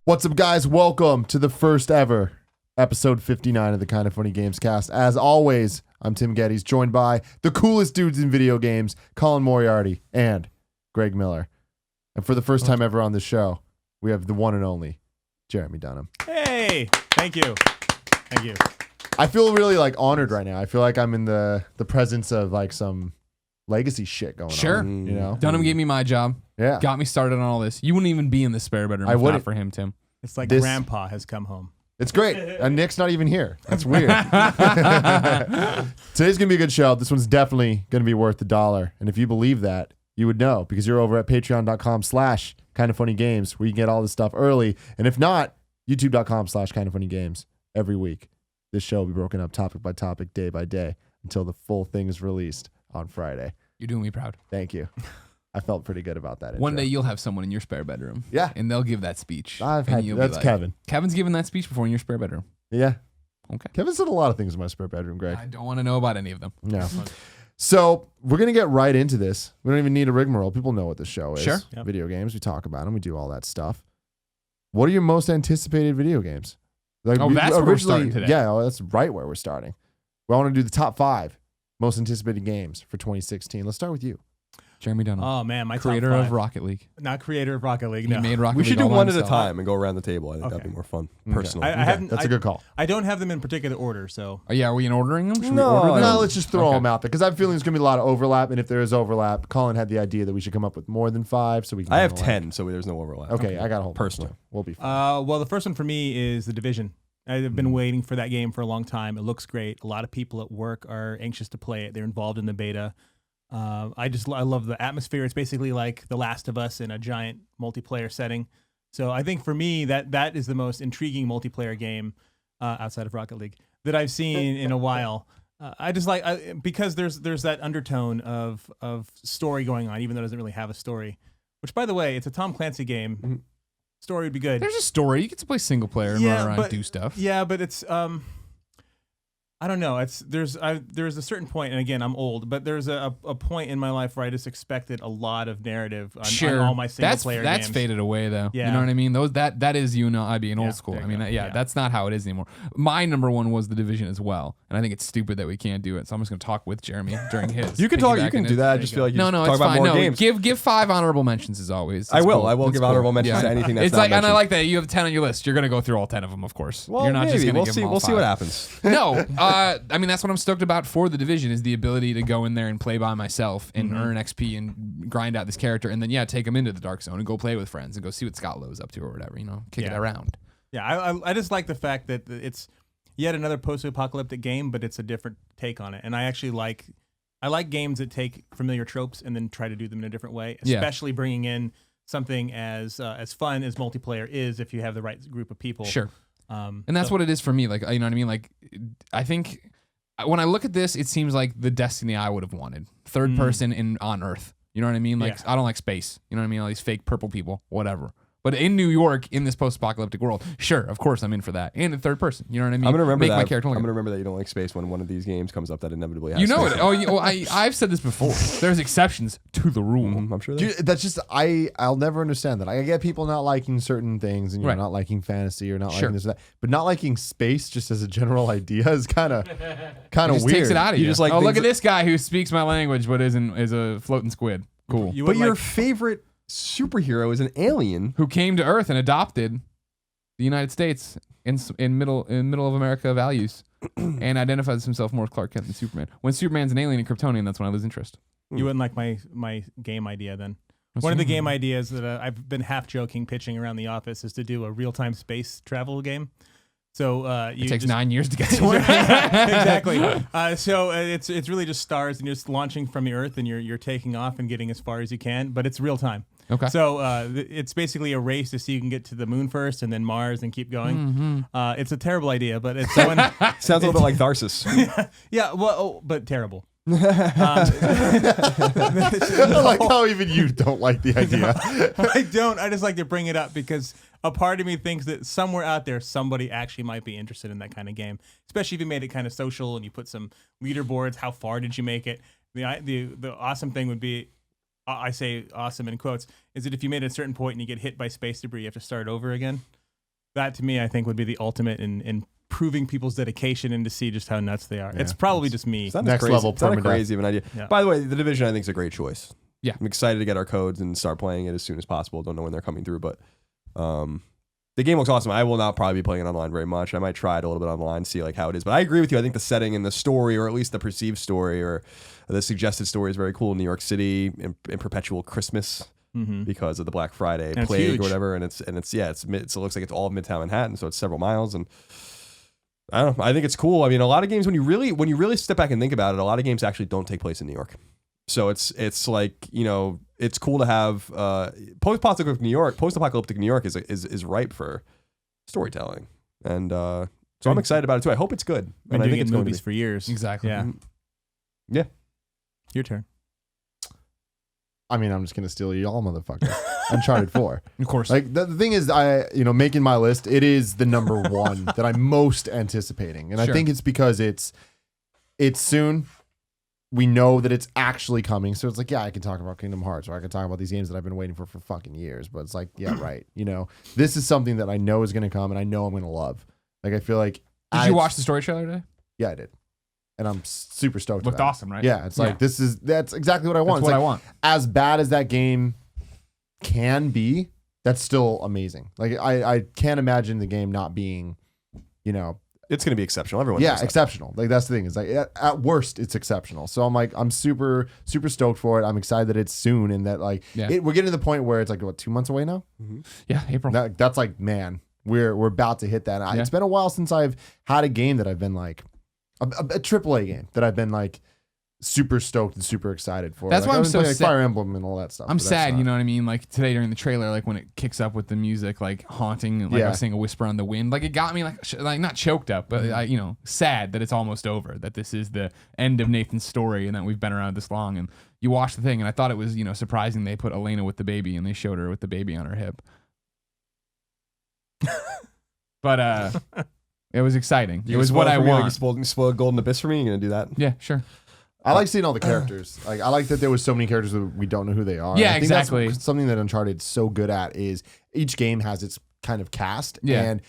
What's up, guys? Welcome to the first ever episode 59 of the Kind of Funny Gamescast. As always, I'm Tim Gettys, joined by the coolest dudes in video games, Colin Moriarty and Greg Miller. And for the first time ever on this show, we have the one and only Jeremy Dunham. Hey, thank you. Thank you. I feel really honored right now. I feel like I'm in the presence of some legacy shit going on. You know? Dunham gave me my job. Yeah. Got me started on all this. You wouldn't even be in the spare bedroom if not for him, Tim. It's like Grandpa has come home. It's great. And Nick's not even here. That's weird. Today's going to be a good show. This one's definitely going to be worth $1. And if you believe that, you would know because you're over at patreon.com/kindoffunnygames where you can get all this stuff early. And if not, youtube.com/kindoffunnygames every week. This show will be broken up topic by topic, day by day until the full thing is released on Friday. You're doing me proud. Thank you. I felt pretty good about that. One day you'll have someone in your spare bedroom. Yeah. And they'll give that speech. That's Kevin. Kevin's given that speech before in your spare bedroom. Yeah. Okay. Kevin said a lot of things in my spare bedroom, Greg. I don't want to know about any of them. No. So we're going to get right into this. We don't even need a rigmarole. People know what this show is. Sure. Yep. Video games. We talk about them. We do all that stuff. What are your most anticipated video games? That's where we're starting today. Yeah, that's right where we're starting. We want to do the top 5 most anticipated games for 2016. Let's start with you. Jeremy Dunham. Oh, man. My creator top 5. of Rocket League. Not creator of Rocket League, He no. made Rocket We League should do all by one at a himself. time and go around the table. I think that'd be more fun, personally. That's a good call. I don't have them in particular order, so. Oh, yeah, are we in ordering them? Should we No, order them? No, let's just throw Okay. them out there because I have a feeling there's going to be a lot of overlap. And if there is overlap, Colin had the idea that we should come up with more than 5 so we can. I have overlap. 10, so there's no overlap. Okay, I got a whole bunch, Personally. too. We'll be fine. Well, the first one for me is The Division. I've been waiting for that game for a long time. It looks great. A lot of people at work are anxious to play it. They're involved in the beta. I love the atmosphere. It's basically like The Last of Us in a giant multiplayer setting. So I think for me that is the most intriguing multiplayer game outside of Rocket League that I've seen in a while. I just because there's that undertone of story going on, even though it doesn't really have a story. Which, by the way, it's a Tom Clancy game. Mm-hmm. Story would be good. There's a story. You get to play single player and run around and do stuff. Yeah, but it's I don't know. There's a certain point, and again, I'm old, but there's a point in my life where I just expected a lot of narrative on all my single player games. That's faded away though. Yeah. You know what I mean? That is I being old school. I mean, that's not how it is anymore. My number one was The Division as well, and I think it's stupid that we can't do it. So I'm just gonna talk with Jeremy during his. You can talk. You piggybacking can it. do that. I just feel like you No, talk it's about fine. more No, games. give 5 honorable mentions as always. I will. Cool. I will give honorable mentions to anything that's it's not like, and I mentioned. like that you have 10 on your list. You're gonna go through all 10 of them, of course. Well, You're not just maybe. gonna We'll give see. them all We'll see 5. what happens. No, I mean that's what I'm stoked about for The Division is the ability to go in there and play by myself and earn XP and grind out this character and then take him into the dark zone and go play with friends and go see what Scott Lowe's up to or whatever, kick it around. Yeah, I just like the fact that it's yet another post-apocalyptic game, but it's a different take on it, and I actually like games that take familiar tropes and then try to do them in a different way, especially bringing in something as fun as multiplayer is if you have the right group of people. Sure. And that's what it is for me. Like, you know what I mean? Like, I think when I look at this, it seems like the Destiny I would have wanted. Third person on Earth. You know what I mean? Like, I don't like space. You know what I mean? All these fake purple people, whatever. But in New York, in this post-apocalyptic world, sure, of course I'm in for that. And in third person. You know what I mean? I'm gonna remember Make that. my character look. I'm gonna remember that you don't like space when one of these games comes up that inevitably has. You know space. it. Oh, I've said this before. There's exceptions to the rule. I'm sure. Dude, that's just I'll never understand that. I get people not liking certain things and you're not liking fantasy or not liking this or that, but not liking space just as a general idea is kind of weird. Takes it out of you. just like look things at this guy who speaks my language but is a floating squid. Cool. You But would your favorite superhero is an alien. Who came to Earth and adopted the United States in middle of America values and identifies himself more with Clark Kent than Superman. When Superman's an alien and Kryptonian, that's when I lose interest. You wouldn't like my game idea then. One of the game ideas that I've been half joking pitching around the office is to do a real-time space travel game. So it takes 9 years to get to one. Exactly. So it's really just stars and you're just launching from the Earth and you're taking off and getting as far as you can, but it's real time. Okay. So it's basically a race to see who can get to the moon first and then Mars and keep going. It's a terrible idea, but it's one. Sounds a little bit like Tharsis. Yeah. Well, but terrible. I like how even you don't like the idea. I don't. I just like to bring it up because a part of me thinks that somewhere out there, somebody actually might be interested in that kind of game, especially if you made it kind of social and you put some leaderboards. How far did you make it? The awesome thing would be, I say awesome in quotes, is that if you made it a certain point and you get hit by space debris, you have to start over again. That to me, I think, would be the ultimate in proving people's dedication and to see just how nuts they are. Yeah. It's probably just me. It's not Next crazy. level It's not a permadeath. crazy of an idea. Yeah. By the way, The Division I think is a great choice. Yeah. I'm excited to get our codes and start playing it as soon as possible. Don't know when they're coming through, but the game looks awesome. I will not probably be playing it online very much. I might try it a little bit online, see like how it is. But I agree with you. I think the setting and the story, or at least the perceived story, or the suggested story, is very cool. New York City in perpetual Christmas because of the Black Friday And it's plague huge. or whatever. And it looks like it's all of Midtown Manhattan, so it's several miles. And I don't know. I think it's cool. I mean, a lot of games when you really step back and think about it, a lot of games actually don't take place in New York. So it's like, you know, it's cool to have post-apocalyptic New York is ripe for storytelling, and so I'm excited about it too. I hope it's good. Been And I doing think it it's in going to movies be. for years. Exactly. Yeah. Yeah. Your turn. I mean, I'm just gonna steal y'all, motherfuckers. Uncharted 4. Of course. Like the thing is, making my list, it is the number one that I'm most anticipating, and I Sure. think it's because it's soon. We know that it's actually coming, so it's like, yeah, I can talk about Kingdom Hearts, or I can talk about these games that I've been waiting for fucking years. But it's like, yeah, right. You know, this is something that I know is gonna come, and I know I'm gonna love. Like, I feel like. Did you watch the story trailer today? Yeah, I did, and I'm super stoked. Looked about it. awesome, right? Yeah, it's like that's exactly what I want. That's what It's I like, want. as bad as that game can be, that's still amazing. Like I can't imagine the game not being, you know, It's going to be exceptional. Everyone. yeah, knows that. exceptional. Like that's the thing. Is like at worst it's exceptional. So I'm super stoked for it. I'm excited that it's soon and that like we're getting to the point where it's like what 2 months away now. Yeah, April. That's like, man, we're about to hit that. Yeah. It's been a while since I've had a game that I've been like a AAA game that I've been like super stoked and super excited for. That's like, why I'm I've been so playing, like, sad. Fire Emblem and all that stuff. I'm but that's sad, not- you know what I mean? Like today during the trailer, like when it kicks up with the music, like haunting, like I was saying, a whisper on the wind, like it got me like not choked up, but sad that it's almost over, that this is the end of Nathan's story and that we've been around this long. And you watch the thing, and I thought it was surprising they put Elena with the baby and they showed her with the baby on her hip. But it was exciting. It was what I want. You spoiled Golden Abyss for me. You're gonna do that? Yeah, sure. I like seeing all the characters. Like I like that there was so many characters that we don't know who they are. Yeah, I think exactly. That's something that Uncharted's so good at is each game has its kind of cast, Yeah. and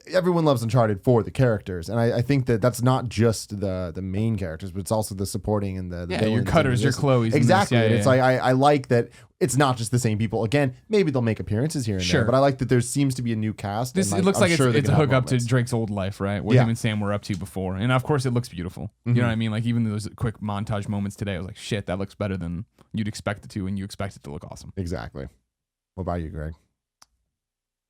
everyone loves Uncharted for the characters. And I think that that's not just the main characters, but it's also the supporting and the Yeah, villains your and Cutters, your this- Chloes. Exactly. And And this, it's like I like that it's not just the same people. Again, maybe they'll make appearances here and Sure. there, but I like that there seems to be a new cast. This, and it looks I'm like sure they it's a can have hookup to moments. Drake's old life, right? What Yeah. him and Sam were up to before. And of course, it looks beautiful. You know what I mean? Like, even those quick montage moments today, I was like, shit, that looks better than you'd expect it to, and you expect it to look awesome. Exactly. What about you, Greg?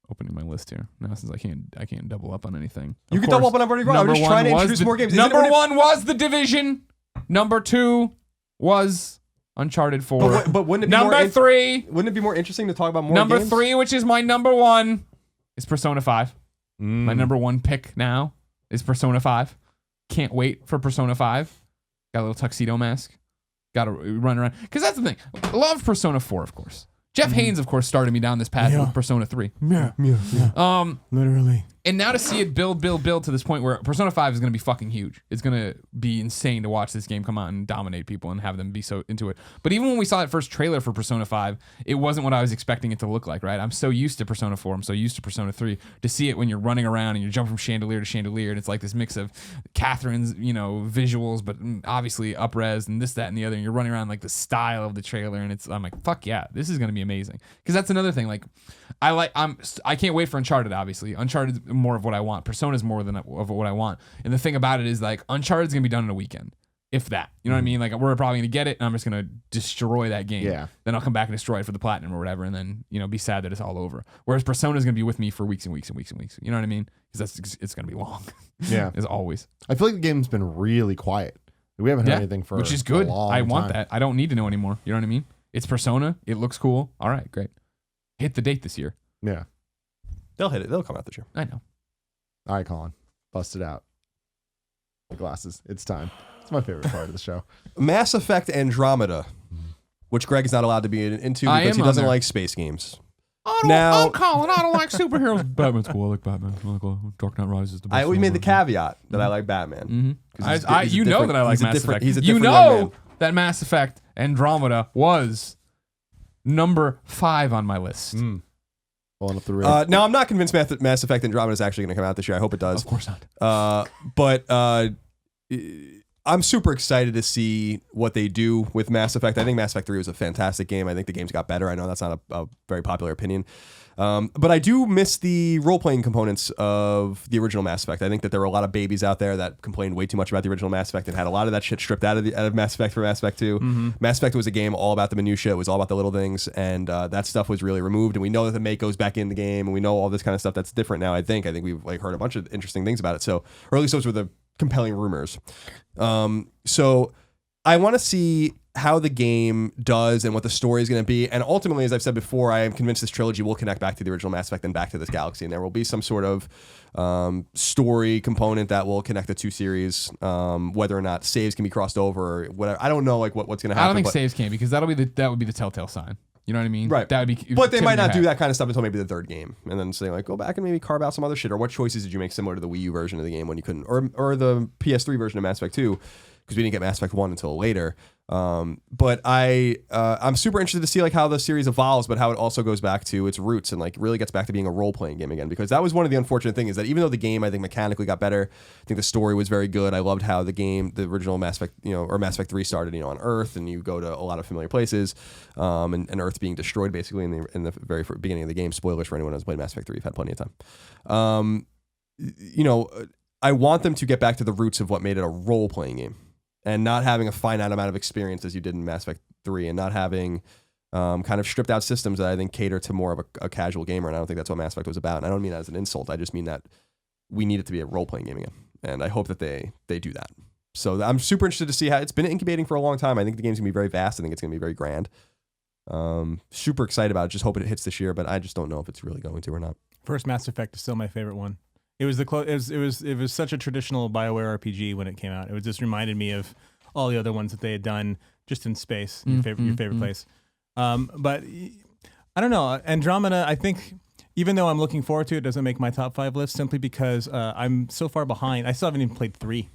Opening my list here now, since I can't double up on anything. You Of can course, double up on everybody. I'm number just one trying to was introduce the- more games. Number one was The Division. Number 2 was Uncharted 4. But wouldn't it be Number more 3. Wouldn't it be more interesting to talk about more Number games? 3, which is my number 1, is Persona 5. Mm. My number 1 pick now is Persona 5. Can't wait for Persona 5. Got a little tuxedo mask. Got to run around. Because that's the thing. I love Persona 4, of course. Jeff Haynes, of course, started me down this path with Persona 3. Yeah. Literally. And now to see it build to this point where Persona 5 is going to be fucking huge. It's going to be insane to watch this game come out and dominate people and have them be so into it. But even when we saw that first trailer for Persona 5, it wasn't what I was expecting it to look like, right? I'm so used to Persona 4. I'm so used to Persona 3. To see it when you're running around and you're jumping from chandelier to chandelier, and it's like this mix of Catherine's, visuals, but obviously up-res and this, that, and the other, and you're running around like the style of the trailer, and I'm like, fuck yeah, this is going to be amazing. Because that's another thing. Like, I can't wait for Uncharted, obviously. Uncharted's more of what I want. Persona's more than of what I want. And the thing about it is, like, Uncharted's gonna be done in a weekend, if that. You know what I mean? Like, we're probably gonna get it, and I'm just gonna destroy that game. Yeah. Then I'll come back and destroy it for the platinum or whatever, and then be sad that it's all over. Whereas Persona's gonna be with me for weeks and weeks and weeks and weeks. You know what I mean? Because it's gonna be long. Yeah. As always. I feel like the game's been really quiet. We haven't heard anything for which is a good. long I want time. that. I don't need to know anymore. You know what I mean? It's Persona. It looks cool. All right, great. Hit the date this year. Yeah. They'll hit it. They'll come out this year. I know. All right, Colin. Bust it out. The glasses. It's time. It's my favorite part of the show. Mass Effect Andromeda, which Greg is not allowed to be into I because he am on doesn't there. like space games. I'm Colin. I don't like superheroes. Batman's cool. I like Batman. I like Dark Knight Rises. The best I always film made the ever. caveat that I like Batman. Mm-hmm. 'Cause he's a You know different- that I like he's a Mass different- Effect. he's a You different young know man. that Mass Effect Andromeda was number 5 on my list. What Pulling up the rear. Now, I'm not convinced Mass Effect Andromeda is actually going to come out this year. I hope it does. Of course not. But I'm super excited to see what they do with Mass Effect. I think Mass Effect 3 was a fantastic game. I think the games got better. I know that's not a very popular opinion. But I do miss the role-playing components of the original Mass Effect. I think that there were a lot of babies out there that complained way too much about the original Mass Effect and had a lot of that shit stripped out of Mass Effect for Mass Effect 2. Mm-hmm. Mass Effect was a game all about the minutia. It was all about the little things, and that stuff was really removed. And we know that the mate goes back in the game, and we know all this kind of stuff that's different now. I think we've like heard a bunch of interesting things about it. So, or at least those were the compelling rumors. So I want to see how the game does and what the story is going to be. And ultimately, as I've said before, I am convinced this trilogy will connect back to the original Mass Effect and back to this galaxy. And there will be some sort of story component that will connect the two series, whether or not saves can be crossed over or whatever. I don't know like what's going to happen. I don't think saves can, because that would be the telltale sign. You know what I mean? Right. That would be. But they might not do that kind of stuff until maybe the third game, and then say like, go back and maybe carve out some other shit, or what choices did you make similar to the Wii U version of the game when you couldn't, or the PS3 version of Mass Effect 2, because we didn't get Mass Effect 1 until later. But I'm super interested to see like how the series evolves, but how it also goes back to its roots and like really gets back to being a role-playing game again, because that was one of the unfortunate things, is that even though the game I think mechanically got better, I think the story was very good. I loved how the original Mass Effect, or Mass Effect 3 started, on Earth, and you go to a lot of familiar places, and Earth being destroyed basically in the very beginning of the game. Spoilers for anyone who's played Mass Effect 3, you've had plenty of time. I want them to get back to the roots of what made it a role-playing game, and not having a finite amount of experience as you did in Mass Effect 3, and not having kind of stripped out systems that I think cater to more of a casual gamer. And I don't think that's what Mass Effect was about. And I don't mean that as an insult. I just mean that we need it to be a role-playing game again. And I hope that they do that. So I'm super interested to see how it's been incubating for a long time. I think the game's going to be very vast. I think it's going to be very grand. Super excited about it. Just hoping it hits this year, but I just don't know if it's really going to or not. First Mass Effect is still my favorite one. It was it was such a traditional BioWare RPG when it came out. It just reminded me of all the other ones that they had done just in space. Your favorite place. But I don't know. Andromeda, I think, even though I'm looking forward to it, doesn't make my top 5 list, simply because I'm so far behind. I still haven't even played 3.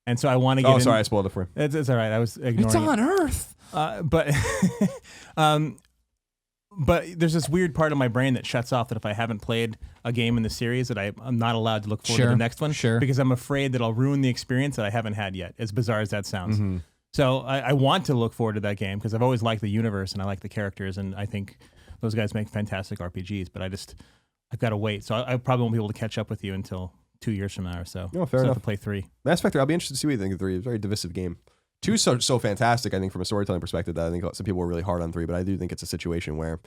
And so I want to get sorry, I spoiled it for you. It's all right. I was ignoring It's on Earth. But there's this weird part of my brain that shuts off that if I haven't played a game in the series, that I'm not allowed to look forward to the next one. Sure. Because I'm afraid that I'll ruin the experience that I haven't had yet, as bizarre as that sounds. Mm-hmm. So I want to look forward to that game because I've always liked the universe and I like the characters, and I think those guys make fantastic RPGs, but I've got to wait. So I probably won't be able to catch up with you until 2 years from now or so. No, fair enough. enough. To play 3. Mass Effect 3, I'll be interested to see what you think of 3. It's a very divisive game. 2 is so fantastic, I think, from a storytelling perspective, that I think some people were really hard on 3, but I do think it's a situation where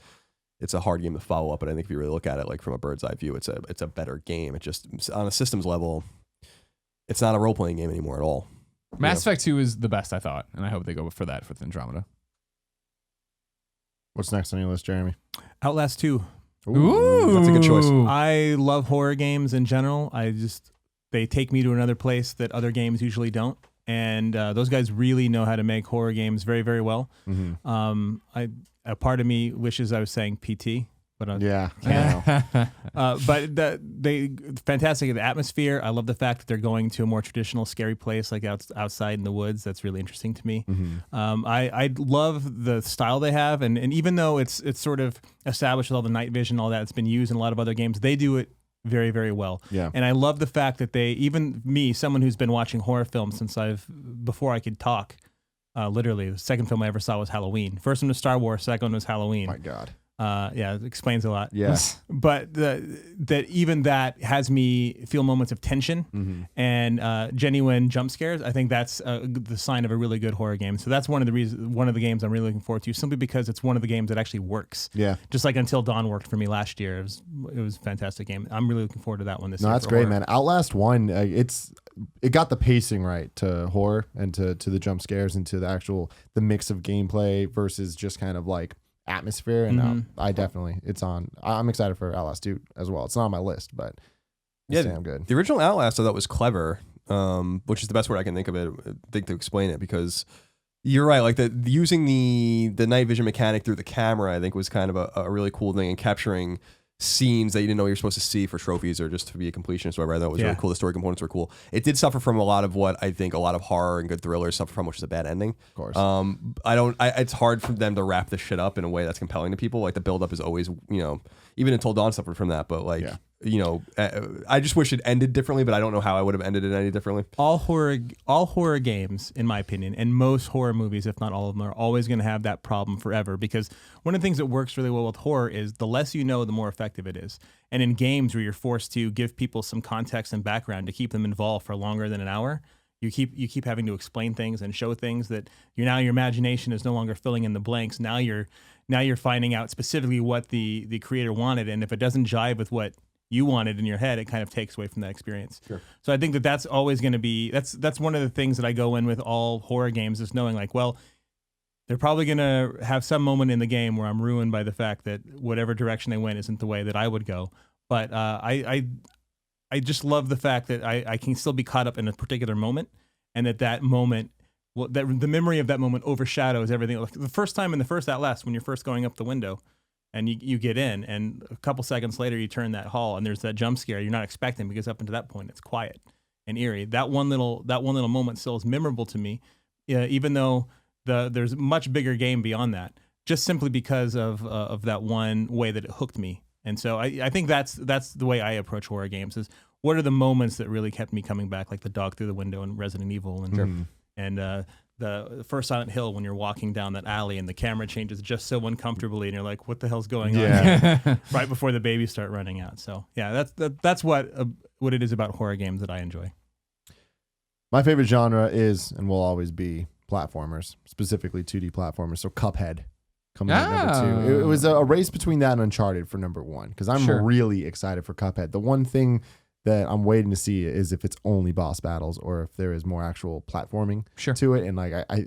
it's a hard game to follow up. But I think if you really look at it like from a bird's eye view, it's a better game. It just, on a systems level, it's not a role-playing game anymore at all. Mass Effect 2 is the best, I thought, and I hope they go for that with Andromeda. What's next on your list, Jeremy? Outlast 2. Ooh, that's a good choice. I love horror games in general. They take me to another place that other games usually don't. And those guys really know how to make horror games very, very well. Mm-hmm. A part of me wishes I was saying PT, but Yeah. I know. but they fantastic. The atmosphere. I love the fact that they're going to a more traditional, scary place like outside in the woods. That's really interesting to me. Mm-hmm. I love the style they have, and even though it's sort of established with all the night vision, all that, it's been used in a lot of other games. They do it very, very well. Yeah. And I love the fact that even me, someone who's been watching horror films before I could talk. Literally, the second film I ever saw was Halloween. First one was Star Wars. Second one was Halloween. My God. Yeah, it explains a lot. Yeah. But that has me feel moments of tension and genuine jump scares. I think that's the sign of a really good horror game. So that's one of the games I'm really looking forward to, simply because it's one of the games that actually works. Yeah. Just like Until Dawn worked for me last year. It was a fantastic game. I'm really looking forward to that one this year. No, that's great, man. Outlast 1, it got the pacing right to horror and to the jump scares and to the mix of gameplay versus just kind of like atmosphere. And I'm excited for Outlast 2 as well. It's not on my list, but it's damn good. The original Outlast I thought was clever, which is the best word I can think to explain it, because you're right. Like using the night vision mechanic through the camera, I think was kind of a really cool thing, and capturing scenes that you didn't know you were supposed to see for trophies or just to be a completionist or whatever. I thought it was really Yeah. cool. The story components were cool. It did suffer from a lot of what I think a lot of horror and good thrillers suffer from, which is a bad ending. Of course. It's hard for them to wrap this shit up in a way that's compelling to people. Like the build up is always, even Until Dawn suffered from that. But I just wish it ended differently. But I don't know how I would have ended it any differently. All horror games, in my opinion, and most horror movies, if not all of them, are always going to have that problem forever. Because one of the things that works really well with horror is the less you know, the more effective it is. And in games where you're forced to give people some context and background to keep them involved for longer than an hour, you keep having to explain things and show things that your imagination is no longer filling in the blanks. Now you're finding out specifically what the creator wanted, and if it doesn't jive with what you wanted in your head, it kind of takes away from that experience. Sure. So I think that's always going to be that's one of the things that I go in with all horror games, is knowing like, well, they're probably going to have some moment in the game where I'm ruined by the fact that whatever direction they went isn't the way that I would go. But I just love the fact that I can still be caught up in a particular moment, and that moment, well, that the memory of that moment overshadows everything. Like the first time in the first Outlast, when you're first going up the window, and you get in, and a couple seconds later you turn that hall, and there's that jump scare you're not expecting, because up until that point it's quiet and eerie. That one little moment still is memorable to me, even though there's a much bigger game beyond that, just simply because of that one way that it hooked me. And so I think that's the way I approach horror games, is what are the moments that really kept me coming back, like the dog through the window in Resident Evil, and the first Silent Hill, when you're walking down that alley and the camera changes just so uncomfortably and you're like, what the hell's going on here? Right before the babies start running out. So yeah, that's what it is about horror games that I enjoy. My favorite genre is and will always be platformers, specifically 2D platformers. So Cuphead coming in at number 2. It was a race between that and Uncharted for number 1, because I'm really excited for Cuphead. The one thing that I'm waiting to see is if it's only boss battles or if there is more actual platforming to it. And like I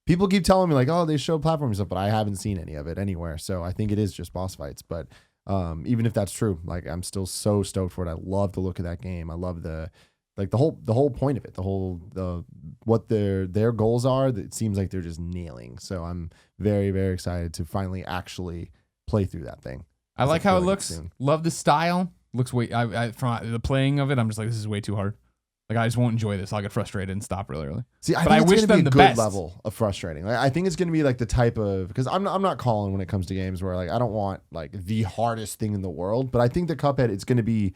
people keep telling me like, oh, they show platforming stuff, but I haven't seen any of it anywhere. So I think it is just boss fights. But even if that's true, like I'm still so stoked for it. I love the look of that game. I love the whole point of it, what their goals are. It seems like they're just nailing. So I'm very, very excited to finally actually play through that thing. I like how it looks. Love the style. Looks way. From the playing of it, I'm just like, this is way too hard. Like I just won't enjoy this. I'll get frustrated and stop really early. See, I think it's going to be a good level of frustrating. Like, I think it's going to be like the type of, because I'm not Colin when it comes to games where like I don't want like the hardest thing in the world, but I think the Cuphead, it's going to be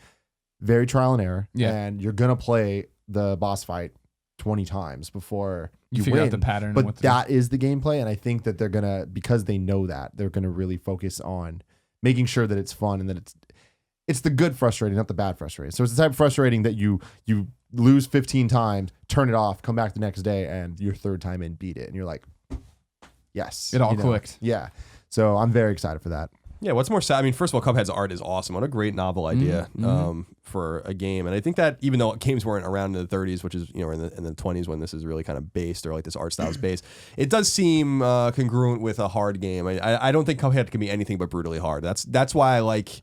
very trial and error, and you're going to play the boss fight 20 times before you figure win. out the pattern. But that is the gameplay, and I think that they're going to, because they know that, they're going to really focus on making sure that it's fun and that it's the good frustrating, not the bad frustrating. So it's the type of frustrating that you lose 15 times, turn it off, come back the next day, and your third time in beat it. And you're like, yes. It all clicked. Yeah. So I'm very excited for that. Yeah, what's more sad? I mean, first of all, Cuphead's art is awesome. What a great novel idea for a game. And I think that even though games weren't around in the 30s, which is, in the 20s when this is really kind of based, or like this art style is based, it does seem congruent with a hard game. I don't think Cuphead can be anything but brutally hard. That's why I like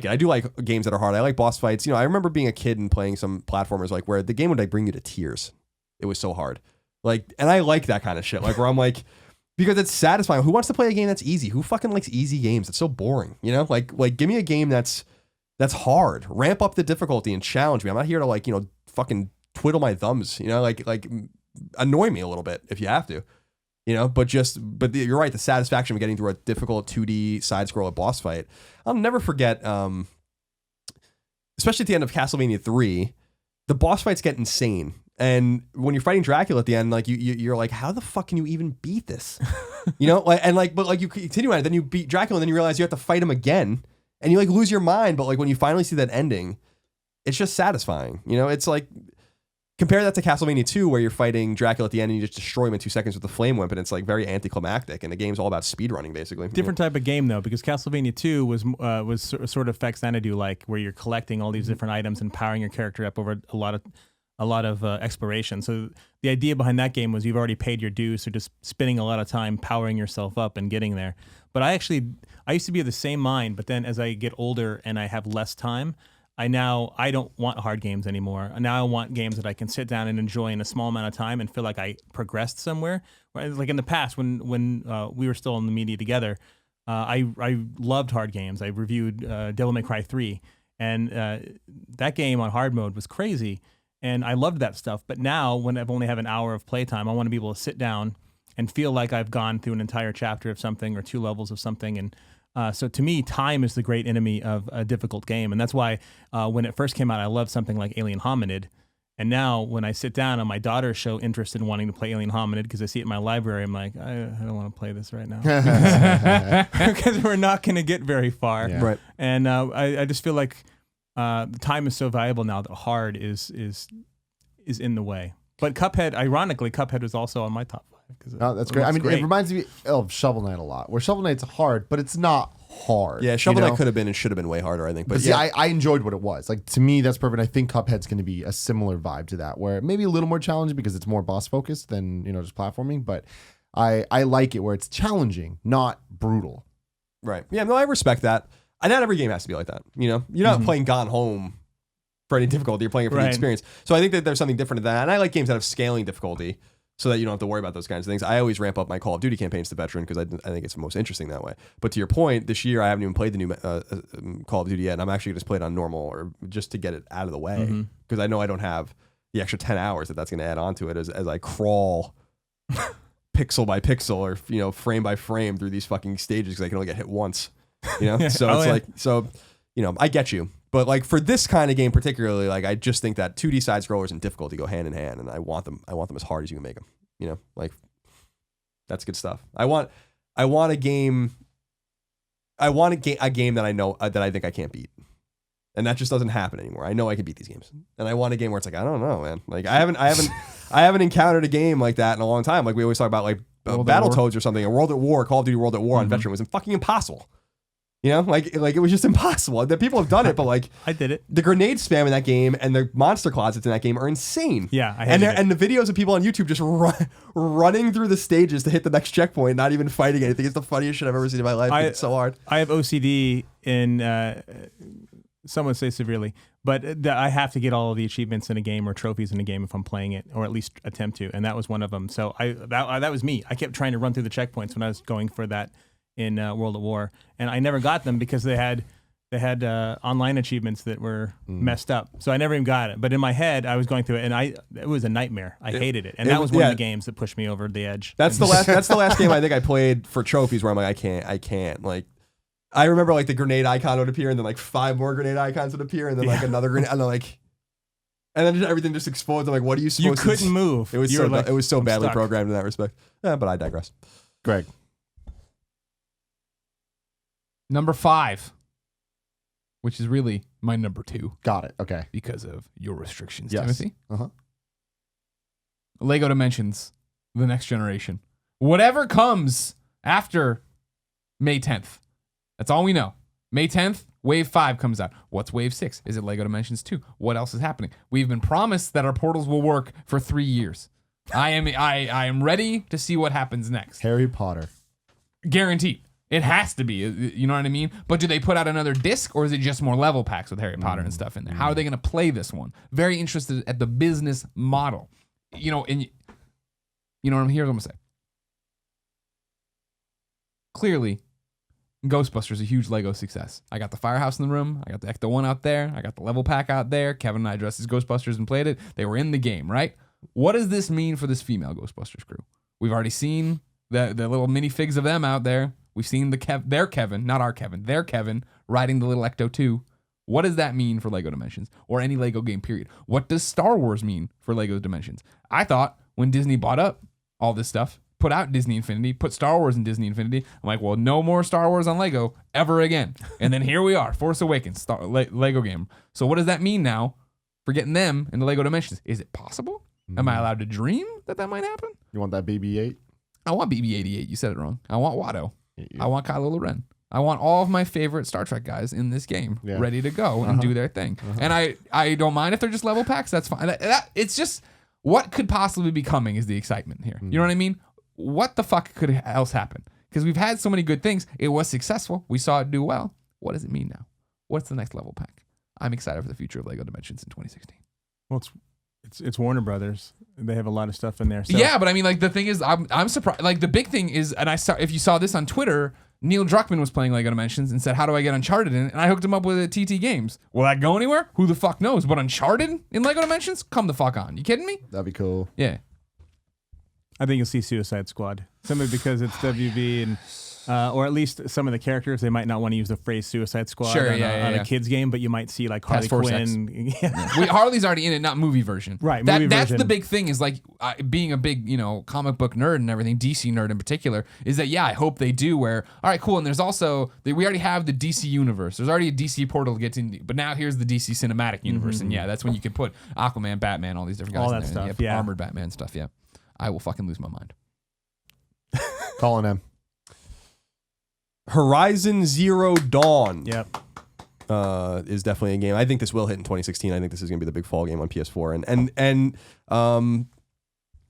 it. I do like games that are hard. I like boss fights. I remember being a kid and playing some platformers like where the game would like bring you to tears. It was so hard. Like, and I like that kind of shit. Like where I'm like, because it's satisfying. Who wants to play a game that's easy? Who fucking likes easy games? It's so boring. Like give me a game that's hard. Ramp up the difficulty and challenge me. I'm not here to fucking twiddle my thumbs. Like annoy me a little bit if you have to. But you're right. The satisfaction of getting through a difficult 2D side scroller boss fight. I'll never forget, especially at the end of Castlevania 3, the boss fights get insane. And when you're fighting Dracula at the end, like you're like, how the fuck can you even beat this? But you continue on it, then you beat Dracula, and then you realize you have to fight him again, and you like lose your mind. But like when you finally see that ending, it's just satisfying. It's like, compare that to Castlevania 2, where you're fighting Dracula at the end and you just destroy him in 2 seconds with the flame whip, and it's like very anticlimactic, and the game's all about speedrunning basically. Different type of game though, because Castlevania 2 was sort of Fex Xanadu like, where you're collecting all these different items and powering your character up over a lot of exploration. So the idea behind that game was you've already paid your dues, so just spending a lot of time powering yourself up and getting there. But I used to be of the same mind, but then as I get older and I have less time, I don't want hard games anymore. Now I want games that I can sit down and enjoy in a small amount of time and feel like I progressed somewhere. Like in the past when we were still in the media together, I loved hard games. I reviewed Devil May Cry 3, and that game on hard mode was crazy, and I loved that stuff. But now, when I've only have an hour of playtime, I want to be able to sit down and feel like I've gone through an entire chapter of something or 2 levels of something. And so to me, time is the great enemy of a difficult game. And that's why when it first came out, I loved something like Alien Hominid. And now when I sit down and my daughters show interest in wanting to play Alien Hominid because I see it in my library, I'm like, I don't want to play this right now. Because we're not going to get very far. Yeah. Right. And I just feel like the time is so valuable now that hard is in the way. But Cuphead, ironically, Cuphead was also on my top 5. Oh, that's great. I mean, it reminds me of Shovel Knight a lot, where Shovel Knight's hard, but it's not hard. Yeah, Shovel Knight could have been and should have been way harder, I think. But see, I enjoyed what it was. Like, to me, that's perfect. I think Cuphead's going to be a similar vibe to that, where maybe a little more challenging because it's more boss focused than, just platforming. But I like it where it's challenging, not brutal. Right. Yeah, no, I respect that. And not every game has to be like that. You're not playing Gone Home for any difficulty. You're playing it for the experience. So I think that there's something different to that. And I like games that have scaling difficulty so that you don't have to worry about those kinds of things. I always ramp up my Call of Duty campaigns to veteran because I think it's the most interesting that way. But to your point, this year I haven't even played the new Call of Duty yet, and I'm actually just playing it on normal or just to get it out of the way because I know I don't have the extra 10 hours that's going to add on to it as I crawl pixel by pixel or frame by frame through these fucking stages because I can only get hit once. So I get you. But like for this kind of game particularly, like I just think that 2D side scrollers and difficulty go hand in hand, and I want them as hard as you can make them. Like that's good stuff. I want a game that I know that I think I can't beat, and that just doesn't happen anymore. I know I can beat these games, and I want a game where it's like I don't know, man. Like I haven't encountered a game like that in a long time. Like we always talk about like Battletoads or something. A World at War, Call of Duty World at War on veteran was fucking impossible. Like it was just impossible. The people have done it, but like I did it. The grenade spam in that game and the monster closets in that game are insane. Yeah, and the videos of people on YouTube just running through the stages to hit the next checkpoint, not even fighting anything. It's the funniest shit I've ever seen in my life. It's so hard. I have OCD in some would say severely, but I have to get all of the achievements in a game or trophies in a game if I'm playing it, or at least attempt to, and that was one of them. So that was me. I kept trying to run through the checkpoints when I was going for that in World at War, and I never got them because they had online achievements that were messed up, so I never even got it. But in my head, I was going through it, and it was a nightmare. I hated it, and that was one of the games that pushed me over the edge. That's the last game I think I played for trophies where I'm like I can't. Like I remember like the grenade icon would appear, and then like 5 more grenade icons would appear, and then like another grenade, and then everything just explodes. I'm like, what are you supposed to? You couldn't move. It was so badly programmed in that respect. Yeah, but I digress. Greg. Number 5, which is really my number 2. Got it. Okay. Because of your restrictions, Yes. Timothy. Uh-huh. Lego Dimensions, the next generation. Whatever comes after May 10th. That's all we know. May 10th, Wave 5 comes out. What's Wave 6? Is it Lego Dimensions 2? What else is happening? We've been promised that our portals will work for 3 years. I am ready to see what happens next. Harry Potter. Guaranteed. It has to be, you know what I mean? But do they put out another disc, or is it just more level packs with Harry Potter and stuff in there? How are they going to play this one? Very interested at the business model. And here's what I'm going to say. Clearly, Ghostbusters is a huge Lego success. I got the Firehouse in the room. I got the Ecto 1 out there. I got the level pack out there. Kevin and I dressed as Ghostbusters and played it. They were in the game, right? What does this mean for this female Ghostbusters crew? We've already seen the little minifigs of them out there. We've seen their Kevin, not our Kevin, their Kevin riding the little Ecto 2. What does that mean for Lego Dimensions or any Lego game, period? What does Star Wars mean for Lego Dimensions? I thought when Disney bought up all this stuff, put out Disney Infinity, put Star Wars in Disney Infinity, I'm like, well, no more Star Wars on Lego ever again. And then here we are, Force Awakens, Lego game. So what does that mean now for getting them into Lego Dimensions? Is it possible? Am I allowed to dream that might happen? You want that BB-8? I want BB-88. You said it wrong. I want Watto. I want Kylo Ren. I want all of my favorite Star Trek guys in this game ready to go and do their thing. And I don't mind if they're just level packs. That's fine. It's just what could possibly be coming is the excitement here. You know what I mean? What the fuck could else happen? Because we've had so many good things. It was successful. We saw it do well. What does it mean now? What's the next level pack? I'm excited for the future of Lego Dimensions in 2016. Well, it's Warner Brothers. They have a lot of stuff in there. So. Yeah, but I mean, like the thing is, I'm surprised. Like the big thing is, and if you saw this on Twitter, Neil Druckmann was playing Lego Dimensions and said, how do I get Uncharted in it? And I hooked him up with TT Games. Will that go anywhere? Who the fuck knows? But Uncharted in Lego Dimensions? Come the fuck on. You kidding me? That'd be cool. Yeah. I think you'll see Suicide Squad. Simply because it's WB and or at least some of the characters, they might not want to use the phrase Suicide Squad on a kid's game, but you might see like Harley Quinn. Harley's already in it, not movie version. Right, That's the big thing is like being a big, comic book nerd and everything, DC nerd in particular, is that, I hope they do where, all right, cool. And there's also, we already have the DC universe. There's already a DC portal to get to, but now here's the DC cinematic universe. And that's when you can put Aquaman, Batman, all these different guys all in that there. stuff. Yeah. Armored Batman stuff. Yeah. I will fucking lose my mind. Colin M. Horizon Zero Dawn. Yep. Is definitely a game. I think this will hit in 2016. I think this is going to be the big fall game on PS4. And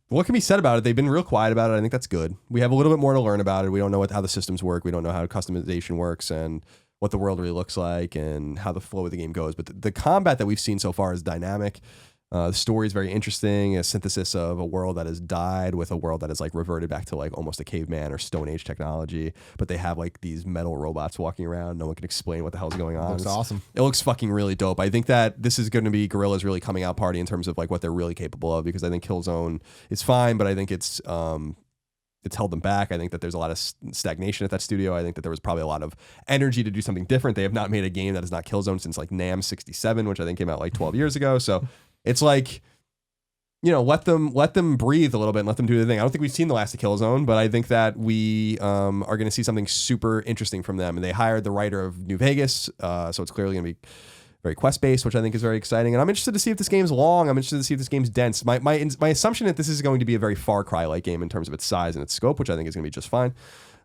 what can be said about it? They've been real quiet about it. I think that's good. We have a little bit more to learn about it. We don't know how the systems work. We don't know how customization works and what the world really looks like and how the flow of the game goes. But the combat that we've seen so far is dynamic. The story is very interesting, a synthesis of a world that has died with a world that is like reverted back to like almost a caveman or Stone Age technology. But they have like these metal robots walking around. No one can explain what the hell's going on. Looks awesome. It looks fucking really dope. I think that this is going to be Guerrilla's really coming out party in terms of like what they're really capable of, because I think Killzone is fine, but I think it's held them back. I think that there's a lot of stagnation at that studio. I think that there was probably a lot of energy to do something different. They have not made a game that is not Killzone since like NAM 67, which I think came out like 12 years ago. So it's like, let them breathe a little bit and let them do the thing. I don't think we've seen the last of Killzone, but I think that we are going to see something super interesting from them. And they hired the writer of New Vegas, so it's clearly going to be very quest-based, which I think is very exciting. And I'm interested to see if this game's long. I'm interested to see if this game's dense. My assumption that this is going to be a very Far Cry-like game in terms of its size and its scope, which I think is going to be just fine.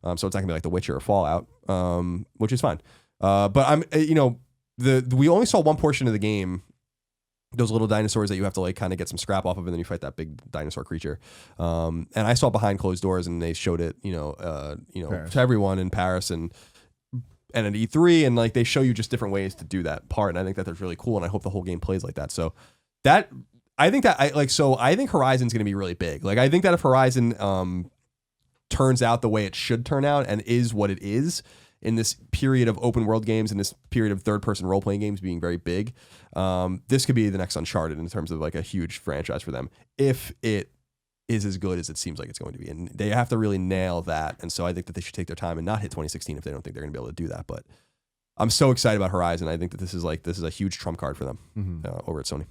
So it's not going to be like The Witcher or Fallout, which is fine. But we only saw one portion of the game, those little dinosaurs that you have to like kind of get some scrap off of, and then you fight that big dinosaur creature. And I saw behind closed doors, and they showed it, to everyone in Paris and at E3, and like they show you just different ways to do that part. And I think that that's really cool, and I hope the whole game plays like that. So I think Horizon's going to be really big. Like I think that if Horizon turns out the way it should turn out and is what it is in this period of open world games, in this period of third person role playing games being very big, this could be the next Uncharted in terms of like a huge franchise for them, if it is as good as it seems like it's going to be. And they have to really nail that. And so I think that they should take their time and not hit 2016 if they don't think they're going to be able to do that. But I'm so excited about Horizon. I think that this is a huge trump card for them over at Sony.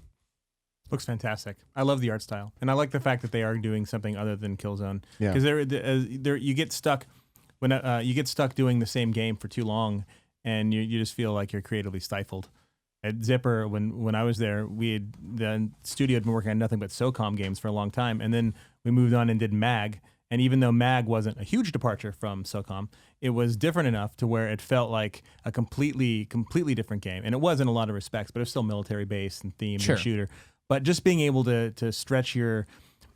Looks fantastic. I love the art style, and I like the fact that they are doing something other than Killzone. Yeah, because you get stuck when you get stuck doing the same game for too long, and you just feel like you're creatively stifled. At Zipper, when I was there, the studio had been working on nothing but SOCOM games for a long time, and then we moved on and did MAG. And even though MAG wasn't a huge departure from SOCOM, it was different enough to where it felt like a completely different game. And it was in a lot of respects, but it was still military based and themed and shooter. But just being able to stretch your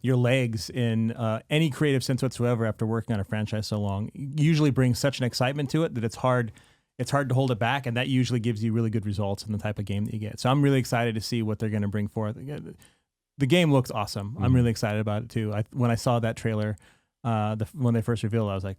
legs in any creative sense whatsoever after working on a franchise so long usually brings such an excitement to it that it's hard to hold it back, and that usually gives you really good results in the type of game that you get. So I'm really excited to see what they're going to bring forth. The game looks awesome. I'm really excited about it too. When I saw that trailer, when they first revealed it, I was like,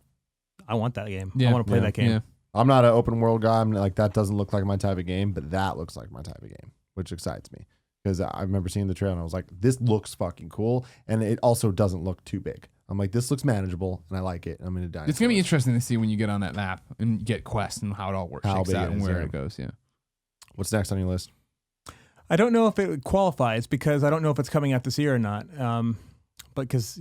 I want that game. I want to play that game. Yeah. I'm not an open world guy. I'm like, that doesn't look like my type of game, but that looks like my type of game, which excites me. Because I remember seeing the trailer and I was like, this looks fucking cool. And it also doesn't look too big. I'm like, this looks manageable and I like it. I'm going to die. It's going to be interesting to see when you get on that map and get quests and how it all works, shakes out and where it goes. Yeah. What's next on your list? I don't know if it qualifies because I don't know if it's coming out this year or not. But because,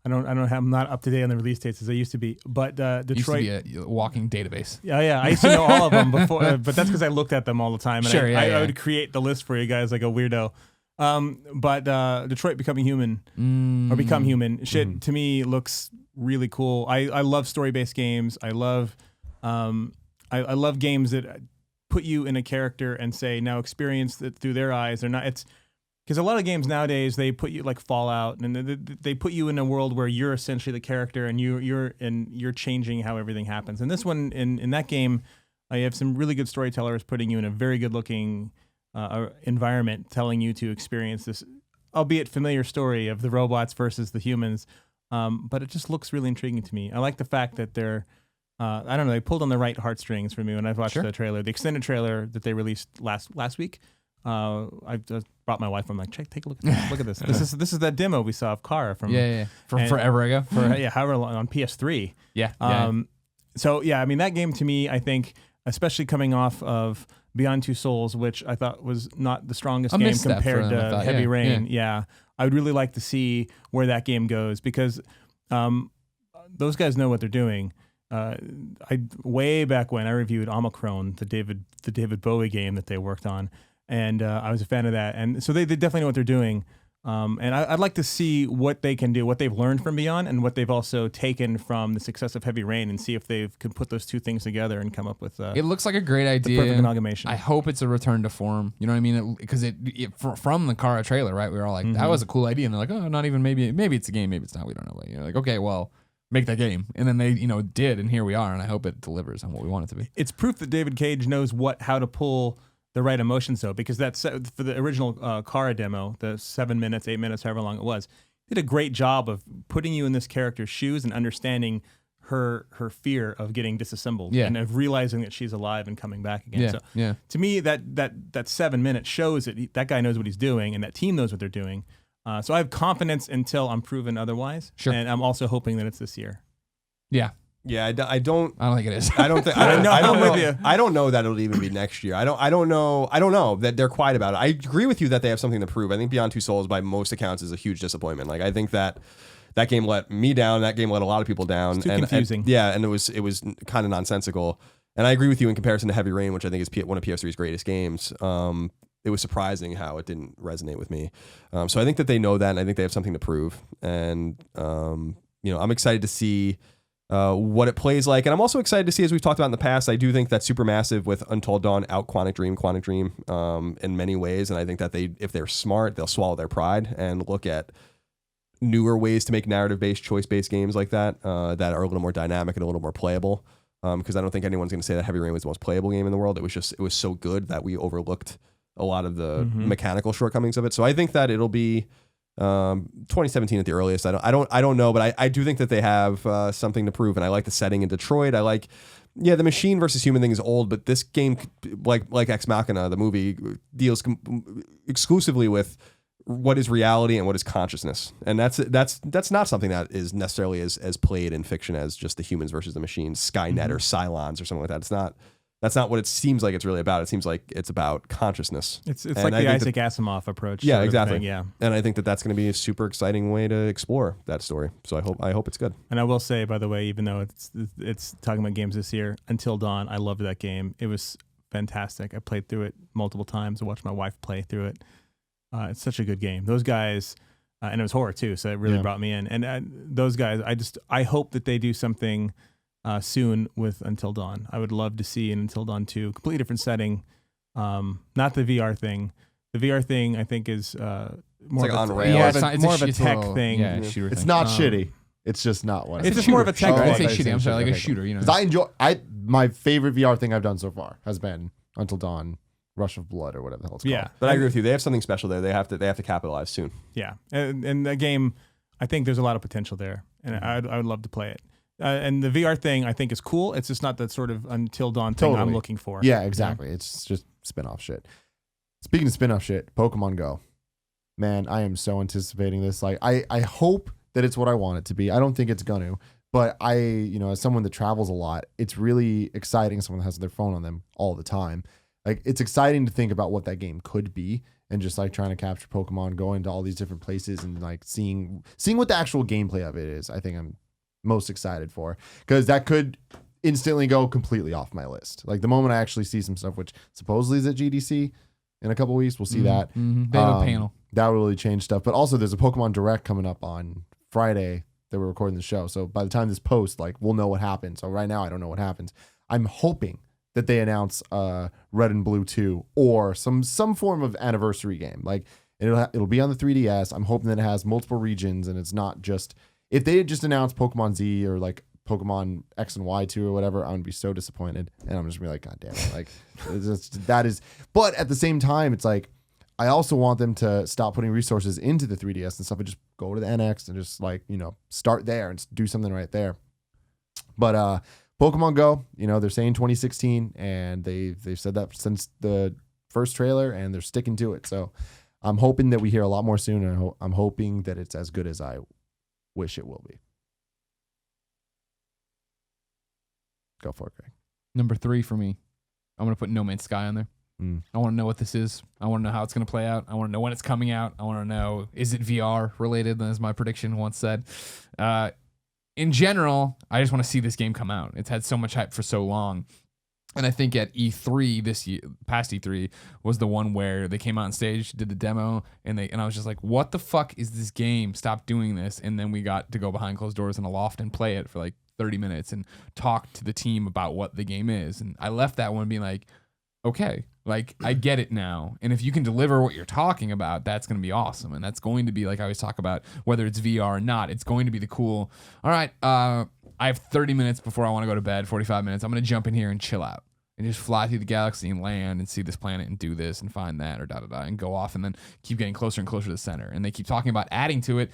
I'm not up to date on the release dates as I used to be. But Detroit used to be a walking database. Yeah. I used to know all of them before, but that's because I looked at them all the time. And I would create the list for you guys like a weirdo. But Detroit Become Human to me looks really cool. I love story-based games. I love games that put you in a character and say, now experience it through their eyes. They're not. It's because a lot of games nowadays they put you like Fallout, and they put you in a world where you're essentially the character and you're changing how everything happens. And this one in that game, you have some really good storytellers putting you in a very good looking environment, telling you to experience this, albeit familiar story of the robots versus the humans. But it just looks really intriguing to me. I like the fact that they're I don't know. They pulled on the right heartstrings for me when I've watched Sure. the trailer. The extended trailer that they released last week. I just brought my wife. I'm like, take a look at this. Look at this. This is that demo we saw of Kara from Forever ago. however long on PS3. Yeah. So yeah, I mean that game to me, I think, especially coming off of Beyond Two Souls, which I thought was not the strongest A game misstep for compared them, I to thought. Heavy Yeah, Rain. Yeah, I would really like to see where that game goes because those guys know what they're doing. Way back when I reviewed Omicron, the David Bowie game that they worked on, and I was a fan of that. And so they definitely know what they're doing. And I'd like to see what they can do, what they've learned from Beyond, and what they've also taken from the success of Heavy Rain, and see if they can put those two things together and come up with It looks like a great the idea. perfect amalgamation. I hope it's a return to form. You know what I mean? Because from the Kara trailer, right? We were all like, that was a cool idea, and they're like, oh, not even maybe it's a game, maybe it's not. We don't know. But you're like, okay, well, make that game, and then they did, and here we are, and I hope it delivers on what we want it to be. It's proof that David Cage knows how to pull the right emotions though, because that's for the original Kara demo, the 7 minutes, 8 minutes, however long it was, did a great job of putting you in this character's shoes and understanding her fear of getting disassembled and of realizing that she's alive and coming back again. To me, that 7 minutes shows that guy knows what he's doing and that team knows what they're doing. So I have confidence until I'm proven otherwise. Sure. And I'm also hoping that it's this year. Yeah. Yeah, I don't think it is. I don't think I'm with know. you. I don't know that it'll even be next year. I don't know that they're quiet about it. I agree with you that they have something to prove. I think Beyond Two Souls, by most accounts, is a huge disappointment. Like I think that game let me down. That game let a lot of people down. It's too confusing. And it was kind of nonsensical. And I agree with you in comparison to Heavy Rain, which I think is one of PS3's greatest games. It was surprising how it didn't resonate with me. So I think that they know that, and I think they have something to prove. And I'm excited to see what it plays like. And I'm also excited to see, as we've talked about in the past, I do think that Supermassive with Until Dawn out Quantic Dream in many ways. And I think that if they're smart, they'll swallow their pride and look at newer ways to make narrative-based, choice-based games like that that are a little more dynamic and a little more playable. Because I don't think anyone's going to say that Heavy Rain was the most playable game in the world. It was so good that we overlooked a lot of the mechanical shortcomings of it. So I think that it'll be 2017 at the earliest. I don't know, but I do think that they have something to prove, and I like the setting in Detroit. I like, the machine versus human thing is old, but this game, like Ex Machina, the movie, deals exclusively with what is reality and what is consciousness, and that's not something that is necessarily as played in fiction as just the humans versus the machines, Skynet or Cylons or something like that. That's not what it seems like it's really about. It seems like it's about consciousness. It's like the Isaac Asimov approach. Yeah, exactly. Yeah. And I think that that's going to be a super exciting way to explore that story. So I hope it's good. And I will say, by the way, even though it's talking about games this year, Until Dawn, I loved that game. It was fantastic. I played through it multiple times. I watched my wife play through it. It's such a good game. Those guys, and it was horror too, so it really brought me in. And those guys, I hope that they do something soon with Until Dawn. I would love to see an Until Dawn 2, completely different setting. Not the VR thing. The VR thing, I think, is more like of on a, rails. more of a tech thing. Yeah, shooter It's thing. not shitty. It's just not what It's just more of a tech I thing. say shooting. I'm sorry, like a shooter. Because I enjoy. My favorite VR thing I've done so far has been Until Dawn, Rush of Blood, or whatever the hell it's called. Yeah, But I agree with you. They have something special there. They have to capitalize soon. yeah, and the game, I think there's a lot of potential there, and I would love to play it. And the VR thing, I think, is cool. It's just not that sort of Until Dawn thing I'm looking for. Yeah, exactly. It's just spin-off shit. Speaking of spin-off shit, Pokemon Go. Man, I am so anticipating this. Like, I hope that it's what I want it to be. I don't think it's gonna, but as someone that travels a lot, it's really exciting. Someone that has their phone on them all the time. Like, it's exciting to think about what that game could be, and just like trying to capture Pokemon, going to all these different places, and like seeing what the actual gameplay of it is. I think I'm most excited for, because that could instantly go completely off my list. Like the moment I actually see some stuff, which supposedly is at GDC in a couple weeks, we'll see that. They have a panel. That will really change stuff. But also there's a Pokemon Direct coming up on Friday that we're recording the show. So by the time this posts, like, we'll know what happens. So right now I don't know what happens. I'm hoping that they announce Red and Blue 2 or some form of anniversary game. Like it'll be on the 3DS. I'm hoping that it has multiple regions, and it's not just, if they had just announced Pokemon Z or like Pokemon X and Y 2 or whatever, I'm gonna be so disappointed, and I'm just gonna be like, God damn it. Like that is, but at the same time, it's like, I also want them to stop putting resources into the 3DS and stuff, and just go to the NX and just like, start there and do something right there. But Pokemon Go, they're saying 2016, and they've said that since the first trailer, and they're sticking to it. So I'm hoping that we hear a lot more soon, and I'm hoping that it's as good as I wish it will be. Go for it, Greg. Number 3 for me, I'm going to put No Man's Sky on there. I want to know what this is. I want to know how it's going to play out. I want to know when it's coming out. I want to know, is it VR related, as my prediction once said. In general, I just want to see this game come out. It's had so much hype for so long. And I think at E3 this year, past E3, was the one where they came out on stage, did the demo, and I was just like, what the fuck is this game? Stop doing this. And then we got to go behind closed doors in a loft and play it for like 30 minutes and talk to the team about what the game is. And I left that one being like, okay, like I get it now. And if you can deliver what you're talking about, that's going to be awesome. And that's going to be, like I always talk about, whether it's VR or not, it's going to be the cool, all right, I have 30 minutes before I want to go to bed, 45 minutes. I'm going to jump in here and chill out and just fly through the galaxy and land and see this planet and do this and find that or and go off and then keep getting closer and closer to the center. And they keep talking about adding to it,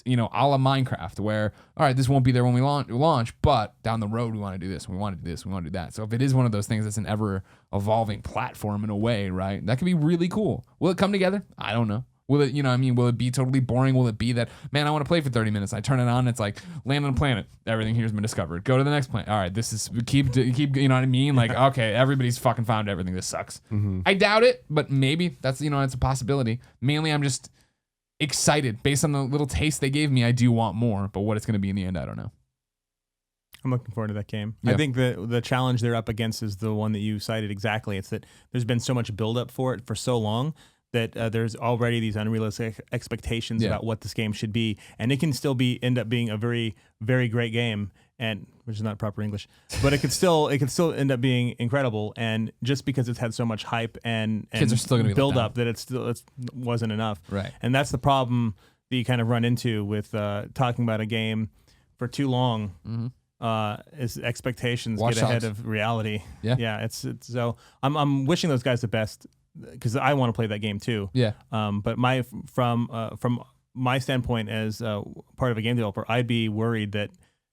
a la Minecraft, where, all right, this won't be there when we launch, but down the road we want to do this, we want to do this, we want to do that. So if it is one of those things that's an ever evolving platform in a way, right, that could be really cool. Will it come together? I don't know. Will it, will it be totally boring? Will it be that, man, I want to play for 30 minutes. I turn it on. It's like, land on a planet. Everything here's been discovered. Go to the next planet. All right, this is, keep, you know what I mean? Like, okay, everybody's fucking found everything. This sucks. Mm-hmm. I doubt it, but maybe that's, it's a possibility. Mainly, I'm just excited. Based on the little taste they gave me, I do want more, but what it's going to be in the end, I don't know. I'm looking forward to that game. Yeah. I think the challenge they're up against is the one that you cited exactly. It's that there's been so much buildup for it for so long that there's already these unrealistic expectations about what this game should be, and it can still end up being a very, very great game, and which is not proper English, but it could still end up being incredible. And just because it's had so much hype and kids are still going to be build up, that it wasn't enough. Right. And that's the problem that you kind of run into with talking about a game for too long. Mm-hmm. Is expectations get ahead of reality. Yeah. It's so I'm wishing those guys the best, because I want to play that game too. Yeah. But from my standpoint as part of a game developer, I'd be worried that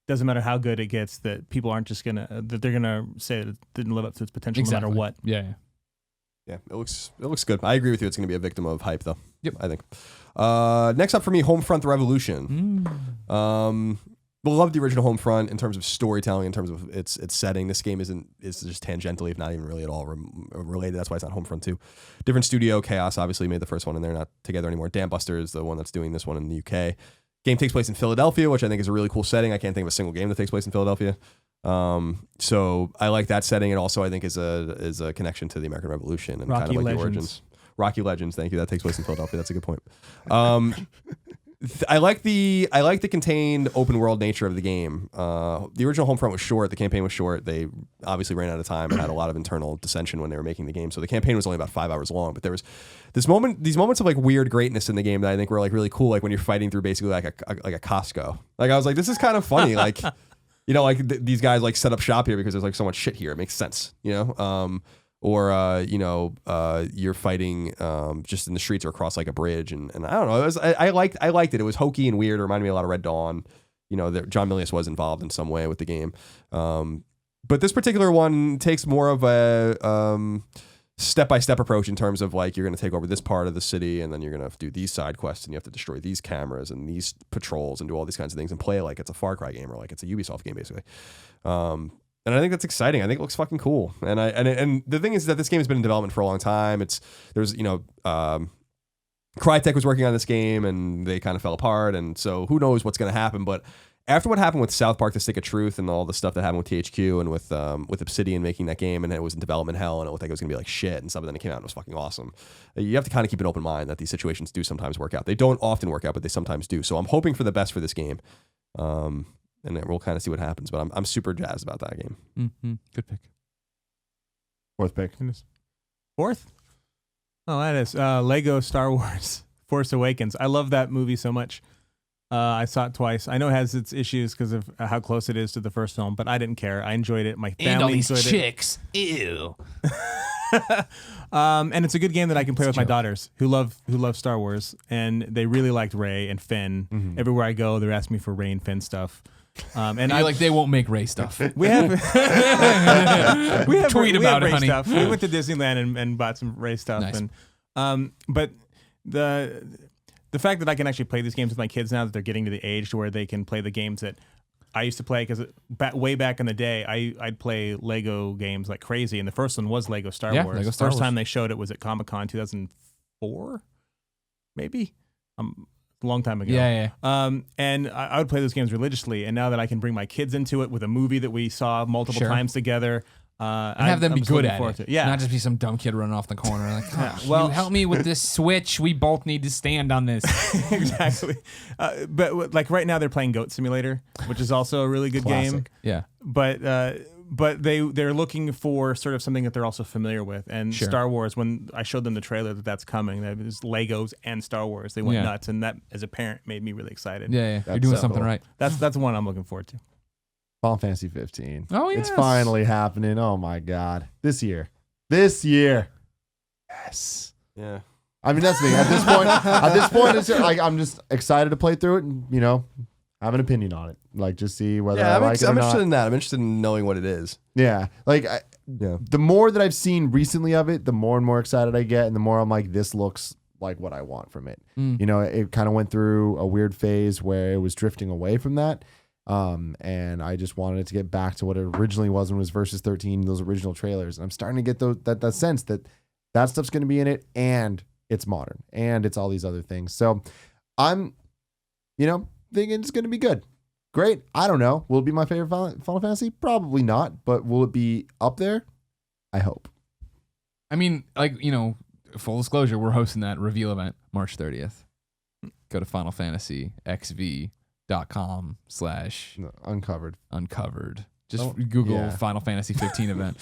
doesn't matter how good it gets, that people aren't just that they're gonna say that it didn't live up to its potential no matter what. Yeah. Yeah, it looks good. I agree with you. It's going to be a victim of hype, though. Yep. I think. Next up for me, Homefront: The Revolution. Love the original Homefront in terms of storytelling, in terms of its setting. This game is just tangentially, if not even really at all, related. That's why it's not Homefront 2. Different studio. Chaos obviously made the first one, and they're not together anymore. Dambuster is the one that's doing this one in the UK. Game takes place in Philadelphia, which I think is a really cool setting. I can't think of a single game that takes place in Philadelphia. So I like that setting, and also I think is a connection to the American Revolution and Rocky kind of like Legends. the origins. Rocky Legends, thank you. That takes place in Philadelphia. That's a good point. I like the contained open world nature of the game. The original Homefront was short. The campaign was short. They obviously ran out of time and had a lot of internal dissension when they were making the game. So the campaign was only about 5 hours long. But there was these moments of like weird greatness in the game that I think were like really cool. Like when you're fighting through basically like a Costco. Like I was like, this is kind of funny. Like, these guys like set up shop here because there's like so much shit here. It makes sense, Or you're fighting just in the streets or across like a bridge, and I don't know. I liked it. It was hokey and weird. It reminded me a lot of Red Dawn. That John Milius was involved in some way with the game. But this particular one takes more of a step-by-step approach in terms of like you're going to take over this part of the city, and then you're going to do these side quests, and you have to destroy these cameras and these patrols and do all these kinds of things and play like it's a Far Cry game or like it's a Ubisoft game basically. And I think that's exciting. I think it looks fucking cool. And the thing is that this game has been in development for a long time. Crytek was working on this game and they kind of fell apart. And so who knows what's going to happen. But after what happened with South Park: The Stick of Truth and all the stuff that happened with THQ and with Obsidian making that game, and it was in development hell and it looked like it was going to be like shit and stuff, and then it came out and it was fucking awesome. You have to kind of keep an open mind that these situations do sometimes work out. They don't often work out, but they sometimes do. So I'm hoping for the best for this game. And then we'll kind of see what happens. But I'm super jazzed about that game. Mm-hmm. Good pick. Fourth pick. Fourth? Oh, that is Lego Star Wars Force Awakens. I love that movie so much. I saw it twice. I know it has its issues because of how close it is to the first film, but I didn't care. I enjoyed it. My family and all these enjoyed chicks. Ew. And it's a good game that I can play with my daughters who love Star Wars, and they really liked Rey and Finn. Mm-hmm. Everywhere I go, they're asking me for Rey and Finn stuff. And you're like, they won't make Ray stuff. We have Tweet about it, Ray honey. stuff. We went to Disneyland and bought some Ray stuff. Nice. And but the fact that I can actually play these games with my kids now that they're getting to the age to where they can play the games that I used to play, because way back in the day, I'd play Lego games like crazy, and the first one was Lego Star Wars. Lego Star First Wars. time they showed it was at Comic-Con 2004, maybe. A long time ago. Yeah. And I would play those games religiously, and now that I can bring my kids into it with a movie that we saw multiple Sure. times together, And have them I'm be just good looking at forward it. to Yeah. Not just be some dumb kid running off the corner. Like, "Gosh, Well- you help me with this Switch. We both need to stand on this. Exactly. But like right now they're playing Goat Simulator, which is also a really good game. Classic. Yeah. But they're looking for sort of something that they're also familiar with. And Sure. Star Wars, when I showed them the trailer that's coming, that was Legos and Star Wars. They went Yeah. nuts, and that as a parent made me really excited. Yeah. You're That's doing so something cool. right. That's one I'm looking forward to. Final Fantasy 15. Oh, It's yes. finally happening. Oh my God. This year. Yes. Yeah. I mean, that's me. At this point, it's just, like, I'm just excited to play through it and, have an opinion on it. Like, just see whether Yeah, I I'm, like it or I'm not. interested in that. I'm interested in knowing what it is. Yeah. Like, Yeah. the more that I've seen recently of it, the more and more excited I get, and the more I'm like, this looks like what I want from it. It kind of went through a weird phase where it was drifting away from that. And I just wanted it to get back to what it originally was when it was Versus 13, those original trailers. And I'm starting to get that sense that stuff's going to be in it, and it's modern, and it's all these other things. So I'm, thinking it's going to be good. Great. I don't know. Will it be my favorite Final Fantasy? Probably not. But will it be up there? I hope. I mean, like, full disclosure, we're hosting that reveal event March 30th. Go to finalfantasyxv.com/ No, uncovered. Just Oh, Google yeah. Final Fantasy 15 event.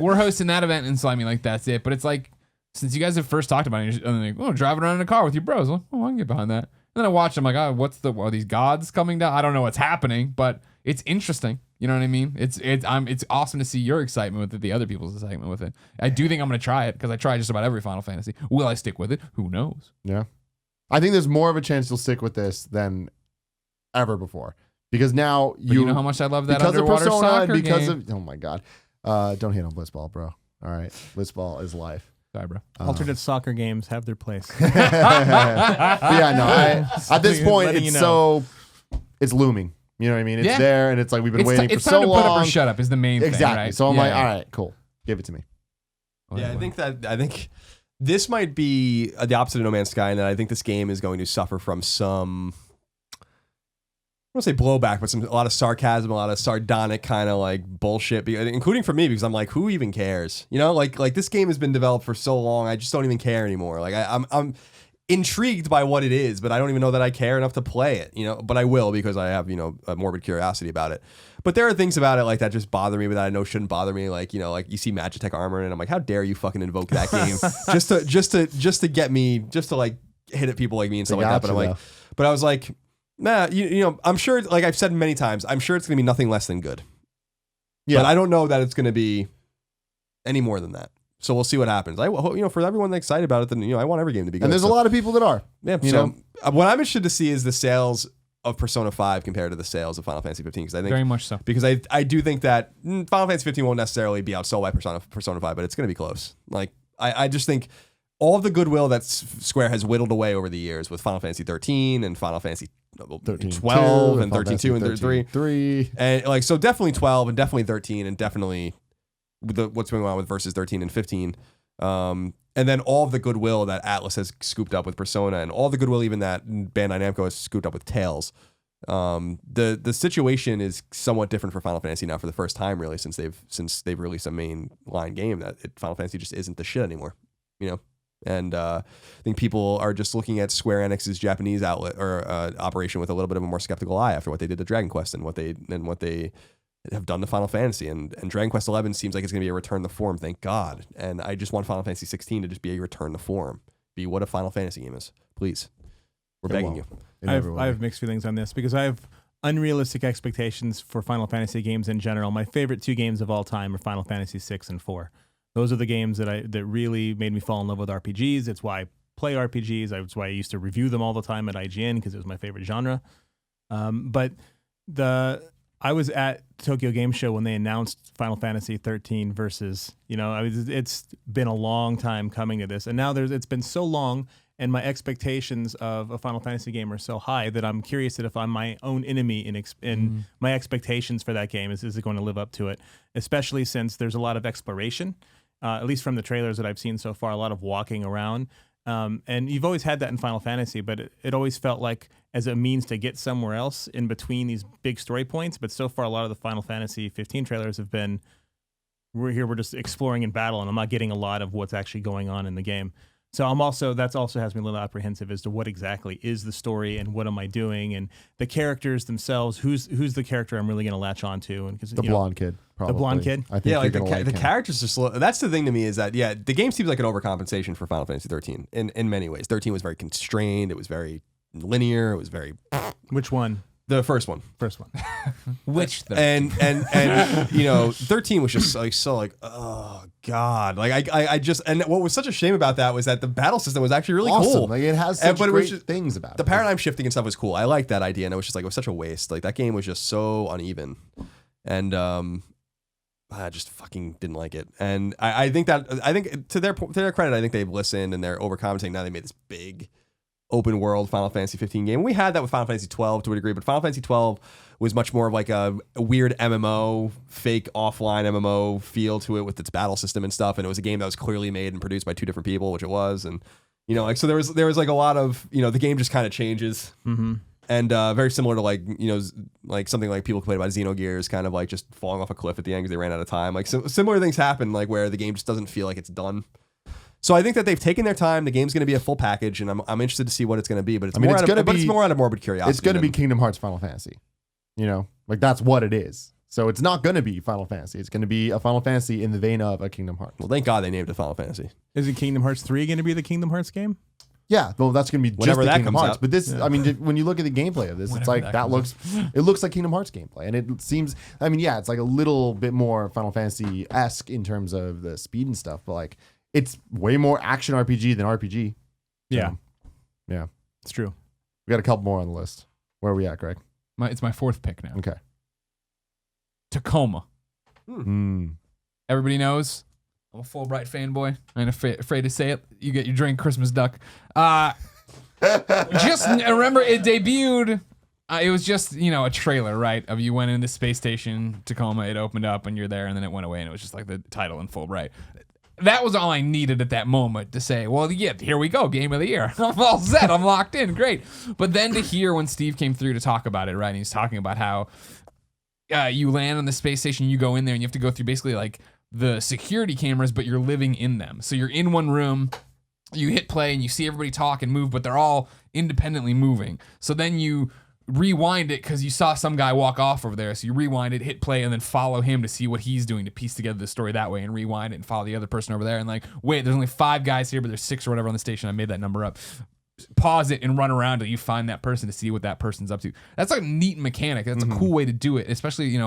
We're hosting that event, and so I mean, like, that's it. But it's like, since you guys have first talked about it, I'm like, driving around in a car with your bros. Well, I can get behind that. And then I watch. I'm like, are these gods coming down? I don't know what's happening, but it's interesting. You know what I mean? It's awesome to see your excitement with it, the other people's excitement with it. I do think I'm gonna try it because I try just about every Final Fantasy. Will I stick with it? Who knows? Yeah. I think there's more of a chance you'll stick with this than ever before. Because now But you know how much I love that because of underwater Persona, soccer and because game. of oh my God. Don't hate on Blitzball, bro. All right. Blitzball is life. Sorry, bro. Alternate soccer games have their place. But yeah, no. At this point, Letting it's you know. it's looming. You know what I mean? It's Yeah. there, and it's like we've been waiting for it's so time to long. put up or shut up is the main Exactly. thing, right? So I'm Yeah, like, yeah. all right, cool. Give it to me. Yeah, I think this might be the opposite of No Man's Sky, in that I think this game is going to suffer from some, I don't say blowback, but a lot of sarcasm, a lot of sardonic kind of like bullshit, including for me, because I'm like, who even cares? Like this game has been developed for so long, I just don't even care anymore. Like I'm intrigued by what it is, but I don't even know that I care enough to play it, but I will, because I have, a morbid curiosity about it. But there are things about it like that just bother me, but that I know shouldn't bother me. Like, like you see Magitech armor and I'm like, how dare you fucking invoke that game just to get me, just to like hit at people like me and stuff like that. But I'm like, but I was like, nah, I'm sure, like I've said many times, I'm sure it's going to be nothing less than good. Yeah. But I don't know that it's going to be any more than that. So we'll see what happens. For everyone that's excited about it, then I want every game to be good. And there's a lot of people that are. Yeah. What I'm interested to see is the sales of Persona 5 compared to the sales of Final Fantasy 15, because I think Very much so. because I do think that Final Fantasy 15 won't necessarily be outsold by Persona 5, but it's going to be close. Like I just think all of the goodwill that Square has whittled away over the years with Final Fantasy 13 and Final Fantasy 12 and 13 2 and 33 3 and like, so definitely 12 and definitely 13 and definitely what's going on with Versus 13 and 15, and then all of the goodwill that Atlas has scooped up with Persona, and all the goodwill even that Bandai Namco has scooped up with Tales. The situation is somewhat different for Final Fantasy now for the first time, really, since they've released a main line game. Final Fantasy just isn't the shit anymore, And I think people are just looking at Square Enix's Japanese outlet or operation with a little bit of a more skeptical eye after what they did to Dragon Quest and what they have done to Final Fantasy. And Dragon Quest 11 seems like it's going to be a return to form, thank God. And I just want Final Fantasy 16 to just be a return to form. Be what a Final Fantasy game is. Please. We're begging you. I have mixed feelings on this because I have unrealistic expectations for Final Fantasy games in general. My favorite two games of all time are Final Fantasy 6 and 4. Those are the games that really made me fall in love with RPGs. It's why I play RPGs. It's why I used to review them all the time at IGN, because it was my favorite genre. But I was at Tokyo Game Show when they announced Final Fantasy 13 versus, it's been a long time coming to this, and now it's been so long, and my expectations of a Final Fantasy game are so high that I'm curious that if I'm my own enemy in my expectations for that game, is it going to live up to it? Especially since there's a lot of exploration, at least from the trailers that I've seen so far, a lot of walking around. And you've always had that in Final Fantasy, but it always felt like as a means to get somewhere else in between these big story points. But so far, a lot of the Final Fantasy 15 trailers have been, we're just exploring in battle, and I'm not getting a lot of what's actually going on in the game. So that also has me a little apprehensive as to what exactly is the story and what am I doing, and the characters themselves. Who's the character I'm really going to latch onto? And the blonde kid, probably. The blonde kid. I think the characters are slow. That's the thing to me is that the game seems like an overcompensation for Final Fantasy 13 in many ways. 13 was very constrained. It was very linear. It was very. Which one? The first one. Which 13? and 13 was just oh god, I just, and what was such a shame about that was that the battle system was actually really awesome. cool. Like it has such great things about it. The paradigm shifting and stuff was cool. I liked that idea, and it was just it was such a waste. Like that game was just so uneven, and I just fucking didn't like it. And I think to their credit, I think they've listened and they're overcompensating. Now they made this big open world Final Fantasy 15 game. We had that with Final Fantasy 12 to a degree, but Final Fantasy 12 was much more of like a weird MMO, fake offline MMO feel to it with its battle system and stuff. And it was a game that was clearly made and produced by two different people, which it was. And so there was like a lot of the game just kind of changes. Mm-hmm. And very similar to like something like people complain about Xenogears, kind of like just falling off a cliff at the end because they ran out of time. Like similar things happen, like where the game just doesn't feel like it's done. So I think that they've taken their time. The game's going to be a full package, and I'm interested to see what it's going to be. But it's more out of morbid curiosity. It's going to be Kingdom Hearts Final Fantasy. Like that's what it is. So it's not going to be Final Fantasy. It's going to be a Final Fantasy in the vein of a Kingdom Hearts. Well, thank God they named it Final Fantasy. Isn't Kingdom Hearts 3 going to be the Kingdom Hearts game? Yeah, well, that's going to be whenever just the that Kingdom comes Hearts. out. But this, I mean, when you look at the gameplay of this, it's like it looks like Kingdom Hearts gameplay, and it seems. I mean, yeah, it's like a little bit more Final Fantasy-esque in terms of the speed and stuff, but like it's way more action RPG than RPG. Yeah, yeah, it's true. We got a couple more on the list. Where are we at, Greg? It's my fourth pick now. Okay, Tacoma. Everybody knows I'm a Fulbright fanboy. I ain't afraid to say it. You get your drink, Christmas duck. Just remember, it debuted. It was just, a trailer, right? Of you went into Space Station, Tacoma, it opened up, and you're there, and then it went away, and it was just like the title in Fulbright. That was all I needed at that moment to say, well, yeah, here we go, game of the year. I'm all set. I'm locked in. Great. But then to hear when Steve came through to talk about it, right? And he's talking about how you land on the space station, you go in there, and you have to go through basically like the security cameras, but you're living in them. So you're in one room, you hit play, and you see everybody talk and move, but they're all independently moving. So then you rewind it because you saw some guy walk off over there. So you rewind it, hit play, and then follow him to see what he's doing to piece together the story that way, and rewind it and follow the other person over there. And like, wait, there's only 5 guys here, but there's 6 or whatever on the station. I made that number up. Pause it and run around till you find that person to see what that person's up to. That's like a neat mechanic. That's a cool way to do it, especially,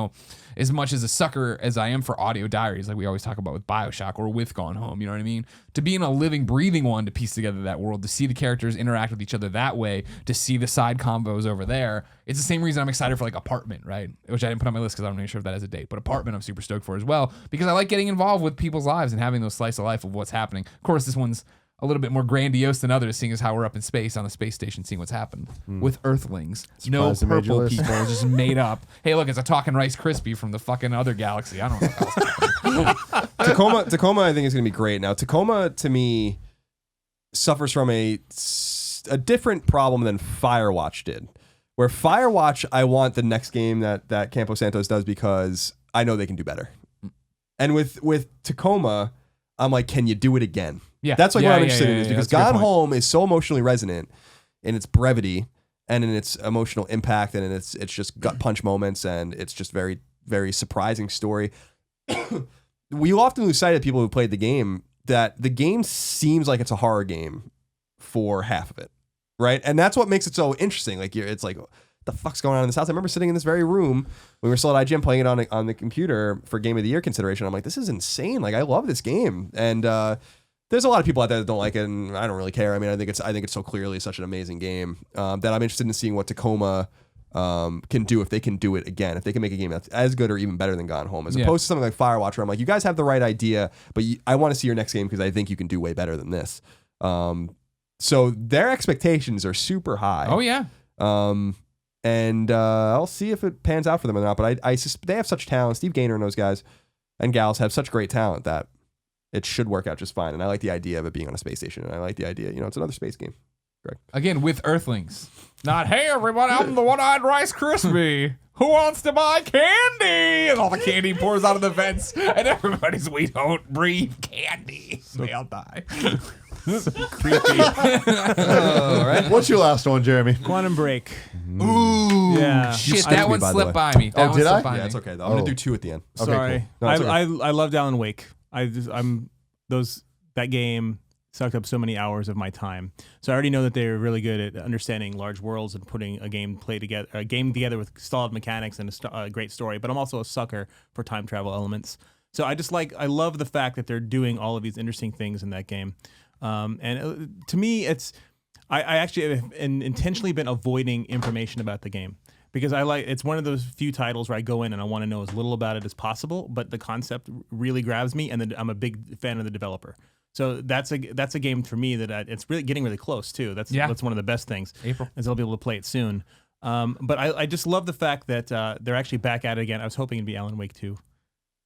as much as a sucker as I am for audio diaries, like we always talk about with BioShock or with Gone Home, you know what I mean? To be in a living, breathing one to piece together that world, to see the characters interact with each other that way, to see the side combos over there. It's the same reason I'm excited for like Apartment, right? Which I didn't put on my list because I'm not even sure if that has a date, but Apartment I'm super stoked for as well because I like getting involved with people's lives and having those slice of life of what's happening. Of course, this one's a little bit more grandiose than others, seeing as how we're up in space on the space station, seeing what's happened with Earthlings. No purple people, just made up. Hey, look, it's a talking Rice Krispie from the fucking other galaxy. I don't know what else. Tacoma, I think is going to be great. Now, Tacoma to me suffers from a different problem than Firewatch did. Where Firewatch, I want the next game that Campo Santos does because I know they can do better. And with Tacoma, I'm like, can you do it again? Yeah, that's like what I'm interested in is because Gone Home is so emotionally resonant in its brevity and in its emotional impact and in its just gut punch moments and it's just very, very surprising story. We often lose sight of people who played the game that the game seems like it's a horror game for half of it, right? And that's what makes it so interesting. Like it's like, what the fuck's going on in this house? I remember sitting in this very room when we were still at IGN playing it on the computer for Game of the Year consideration. I'm like, this is insane. Like I love this game and. There's a lot of people out there that don't like it, and I don't really care. I mean, I think it's so clearly such an amazing game that I'm interested in seeing what Tacoma can do if they can do it again. If they can make a game that's as good or even better than Gone Home, as opposed to something like Firewatch, where I'm like, you guys have the right idea, but I want to see your next game because I think you can do way better than this. So their expectations are super high. Oh yeah. And I'll see if it pans out for them or not. But they have such talent. Steve Gaynor and those guys and gals have such great talent that it should work out just fine. And I like the idea of it being on a space station. And I like the idea, it's another space game. Correct. Again, with Earthlings. Not, hey, everyone, I'm the one-eyed Rice Krispie. Who wants to buy candy? And all the candy pours out of the vents. And everybody's, we don't breathe candy. They'll die. So creepy. All right. What's your last one, Jeremy? Quantum Break. Ooh. Yeah. Shit, skipped that me, one by the slipped way. by me. That Oh, one did slipped I? by Yeah, me. it's okay though. I'm gonna do 2 at the end. Okay, Sorry. cool. No, it's okay. I loved Alan Wake. That game sucked up so many hours of my time. So I already know that they're really good at understanding large worlds and putting a game together with solid mechanics and a great story. But I'm also a sucker for time travel elements. So I love the fact that they're doing all of these interesting things in that game. To me, I actually have intentionally been avoiding information about the game. Because it's one of those few titles where I go in and I want to know as little about it as possible, but the concept really grabs me, and I'm a big fan of the developer. So that's a game for me that it's really getting really close too. That's one of the best things. April. As I'll be able to play it soon. But I just love the fact that they're actually back at it again. I was hoping it'd be Alan Wake 2,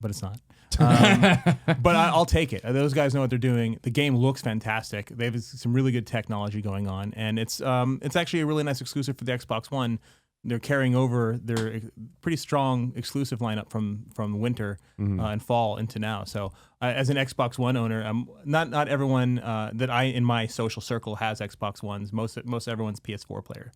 but it's not. But I'll take it. Those guys know what they're doing. The game looks fantastic. They have some really good technology going on, and it's actually a really nice exclusive for the Xbox One. They're carrying over their pretty strong exclusive lineup from winter and fall into now. So as an Xbox One owner, not everyone that in my social circle has Xbox Ones. Most everyone's PS4 player.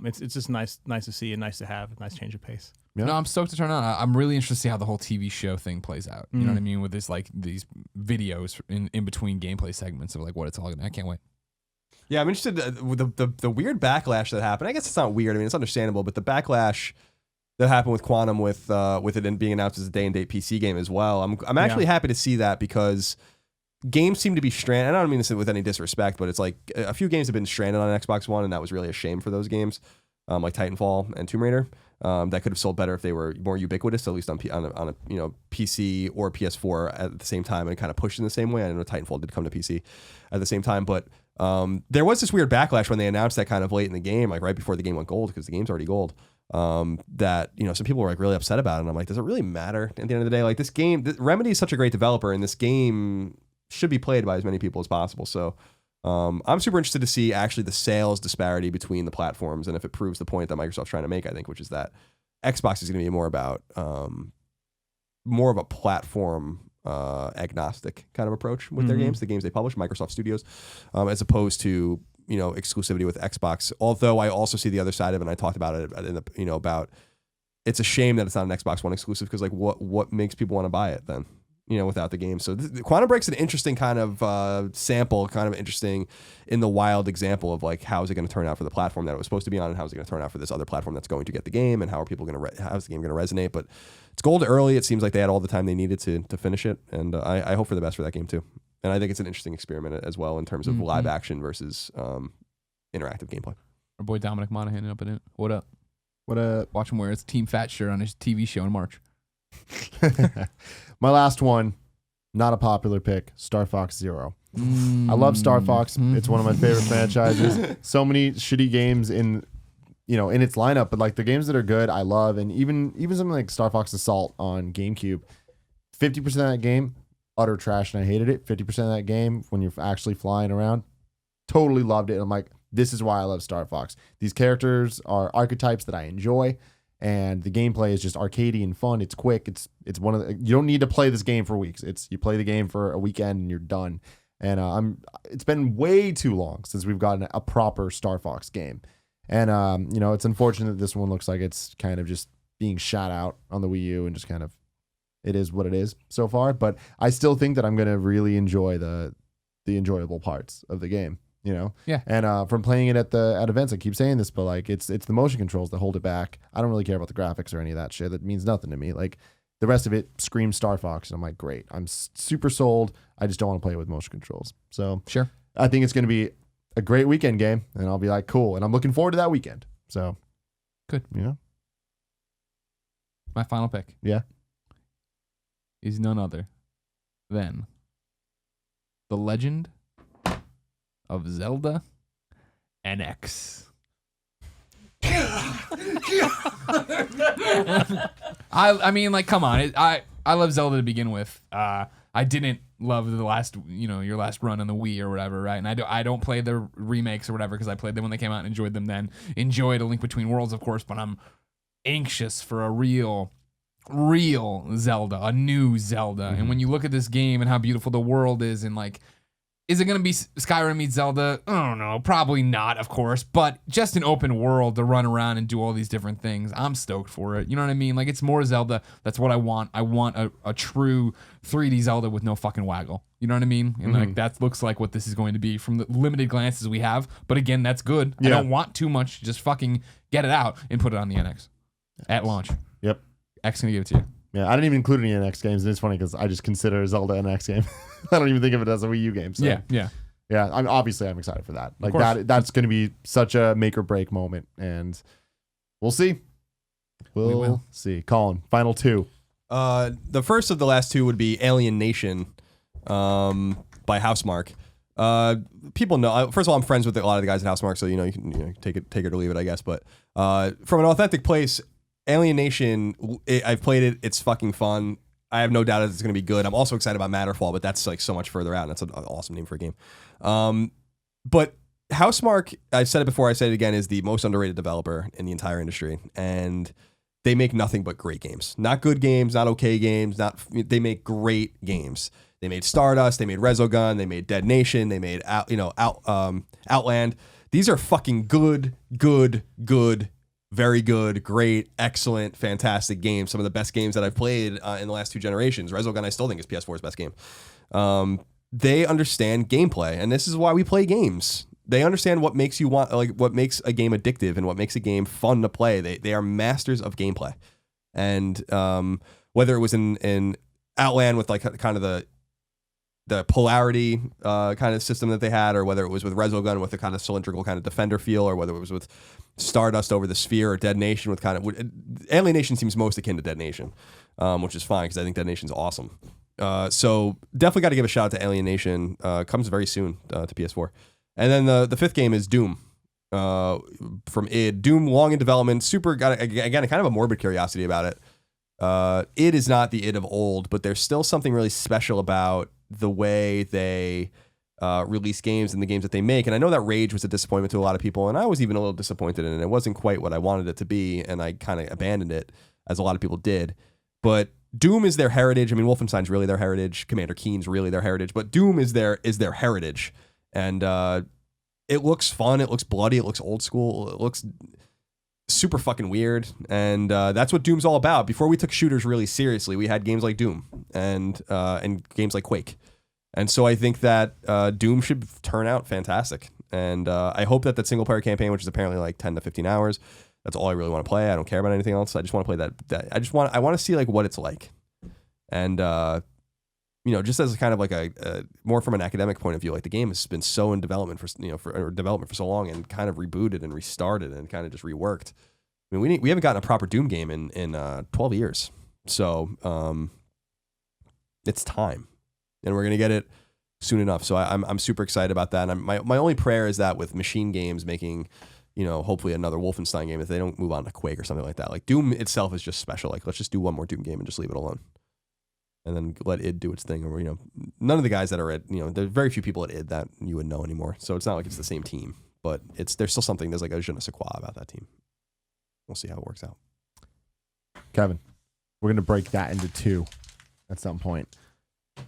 It's just nice to see and nice to have, a nice change of pace. Yeah. No, I'm stoked to turn on. I'm really interested to see how the whole TV show thing plays out. You know what I mean? With this these videos in between gameplay segments of what it's all gonna. I can't wait. Yeah, I'm interested with the weird backlash that happened. I guess it's not weird. I mean, it's understandable, but the backlash that happened with Quantum with it being announced as a day and date PC game as well. I'm actually happy to see that because games seem to be stranded. I don't mean this with any disrespect, but it's like a few games have been stranded on Xbox One, and that was really a shame for those games, like Titanfall and Tomb Raider. That could have sold better if they were more ubiquitous, at least on a PC or PS4 at the same time, and kind of pushed in the same way. I know Titanfall did come to PC at the same time, but there was this weird backlash when they announced that kind of late in the game, like right before the game went gold, because the game's already gold. That some people were really upset about it. And I'm like, does it really matter at the end of the day? Like, this game, Remedy is such a great developer, and this game should be played by as many people as possible. So I'm super interested to see actually the sales disparity between the platforms, and if it proves the point that Microsoft's trying to make, I think, which is that Xbox is going to be more about more of a platform agnostic kind of approach with their games, the games they publish, Microsoft Studios, as opposed to exclusivity with Xbox. Although I also see the other side of it, and I talked about it about it's a shame that it's not an Xbox One exclusive, because what makes people want to buy it then? Without the game. So Quantum Break's an interesting kind of sample, kind of interesting in the wild example of how is it going to turn out for the platform that it was supposed to be on, and how is it going to turn out for this other platform that's going to get the game, and how are people going to how's the game going to resonate? But it's gold early. It seems like they had all the time they needed to finish it, and I hope for the best for that game too. And I think it's an interesting experiment as well in terms of live action versus interactive gameplay. Our boy Dominic Monaghan up in it. What up? What a Watch him wear his Team Fat shirt on his TV show in March. My last one, not a popular pick, Star Fox Zero. I love Star Fox. It's one of my favorite franchises. So many shitty games in its lineup, but the games that are good, I love. And even something like Star Fox Assault on GameCube, 50% of that game, utter trash, and I hated it. 50% of that game, when you're actually flying around, totally loved it. And I'm like, this is why I love Star Fox. These characters are archetypes that I enjoy. And the gameplay is just arcadey and fun. It's quick. It's one of the, you don't need to play this game for weeks. You play the game for a weekend and you're done. And it's been way too long since we've gotten a proper Star Fox game. And it's unfortunate that this one looks like it's kind of just being shot out on the Wii U, and just kind of, it is what it is so far. But I still think that I'm gonna really enjoy the enjoyable parts of the game. Yeah. And from playing it at events, I keep saying this, but it's the motion controls that hold it back. I don't really care about the graphics or any of that shit. That means nothing to me. The rest of it screams Star Fox, and I'm like, great. I'm super sold. I just don't want to play it with motion controls. So Sure. I think it's going to be a great weekend game, and I'll be like, cool. And I'm looking forward to that weekend. So Good. Yeah. My final pick. Yeah. Is none other than The Legend of Zelda NX. I mean, like, come on. I love Zelda to begin with. I didn't love the last, your last run on the Wii or whatever, right? And I don't play the remakes or whatever because I played them when they came out and enjoyed them then. Enjoyed A Link Between Worlds, of course, but I'm anxious for a real Zelda, a new Zelda. Mm-hmm. And when you look at this game and how beautiful the world is, and like, is it going to be Skyrim meets Zelda? I don't know. Probably not, of course. But just an open world to run around and do all these different things. I'm stoked for it. You know what I mean? Like, it's more Zelda. That's what I want. I want a true 3D Zelda with no fucking waggle. You know what I mean? And like, that looks like what this is going to be from the limited glances we have. But again, that's good. Yeah. I don't want too much. Just fucking get it out and put it on the NX at launch. Yep. X going to give it to you. Yeah, I didn't even include any NX games, and it's funny because I just consider Zelda an NX game. I don't even think of it as a Wii U game. So. Yeah. Yeah, I'm excited for that. Like course. that's going to be such a make or break moment, and we'll see. We'll will. see. Colin, final two. The first of the last two would be Alien Nation, by Housemarque. People know. First of all, I'm friends with a lot of the guys at Housemarque, so you can take it or leave it, I guess. But from an authentic place, Alien Nation, I've played it. It's fucking fun. I have no doubt that it's going to be good. I'm also excited about Matterfall, but that's like so much further out, and that's an awesome name for a game. But Housemarque, I've said it before, I say it again, is the most underrated developer in the entire industry, and they make nothing but great games. Not good games, not okay games. They make great games. They made Stardust. They made Resogun. They made Dead Nation. They made Outland. These are fucking good, very good, great, excellent, fantastic games. Some of the best games that I've played in the last two generations. Resogun, I still think is PS4's best game. They understand gameplay, and this is why we play games. They understand what makes you want, like what makes a game addictive and what makes a game fun to play. They are masters of gameplay, and whether it was in Outland with like kind of the polarity kind of system that they had, or whether it was with Resogun with the kind of cylindrical kind of defender feel, or whether it was with Stardust over the Sphere, or Dead Nation with kind of Alien Nation seems most akin to Dead Nation, which is fine because I think Dead Nation's awesome. So definitely got to give a shout out to Alien Nation. Comes very soon to PS4. And then the fifth game is Doom from id. Doom, long in development, super, got again kind of a morbid curiosity about it. Id is not the id of old, but there's still something really special about the way they release games and the games that they make. And I know that Rage was a disappointment to a lot of people, and I was even a little disappointed in it. It wasn't quite what I wanted it to be, and I kind of abandoned it, as a lot of people did. But Doom is their heritage. I mean, Wolfenstein's really their heritage. Commander Keen's really their heritage. But Doom is their heritage. And it looks fun. It looks bloody. It looks old school. It looks super fucking weird. And that's what Doom's all about. Before we took shooters really seriously, we had games like Doom and games like Quake. And so I think that Doom should turn out fantastic. And I hope that single player campaign, which is apparently like 10 to 15 hours, that's all I really want to play. I don't care about anything else. I just want to play that. I want to see like what it's like. And just as kind of like a more from an academic point of view, like the game has been so in development for so long, and kind of rebooted and restarted and kind of just reworked. I mean, we haven't gotten a proper Doom game in 12 years, so it's time, and we're gonna get it soon enough. So I'm super excited about that. And my only prayer is that with Machine Games making, hopefully another Wolfenstein game, if they don't move on to Quake or something like that. Like Doom itself is just special. Like let's just do one more Doom game and just leave it alone. And then let id do its thing. Or, none of the guys that are at, there's very few people at id that you would know anymore. So it's not like it's the same team, but there's still something, there's like a je ne sais quoi about that team. We'll see how it works out. Kevin, we're going to break that into two at some point.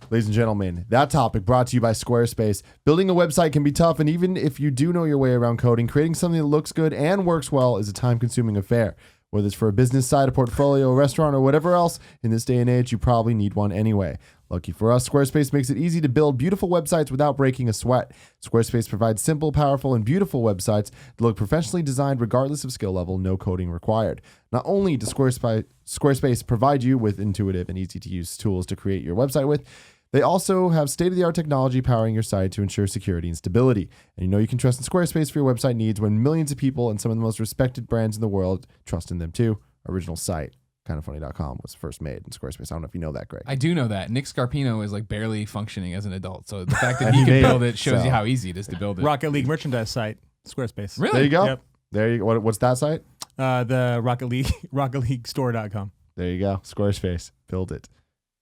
Ladies and gentlemen, that topic brought to you by Squarespace. Building a website can be tough, and even if you do know your way around coding, creating something that looks good and works well is a time-consuming affair. Whether it's for a business site, a portfolio, a restaurant, or whatever else, in this day and age, you probably need one anyway. Lucky for us, Squarespace makes it easy to build beautiful websites without breaking a sweat. Squarespace provides simple, powerful, and beautiful websites that look professionally designed regardless of skill level, no coding required. Not only does Squarespace provide you with intuitive and easy-to-use tools to create your website with, They also have state-of-the-art technology powering your site to ensure security and stability. And you know you can trust in Squarespace for your website needs when millions of people and some of the most respected brands in the world trust in them too. Original site, kindoffunny.com, was first made in Squarespace. I don't know if you know that, Greg. I do know that. Nick Scarpino is like barely functioning as an adult. So the fact that he can build it shows you how easy it is to build it. Rocket League merchandise site, Squarespace. Really? There you go. Yep. There you go. What's that site? The Rocket League store.com. There you go. Squarespace. Build it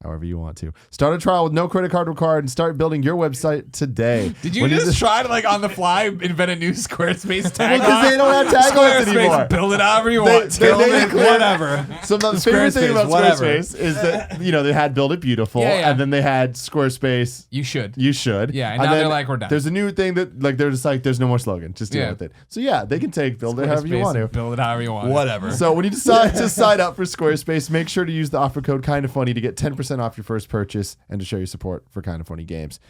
however you want to. Start a trial with no credit card required and start building your website today. Did you just try to like on the fly invent a new Squarespace tagline? Because they don't have taglines anymore. Squarespace, build it however you want. They Build made it, it clear. whatever. So the favorite thing about whatever. Squarespace is that, you know, they had Build It Beautiful, Yeah. and then they had Squarespace, You should. You should. Yeah, and now then they're like, we're done. There's a new thing that, like, they're just like, there's no more slogan. Just deal Yeah. with it. So yeah, they can take Build It however you Squarespace, want to. Build it however you want. Whatever. So when you decide to sign up for Squarespace, make sure to use the offer code KINDOFFUNNY to get 10% off your first purchase and to show your support for Kind of Funny Games.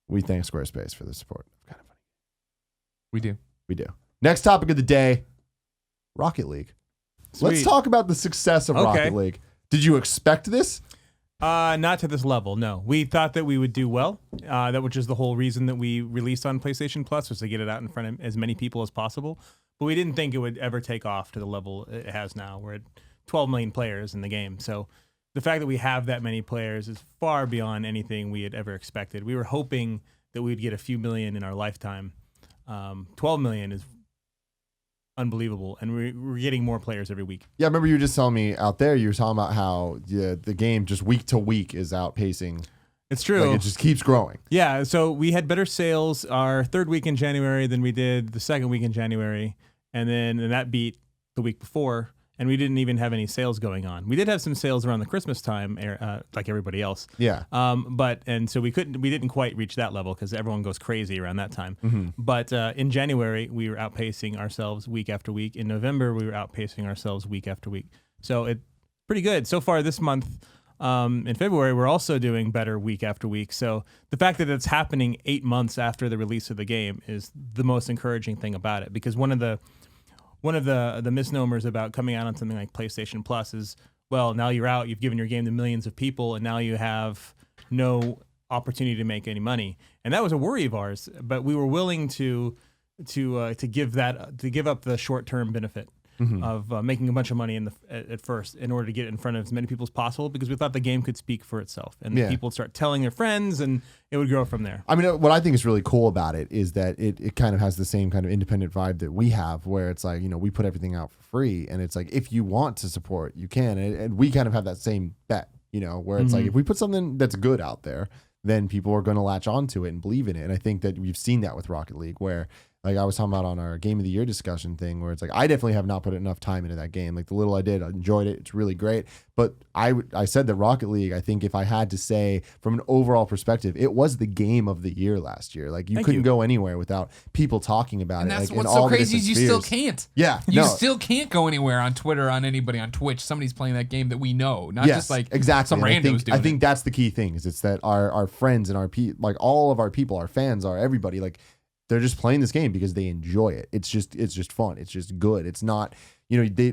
We thank Squarespace for the support of Kind of Funny. We do. We do. Next topic of the day, Rocket League. Let's Sweet. talk about the success of Okay. Rocket League. Did you expect this? Not to this level, no. We thought that we would do well. That which is the whole reason that we released on PlayStation Plus, was to get it out in front of as many people as possible. But we didn't think it would ever take off to the level it has now. We're at 12 million players in the game. So the fact that we have that many players is far beyond anything we had ever expected. We were hoping that we'd get a few million in our lifetime. 12 million is unbelievable, and we're getting more players every week. Yeah, I remember you were just telling me out there, you were talking about how the game just week to week is outpacing. It's true. Like, it just keeps growing. Yeah, so we had better sales our third week in January than we did the second week in January, and that beat the week before, and we didn't even have any sales going on. We did have some sales around the Christmas time, like everybody else. Yeah. So we didn't quite reach that level because everyone goes crazy around that time. Mm-hmm. But in January, we were outpacing ourselves week after week. In November, we were outpacing ourselves week after week. So it's pretty good. So far this month, in February, we're also doing better week after week. So the fact that it's happening 8 months after the release of the game is the most encouraging thing about it. Because one of the misnomers about coming out on something like PlayStation Plus is, well, now you're out, you've given your game to millions of people, and now you have no opportunity to make any money. And that was a worry of ours, but we were willing to give up the short-term benefit of making a bunch of money at first in order to get it in front of as many people as possible, because we thought the game could speak for itself, and Yeah. people would start telling their friends, and it would grow from there. I mean, what I think is really cool about it is that it kind of has the same kind of independent vibe that we have, where it's like, you know, we put everything out for free, and it's like, if you want to support, you can. And we kind of have that same bet, you know, where it's like, if we put something that's good out there, then people are going to latch onto it and believe in it. And I think that we've seen that with Rocket League, where, like I was talking about on our Game of the Year discussion thing, where it's like, I definitely have not put enough time into that game. Like, the little I did, I enjoyed it. It's really great. But I said that Rocket League, I think if I had to say from an overall perspective, it was the game of the year last year. Like, you couldn't go anywhere without people talking about And it. that's like, what's in so all the crazy is you different still spheres. can't. Yeah. You no. still can't go anywhere on Twitter, on anybody, on Twitch. Somebody's playing that game that we know, not Yes, just like exactly. some And randos doing I think that's the key thing, is it's that our friends and like all of our people, our fans, everybody, like, they're just playing this game because they enjoy it. It's just fun. It's just good. It's not, you know,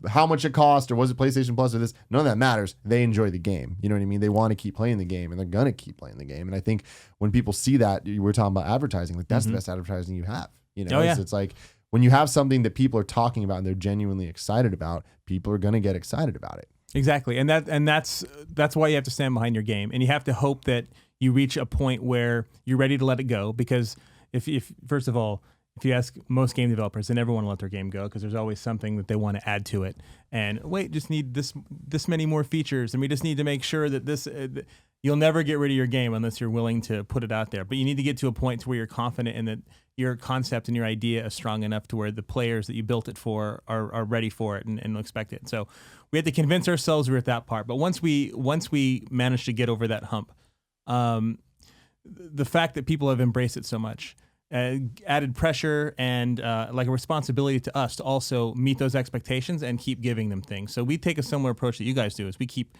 how much it cost, or was it PlayStation Plus or this, none of that matters. They enjoy the game. You know what I mean? They want to keep playing the game, and they're going to keep playing the game. And I think when people see that, we're talking about advertising, like, that's the best advertising you have. You know, it's like, when you have something that people are talking about and they're genuinely excited about, people are going to get excited about it. Exactly, and that's why you have to stand behind your game, and you have to hope that you reach a point where you're ready to let it go. Because if first of all, if you ask most game developers, they never want to let their game go, because there's always something that they want to add to it. And wait, just need this many more features, and we just need to make sure that this. You'll never get rid of your game unless you're willing to put it out there. But you need to get to a point to where you're confident in that your concept and your idea is strong enough to where the players that you built it for are ready for it and expect it. So we had to convince ourselves we were at that part. But once we managed to get over that hump, the fact that people have embraced it so much added pressure and like a responsibility to us to also meet those expectations and keep giving them things. So we take a similar approach that you guys do, is we keep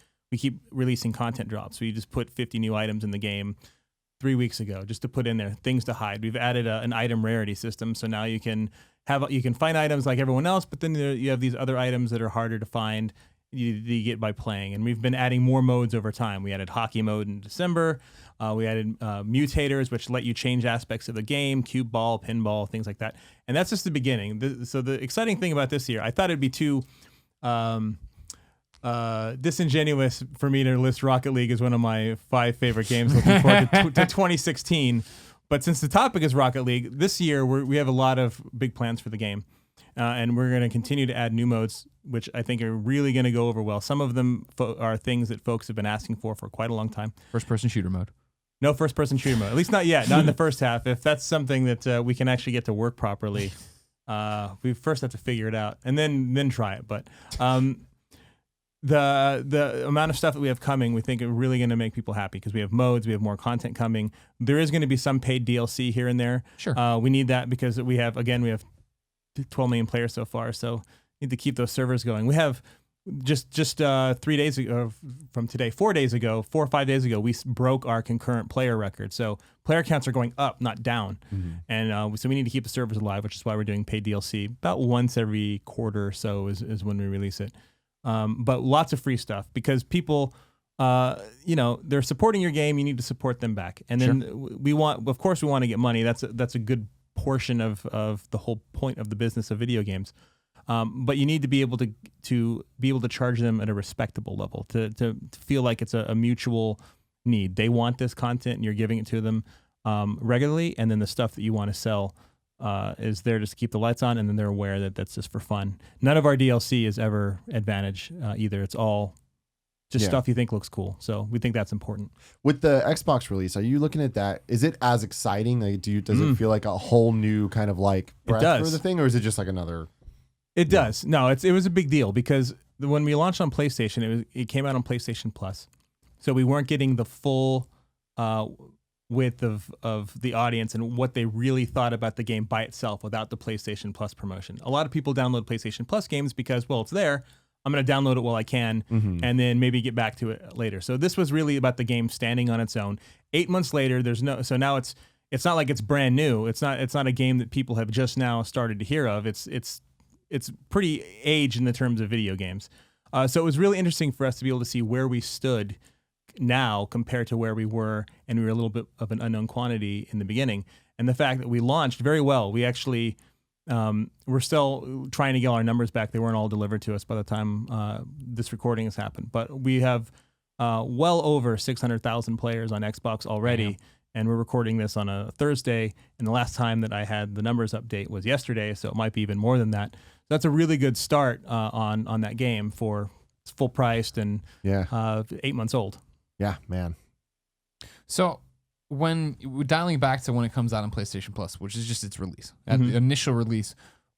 releasing content drops. We just put 50 new items in the game 3 weeks ago just to put in there things to hide. We've added an item rarity system, so now you can find items like everyone else, but then you have these other items that are harder to find. you get by playing. And we've been adding more modes over time. We added hockey mode in December. We added mutators, which let you change aspects of the game, cube ball, pinball, things like that. And that's just the beginning. So the exciting thing about this year, I thought it'd be too disingenuous for me to list Rocket League as one of my 5 favorite games looking forward to 2016. But since the topic is Rocket League, this year we have a lot of big plans for the game. And we're going to continue to add new modes, which I think are really going to go over well. Some of them are things that folks have been asking for quite a long time. First-person shooter mode. No first-person shooter mode, at least not yet. Not in the first half. If that's something that we can actually get to work properly, we first have to figure it out and then try it. But the amount of stuff that we have coming, we think are really going to make people happy because we have modes, we have more content coming. There is going to be some paid DLC here and there. Sure. We need that because we have 12 million players so far, so need to keep those servers going. We have just 3 days ago from today, 4 or 5 days ago, we broke our concurrent player record. So player counts are going up, not down. Mm-hmm. And so we need to keep the servers alive, which is why we're doing paid DLC about once every quarter or so is when we release it. But lots of free stuff because people, they're supporting your game. You need to support them back. And then we want to get money. That's a good portion of the whole point of the business of video games. But you need to be able to charge them at a respectable level to feel like it's a mutual need. They want this content and you're giving it to them regularly. And then the stuff that you want to sell is there just to keep the lights on. And then they're aware that that's just for fun. None of our DLC is ever advantage either. It's all just stuff you think looks cool. So we think that's important. With the Xbox release, are you looking at that? Is it as exciting? Like, does it feel like a whole new kind of like breath for the thing, or is it just like another? It does. No, it was a big deal because when we launched on PlayStation, it came out on PlayStation Plus, so we weren't getting the full width of the audience and what they really thought about the game by itself without the PlayStation Plus promotion. A lot of people download PlayStation Plus games because, well, it's there. I'm going to download it while I can, and then maybe get back to it later. So this was really about the game standing on its own. 8 months later, so now it's not like it's brand new. It's not a game that people have just now started to hear of. It's pretty aged in the terms of video games. So it was really interesting for us to be able to see where we stood now compared to where we were, and we were a little bit of an unknown quantity in the beginning. And the fact that we launched very well, we actually. We're still trying to get our numbers back. They weren't all delivered to us by the time this recording has happened. But we have well over 600,000 players on Xbox already, and we're recording this on a Thursday. And the last time that I had the numbers update was yesterday, so it might be even more than that. So that's a really good start on that game for it's full priced and 8 months old. Yeah, man. So when dialing back to when it comes out on PlayStation Plus, which is just its release, at the initial release,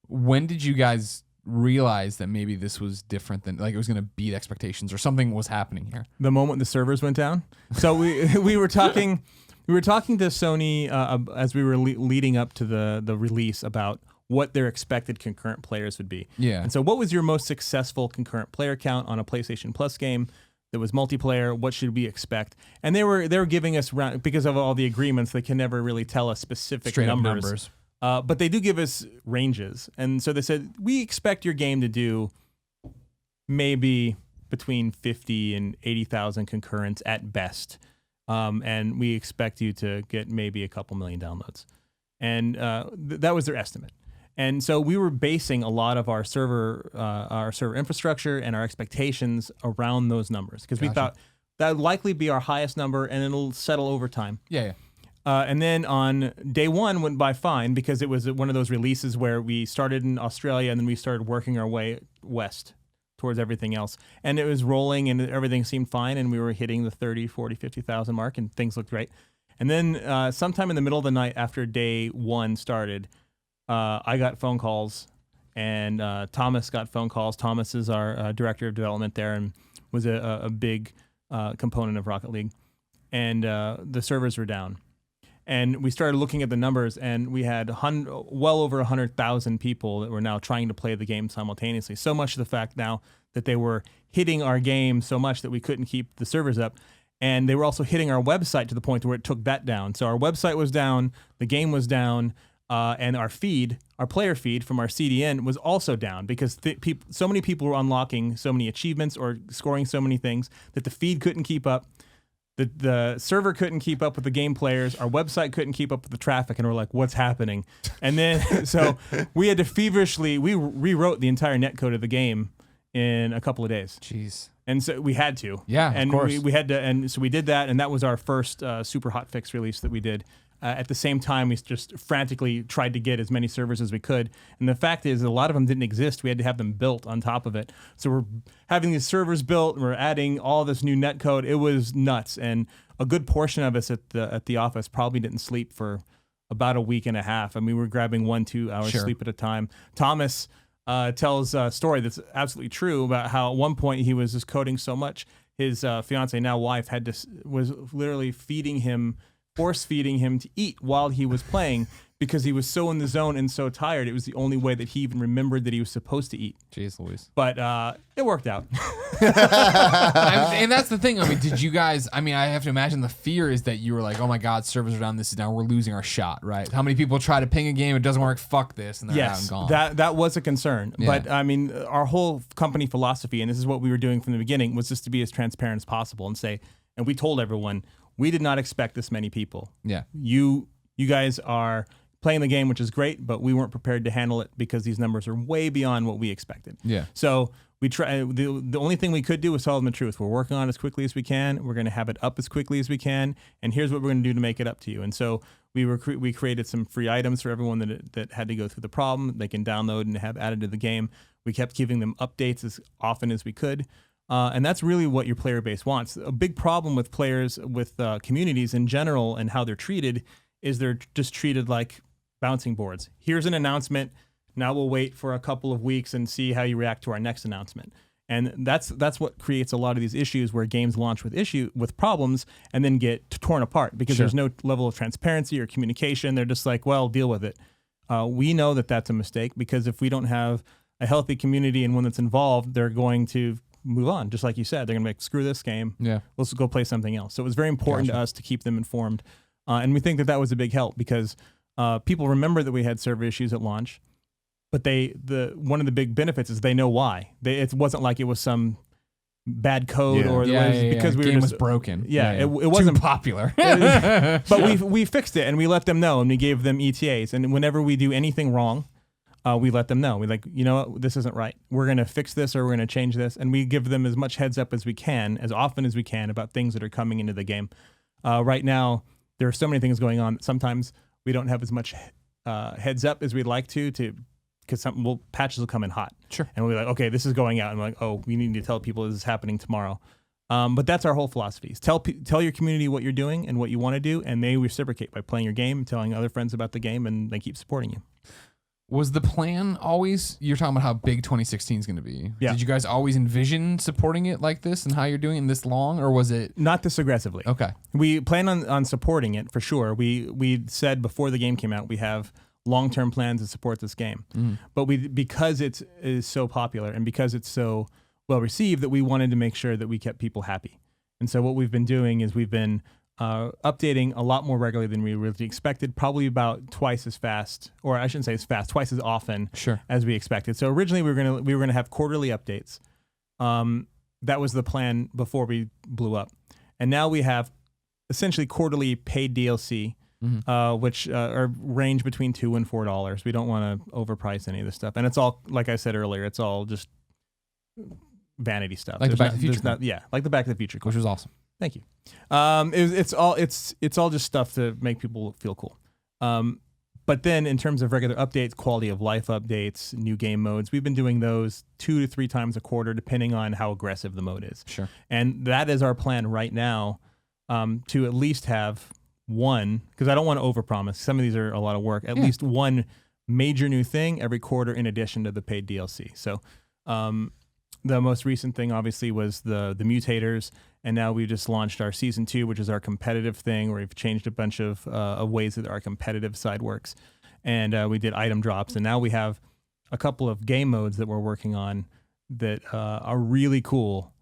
when did you guys realize that maybe this was different than, like, it was going to beat expectations or something was happening here? The moment the servers went down. So we were talking to Sony as we were leading up to the release about what their expected concurrent players would be. Yeah. And so what was your most successful concurrent player count on a PlayStation Plus game that was multiplayer? What should we expect? And they were giving us, because of all the agreements, they can never really tell us specific straight numbers. But they do give us ranges. And so they said, we expect your game to do maybe between 50 and 80,000 concurrents at best. And we expect you to get maybe a couple million downloads. And that was their estimate. And so we were basing a lot of our server infrastructure and our expectations around those numbers because we thought that would likely be our highest number, and it'll settle over time. Yeah. And then on day one went by fine because it was one of those releases where we started in Australia and then we started working our way west towards everything else. And it was rolling and everything seemed fine, and we were hitting the 30, 40, 50,000 mark, and things looked great. And then sometime in the middle of the night after day one started, I got phone calls, and Thomas got phone calls. Thomas is our director of development there and was a big component of Rocket League. And the servers were down. And we started looking at the numbers, and we had well over 100,000 people that were now trying to play the game simultaneously. So much to the fact now that they were hitting our game so much that we couldn't keep the servers up. And they were also hitting our website to the point where it took that down. So our website was down, the game was down. and our player feed from our CDN was also down because so many people were unlocking so many achievements or scoring so many things that the feed couldn't keep up. The server couldn't keep up with the game players. Our website couldn't keep up with the traffic, and we're like, "What's happening?" And then so we had to we rewrote the entire netcode of the game in a couple of days. Jeez. And so we had to. Yeah, and of course. we had to, and so we did that, and that was our first super hot fix release that we did. At the same time, we just frantically tried to get as many servers as we could. And the fact is, a lot of them didn't exist. We had to have them built on top of it. So we're having these servers built. We're adding all this new netcode. It was nuts. And a good portion of us at the office probably didn't sleep for about a week and a half. I mean, we were grabbing 1-2 hours sleep at a time. Thomas tells a story that's absolutely true about how at one point he was just coding so much, his fiance, now wife, was literally force feeding him to eat while he was playing because he was so in the zone and so tired. It was the only way that he even remembered that he was supposed to eat. Jeez Louise. But it worked out. And that's the thing. I mean, did you guys, I have to imagine the fear is that you were like, oh my God, servers are down, this is down, we're losing our shot, right? How many people try to ping a game, it doesn't work, fuck this, and they're out and gone. That was a concern. Yeah. But I mean, our whole company philosophy, and this is what we were doing from the beginning, was just to be as transparent as possible and say, and we told everyone, we did not expect this many people. Yeah. You guys are playing the game, which is great, but we weren't prepared to handle it because these numbers are way beyond what we expected. Yeah. So we try. The only thing we could do was tell them the truth. We're working on it as quickly as we can. We're going to have it up as quickly as we can, and here's what we're going to do to make it up to you. And so we created some free items for everyone that had to go through the problem. They can download and have added to the game. We kept giving them updates as often as we could. And that's really what your player base wants. A big problem with players, with communities in general and how they're treated is they're just treated like bouncing boards. Here's an announcement. Now we'll wait for a couple of weeks and see how you react to our next announcement. And that's what creates a lot of these issues where games launch with problems and then get torn apart because there's no level of transparency or communication. They're just like, well, deal with it. We know that that's a mistake because if we don't have a healthy community and one that's involved, they're going to move on. Just like you said, they're going to be like, screw this game. Yeah. Let's go play something else. So it was very important to us to keep them informed. And we think that was a big help because people remember that we had server issues at launch, but one of the big benefits is they know why. It wasn't like it was some bad code or because the game was broken. It wasn't too popular. But we fixed it and we let them know and we gave them ETAs. And whenever we do anything wrong, we let them know. We like, you know what, this isn't right. We're going to fix this or we're going to change this. And we give them as much heads up as we can, as often as we can, about things that are coming into the game. Right now, there are so many things going on that sometimes we don't have as much heads up as we'd like to because patches will come in hot. Sure. And we'll be like, okay, this is going out. And we're like, oh, we need to tell people this is happening tomorrow. But that's our whole philosophy. Is tell your community what you're doing and what you want to do, and they reciprocate by playing your game, telling other friends about the game, and they keep supporting you. Was the plan always, you're talking about how big 2016 is going to be. Yeah. Did you guys always envision supporting it like this and how you're doing it this long, or was it? Not this aggressively. Okay. We plan on supporting it for sure. We said before the game came out, we have long-term plans to support this game. But because it is so popular and because it's so well received, that we wanted to make sure that we kept people happy. And so what we've been doing is we've been updating a lot more regularly than we really expected, probably about twice as fast, or I shouldn't say as fast, twice as often as we expected. So originally we were gonna have quarterly updates. That was the plan before we blew up. And now we have essentially quarterly paid DLC, which are range between $2 and $4. We don't want to overprice any of this stuff. And it's all, like I said earlier, it's all just vanity stuff. Like the Back to the Future. Like the Back to the Future. Which was awesome. Thank you. It's all just stuff to make people feel cool. But then in terms of regular updates, quality of life updates, new game modes, we've been doing those 2 to 3 times a quarter, depending on how aggressive the mode is. Sure. And that is our plan right now, to at least have one, because I don't want to overpromise. Some of these are a lot of work. At least one major new thing every quarter in addition to the paid DLC. So the most recent thing obviously was the mutators, and now we just launched our season 2, which is our competitive thing, where we've changed a bunch of ways that our competitive side works, and we did item drops, and now we have a couple of game modes that we're working on that are really cool,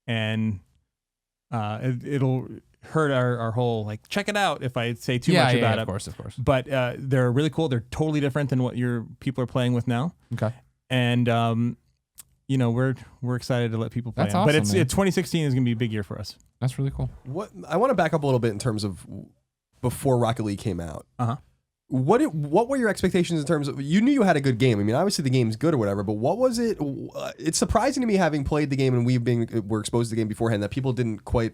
and it'll hurt our whole like check it out if I say too much about it. Of course. But they're really cool. They're totally different than what your people are playing with now. Okay. And we're excited to let people play. That's them. awesome, But man. 2016 is gonna be a big year for us. That's really cool. What I want to back up a little bit in terms of before Rocket League came out. What were your expectations in terms of, you knew you had a good game. I mean, obviously the game's good or whatever, but what was it? It's surprising to me, having played the game and we're exposed to the game beforehand, that people didn't quite.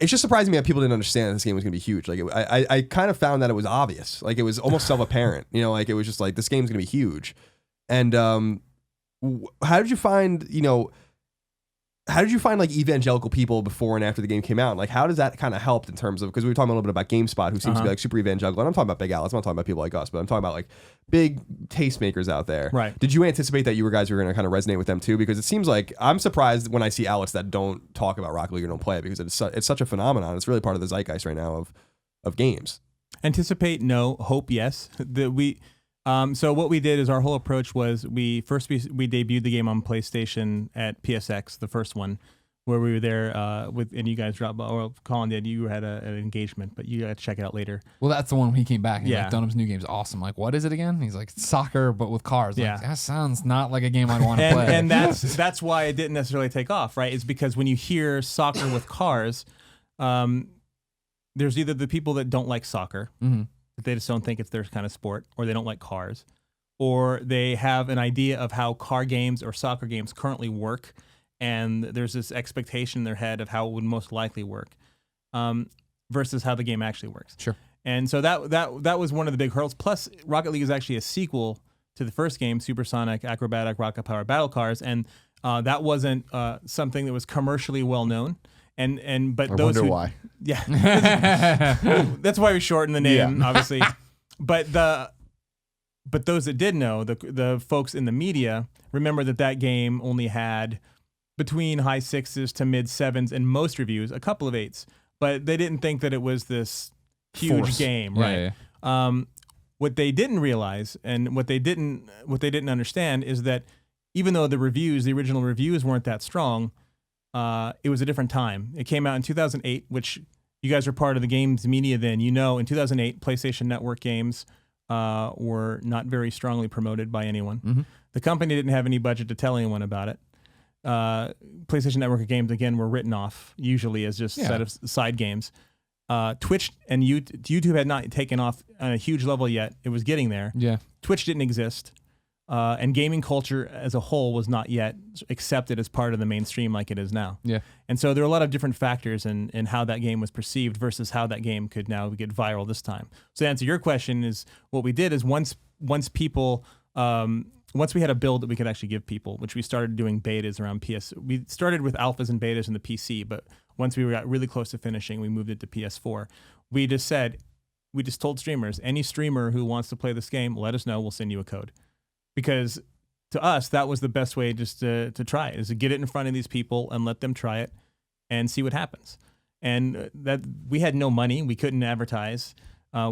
It's just surprising me that people didn't understand that this game was going to be huge. Like I kind of found that it was obvious. Like it was almost self-apparent. Like it was just like, this game's going to be huge. And how did you find like evangelical people before and after the game came out? Like, how does that kind of help in terms of, because we were talking a little bit about GameSpot, who seems to be like super evangelical. And I'm talking about Big Alex. I'm not talking about people like us, but I'm talking about like big tastemakers out there. Right. Did you anticipate that you guys were going to kind of resonate with them too? Because it seems like, I'm surprised when I see outlets that don't talk about Rocket League or don't play it, because it's such a phenomenon. It's really part of the zeitgeist right now of games. Anticipate, no. Hope, yes. So what we did is, our whole approach was, we debuted the game on PlayStation at PSX, the first one, where we were there and you guys dropped by, or Colin did. You had an engagement, but you got to check it out later. Well, that's the one when he came back. He's Yeah. like, Dunham's new game's awesome. Like, what is it again? He's like, soccer, but with cars. Yeah. Like, that sounds not like a game I'd want to play. And that's why it didn't necessarily take off, right? It's because when you hear soccer with cars, there's either the people that don't like soccer, Mm-hmm. that they just don't think it's their kind of sport, or they don't like cars, or they have an idea of how car games or soccer games currently work, and there's this expectation in their head of how it would most likely work, versus how the game actually works. Sure. And so that was one of the big hurdles. Plus, Rocket League is actually a sequel to the first game, Supersonic Acrobatic Rocket Power Battle Cars, and that wasn't something that was commercially well known. But I those wonder who, why. Yeah, that's why we shortened the name, obviously. But those that did know, the folks in the media, remember that game only had between high 6s to mid 7s in most reviews, a couple of 8s, but they didn't think that it was this huge Force. game, Yeah, right? yeah. What they didn't realize, and what they didn't understand, is that even though the original reviews weren't that strong, it was a different time. It came out in 2008, which you guys are part of the games media then. In 2008, PlayStation Network games were not very strongly promoted by anyone. Mm-hmm. The company didn't have any budget to tell anyone about it. PlayStation Network games, again, were written off usually as just a set of side games. Twitch and YouTube had not taken off on a huge level yet. It was getting there. Yeah. Twitch didn't exist. And gaming culture as a whole was not yet accepted as part of the mainstream like it is now. Yeah. And so there are a lot of different factors in how that game was perceived versus how that game could now get viral this time. So to answer your question, is what we did is once people, once we had a build that we could actually give people, which we started doing betas around PS. We started with alphas and betas in the PC, but once we got really close to finishing, we moved it to PS4. We just told streamers, any streamer who wants to play this game, let us know, we'll send you a code. Because to us, that was the best way just to try it, is to get it in front of these people and let them try it and see what happens. And that we had no money. We couldn't advertise.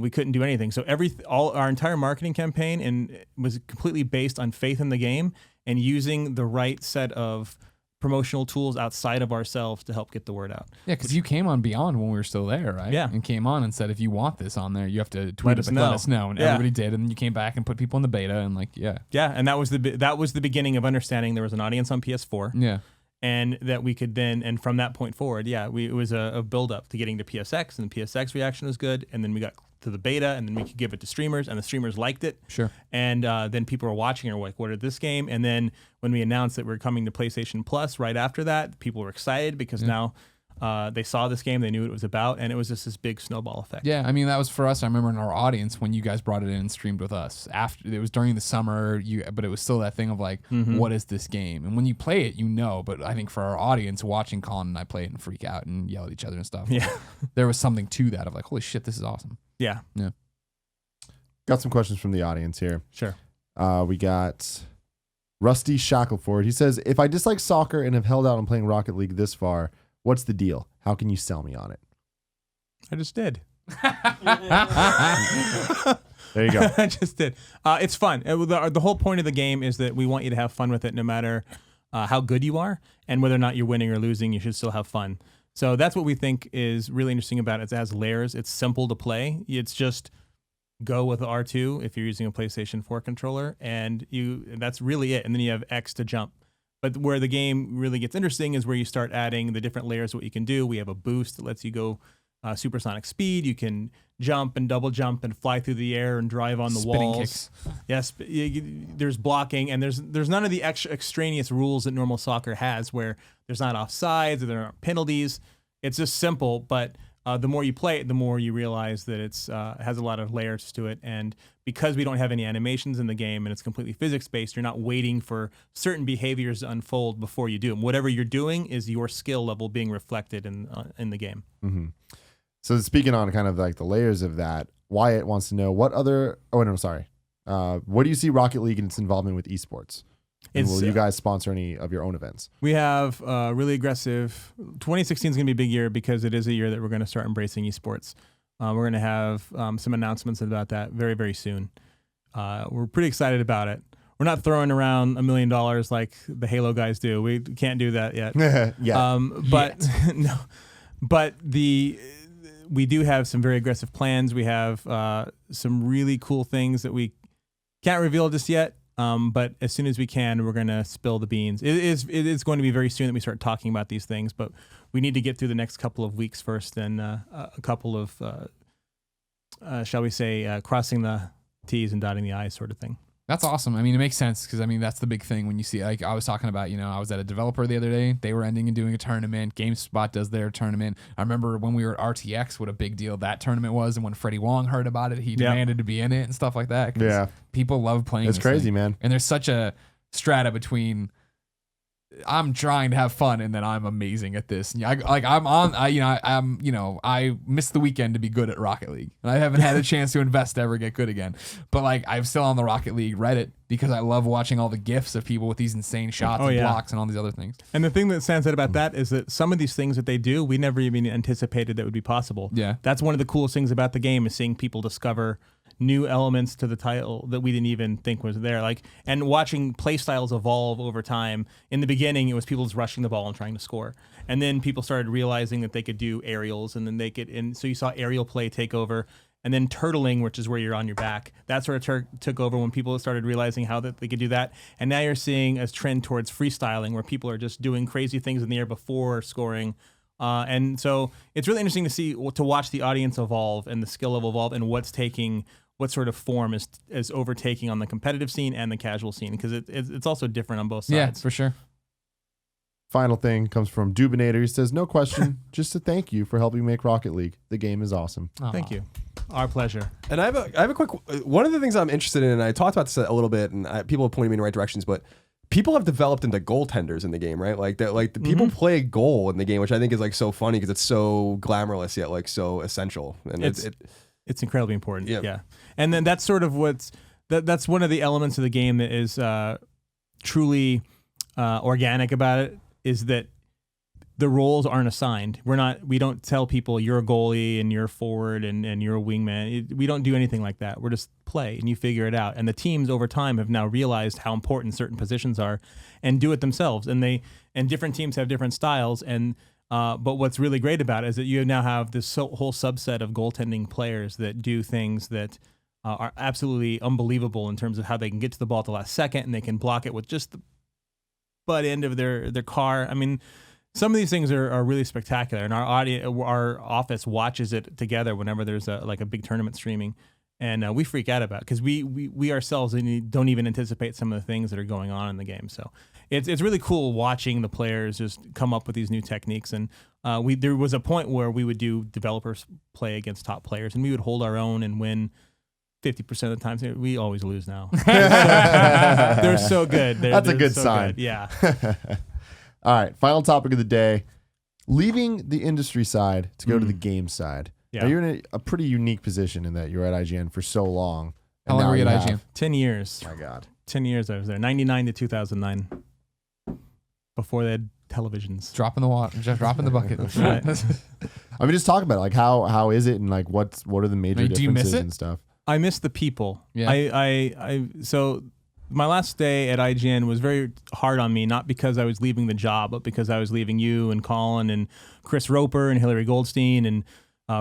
We couldn't do anything. So our entire marketing campaign was completely based on faith in the game and using the right set of promotional tools outside of ourselves to help get the word out. Yeah, because you came on Beyond when we were still there, right? Yeah. And came on and said, if you want this on there, you have to tweet us, let us know. And everybody did. And then you came back and put people in the beta and Yeah, and that was the beginning of understanding there was an audience on PS4. Yeah. And that we could then, and from that point forward, it was a build up to getting to PSX, and the PSX reaction was good. And then we got to the beta, and then we could give it to streamers, and the streamers liked it. Sure. And then people were watching and were like, what is this game? And then when we announced that we're coming to PlayStation Plus right after that, people were excited because now they saw this game, they knew what it was about, and it was just this big snowball effect. Yeah, I mean, that was for us. I remember in our audience when you guys brought it in and streamed with us. After it was during the summer, but it was still that thing of like, what is this game? And when you play it, but I think for our audience watching Colin and I play it and freak out and yell at each other and stuff, there was something to that of like, holy shit, this is awesome. Yeah. Yeah. Got some questions from the audience here. Sure. We got Rusty Shackleford. He says, if I dislike soccer and have held out on playing Rocket League this far, what's the deal? How can you sell me on it? I just did. There you go. I just did. It's fun. The whole point of the game is that we want you to have fun with it no matter how good you are, and whether or not you're winning or losing, you should still have fun. So that's what we think is really interesting about it. It has layers. It's simple to play. It's just go with R2 if you're using a PlayStation 4 controller, and that's really it. And then you have X to jump. But where the game really gets interesting is where you start adding the different layers of what you can do. We have a boost that lets you go supersonic speed. You can jump and double jump and fly through the air and drive on the Spinning walls. kicks. Yes, there's blocking, and there's none of the extraneous rules that normal soccer has, where there's not offsides or there aren't penalties. It's just simple, but the more you play it, the more you realize that it has a lot of layers to it. And because we don't have any animations in the game and it's completely physics-based, you're not waiting for certain behaviors to unfold before you do them. Whatever you're doing is your skill level being reflected in the game. Mm-hmm. So speaking on kind of like the layers of that, Wyatt wants to know what do you see Rocket League and its involvement with esports? And will you guys sponsor any of your own events? We have really aggressive. 2016 is going to be a big year because it is a year that we're going to start embracing esports. We're going to have some announcements about that very, very soon. We're pretty excited about it. We're not throwing around $1 million like the Halo guys do. We can't do that yet. No. But we do have some very aggressive plans. We have some really cool things that we can't reveal just yet. But as soon as we can, we're going to spill the beans. It is going to be very soon that we start talking about these things, but we need to get through the next couple of weeks first, and a couple of, shall we say, crossing the T's and dotting the I's sort of thing. That's awesome. I mean, it makes sense because, I mean, that's the big thing when you see, like I was talking about, I was at a developer the other day. They were ending and doing a tournament. GameSpot does their tournament. I remember when we were at RTX, what a big deal that tournament was. And when Freddie Wong heard about it, he demanded to be in it and stuff like that. Yeah. People love playing It's this crazy, thing. man. And there's such a strata between I'm trying to have fun and then I'm amazing at this. I missed the weekend to be good at Rocket League, and I haven't had a chance to invest to ever get good again. But like, I'm still on the Rocket League Reddit because I love watching all the GIFs of people with these insane shots and blocks and all these other things. And the thing that stands out about that is that some of these things that they do, we never even anticipated that would be possible. Yeah, that's one of the coolest things about the game is seeing people discover new elements to the title that we didn't even think was there. Like, and watching play styles evolve over time. In the beginning, it was people just rushing the ball and trying to score. And then people started realizing that they could do aerials, and then so you saw aerial play take over. And then turtling, which is where you're on your back, that sort of took over when people started realizing how that they could do that. And now you're seeing a trend towards freestyling, where people are just doing crazy things in the air before scoring. And so it's really interesting to watch the audience evolve and the skill level evolve, and what sort of form is overtaking on the competitive scene and the casual scene, because it's also different on both sides. Yeah, for sure. Final thing comes from Dubinator. He says, no question, just to thank you for helping make Rocket League. The game is awesome. Thank you. Our pleasure. And I have a quick, one of the things I'm interested in, and I talked about this a little bit, and people have pointed me in the right directions, but people have developed into goaltenders in the game, right? Like that, like the people play goal in the game, which I think is like so funny because it's so glamorous yet like so essential. And it's incredibly important. Yeah. And then that's sort of that's one of the elements of the game that is truly organic about it, is that the roles aren't assigned. We don't tell people you're a goalie and you're a forward and you're a wingman. We don't do anything like that. We're just play and you figure it out. And the teams over time have now realized how important certain positions are and do it themselves. And different teams have different styles. And but what's really great about it is that you now have this whole subset of goaltending players that do things that are absolutely unbelievable in terms of how they can get to the ball at the last second, and they can block it with just the butt end of their car. I mean, some of these things are really spectacular, and our office watches it together whenever there's a big tournament streaming, and we freak out about it because we ourselves don't even anticipate some of the things that are going on in the game. So it's really cool watching the players just come up with these new techniques. And there was a point where we would do developers play against top players, and we would hold our own and win 50% of the time. We always lose now. They're so good. That's a good so sign. Good. Yeah. All right. Final topic of the day. Leaving the industry side to go to the game side. Yeah. Now, you're in a pretty unique position in that you're at IGN for so long. How long were you at IGN? 10 years. Oh my God. 10 years I was there. 99 to 2009. Before they had televisions. Drop in the water. Just drop in the bucket. Right. I mean, just talk about it. Like, how is it, and like what are the major Like, do you miss differences it? and stuff? I miss the people. Yeah. So my last day at IGN was very hard on me, not because I was leaving the job, but because I was leaving you and Colin and Chris Roper and Hillary Goldstein and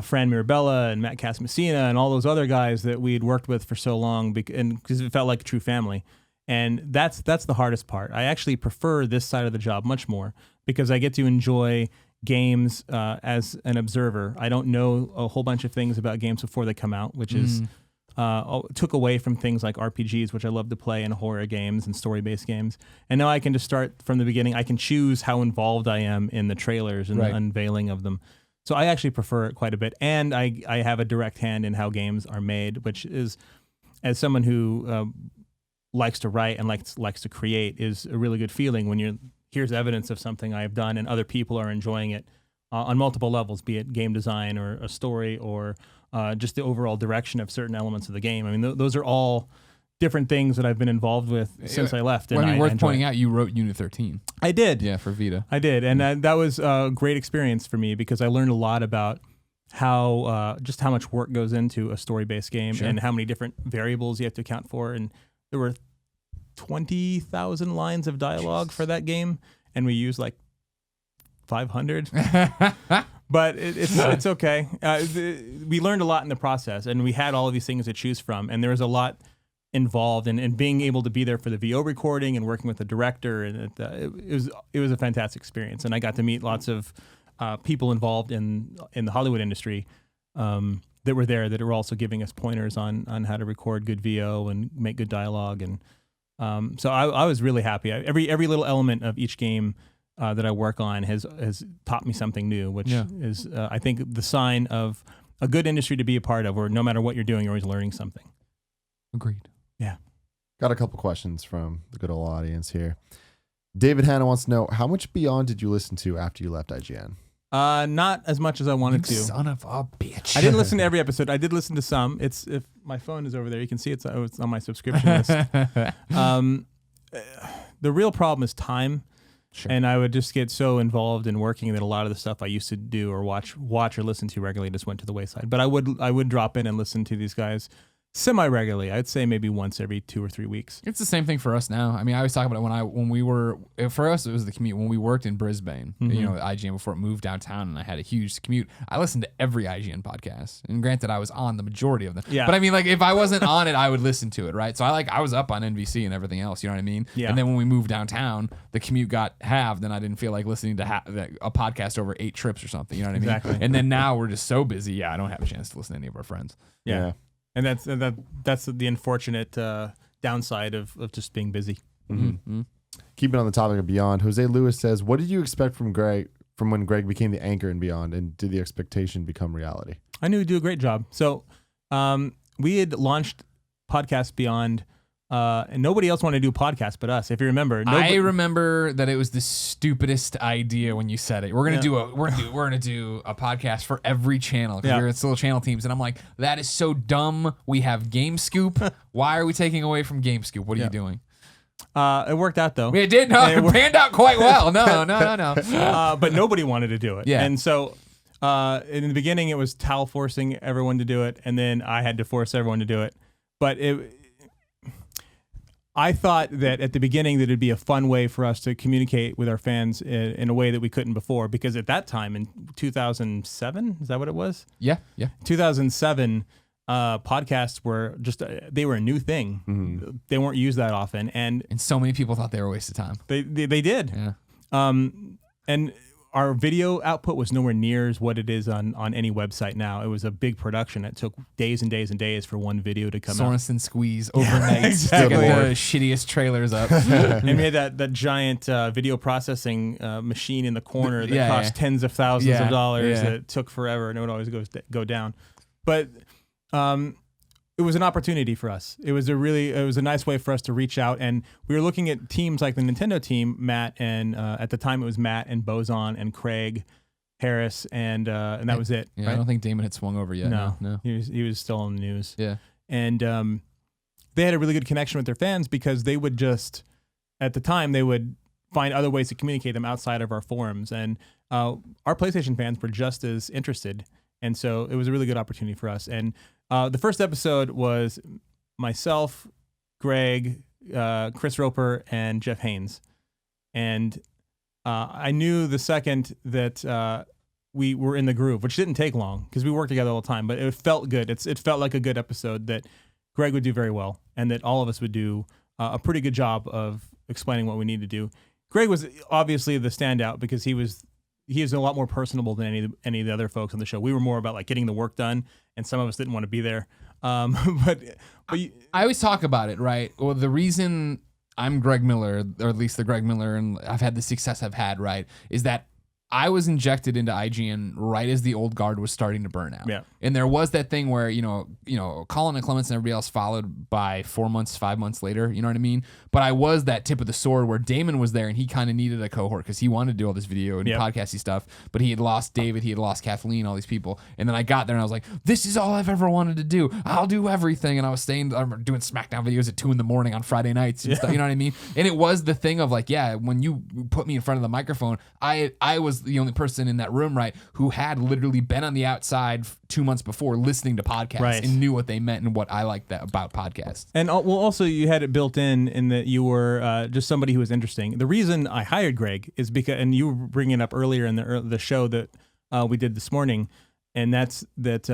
Fran Mirabella and Matt Casamassina and all those other guys that we had worked with for so long, because it felt like a true family. And that's the hardest part. I actually prefer this side of the job much more because I get to enjoy games as an observer. I don't know a whole bunch of things about games before they come out, which is took away from things like RPGs, which I love to play, and horror games and story-based games. And now I can just start from the beginning. I can choose how involved I am in the trailers and the unveiling of them. So I actually prefer it quite a bit. And I have a direct hand in how games are made, which is, as someone who likes to write and likes to create, is a really good feeling when here's evidence of something I've done and other people are enjoying it on multiple levels, be it game design or a story or just the overall direction of certain elements of the game. I mean, those are all different things that I've been involved with since I left. Well, and worth pointing out, you wrote Unit 13. I did. Yeah, for Vita. I did. And that was a great experience for me because I learned a lot about how just how much work goes into a story-based game and how many different variables you have to account for. And there were 20,000 lines of dialogue for that game, and we used like 500. But it's okay. We learned a lot in the process, and we had all of these things to choose from, and there was a lot involved in being able to be there for the VO recording and working with the director, and it was a fantastic experience. And I got to meet lots of people involved in the Hollywood industry that were there that were also giving us pointers on how to record good VO and make good dialogue. And so I was really happy. Every little element of each game that I work on has taught me something new, which is I think the sign of a good industry to be a part of, where no matter what you're doing, you're always learning something. Agreed. Yeah. Got a couple questions from the good old audience here. David Hanna wants to know, how much Beyond did you listen to after you left IGN? Not as much as I wanted to. Son of a bitch. I didn't listen to every episode. I did listen to some. If my phone is over there, you can see it's on my subscription list. The real problem is time. Sure. And I would just get so involved in working that a lot of the stuff I used to do or watch or listen to regularly just went to the wayside. But I would drop in and listen to these guys semi-regularly. I'd say maybe once every 2 or 3 weeks. It's the same thing for us now. I mean, I was talking about it for us, it was the commute. When we worked in Brisbane, at IGN before it moved downtown, and I had a huge commute, I listened to every IGN podcast. And granted, I was on the majority of them. Yeah. But I mean, like, if I wasn't on it, I would listen to it, right? So I was up on NBC and everything else, you know what I mean? Yeah. And then when we moved downtown, the commute got halved, and I didn't feel like listening to a podcast over 8 trips or something, you know what I mean? Exactly. And then now we're just so busy, I don't have a chance to listen to any of our friends. Yeah. And that's the unfortunate downside of just being busy. Mm-hmm. Mm-hmm. Keeping on the topic of Beyond, Jose Lewis says, what did you expect from when Greg became the anchor in Beyond, and did the expectation become reality? I knew he'd do a great job. So we had launched Podcast Beyond, and nobody else wanted to do a podcast but us. If you remember, I remember that it was the stupidest idea when you said it. We're gonna do a podcast for every channel because we're still channel teams, and I'm like, that is so dumb. We have GameScoop. Why are we taking away from GameScoop? What are you doing? It worked out though. It did. No, it panned out quite well. No. But nobody wanted to do it. Yeah. And so in the beginning, it was Tal forcing everyone to do it, and then I had to force everyone to do it. But I thought that at the beginning that it'd be a fun way for us to communicate with our fans in a way that we couldn't before, because at that time in 2007, is that what it was? Yeah. 2007, podcasts were just they were a new thing. Mm-hmm. They weren't used that often, and so many people thought they were a waste of time. They did. Yeah. And our video output was nowhere near as what it is on any website now. It was a big production. It took days and days and days for one video to come out. Sorensen squeeze overnight. Exactly. To get the shittiest trailers up. And we had that giant video processing machine in the corner that cost tens of thousands of dollars that took forever, and it would always go down. But it was an opportunity for us. It was a nice way for us to reach out, and we were looking at teams like the Nintendo team, Matt and at the time it was Matt and Bozon and Craig Harris, and that was it. Yeah, right? I don't think Damon had swung over yet. No. He was still on the news. Yeah, and they had a really good connection with their fans because they would just at the time they would find other ways to communicate them outside of our forums, and our PlayStation fans were just as interested, and so it was a really good opportunity for us. And the first episode was myself, Greg, Chris Roper and Jeff Haynes. And I knew the second that we were in the groove, which didn't take long because we worked together all the time, but it felt good. It felt like a good episode that Greg would do very well and that all of us would do a pretty good job of explaining what we need to do. Greg was obviously the standout because he is a lot more personable than any of the other folks on the show. We were more about like getting the work done, and some of us didn't want to be there. But I always talk about it, right? Well, the reason I'm Greg Miller, or at least the Greg Miller, and I've had the success I've had, right, is that I was injected into IGN right as the old guard was starting to burn out. Yeah. And there was that thing where, Colin and Clements and everybody else followed by 4 months, 5 months later, you know what I mean? But I was that tip of the sword where Damon was there and he kind of needed a cohort because he wanted to do all this video and podcasty stuff, but he had lost David, he had lost Kathleen, all these people. And then I got there and I was like, this is all I've ever wanted to do. I'll do everything. And I was doing SmackDown videos at 2 a.m. on Friday nights and stuff, you know what I mean? And it was the thing of like, when you put me in front of the microphone, I was the only person in that room, right, who had literally been on the outside 2 months before listening to podcasts and knew what they meant and what I liked about podcasts. And also you had it built in that you were just somebody who was interesting. The reason I hired Greg is because, and you were bringing it up earlier in the show that we did this morning, and that's that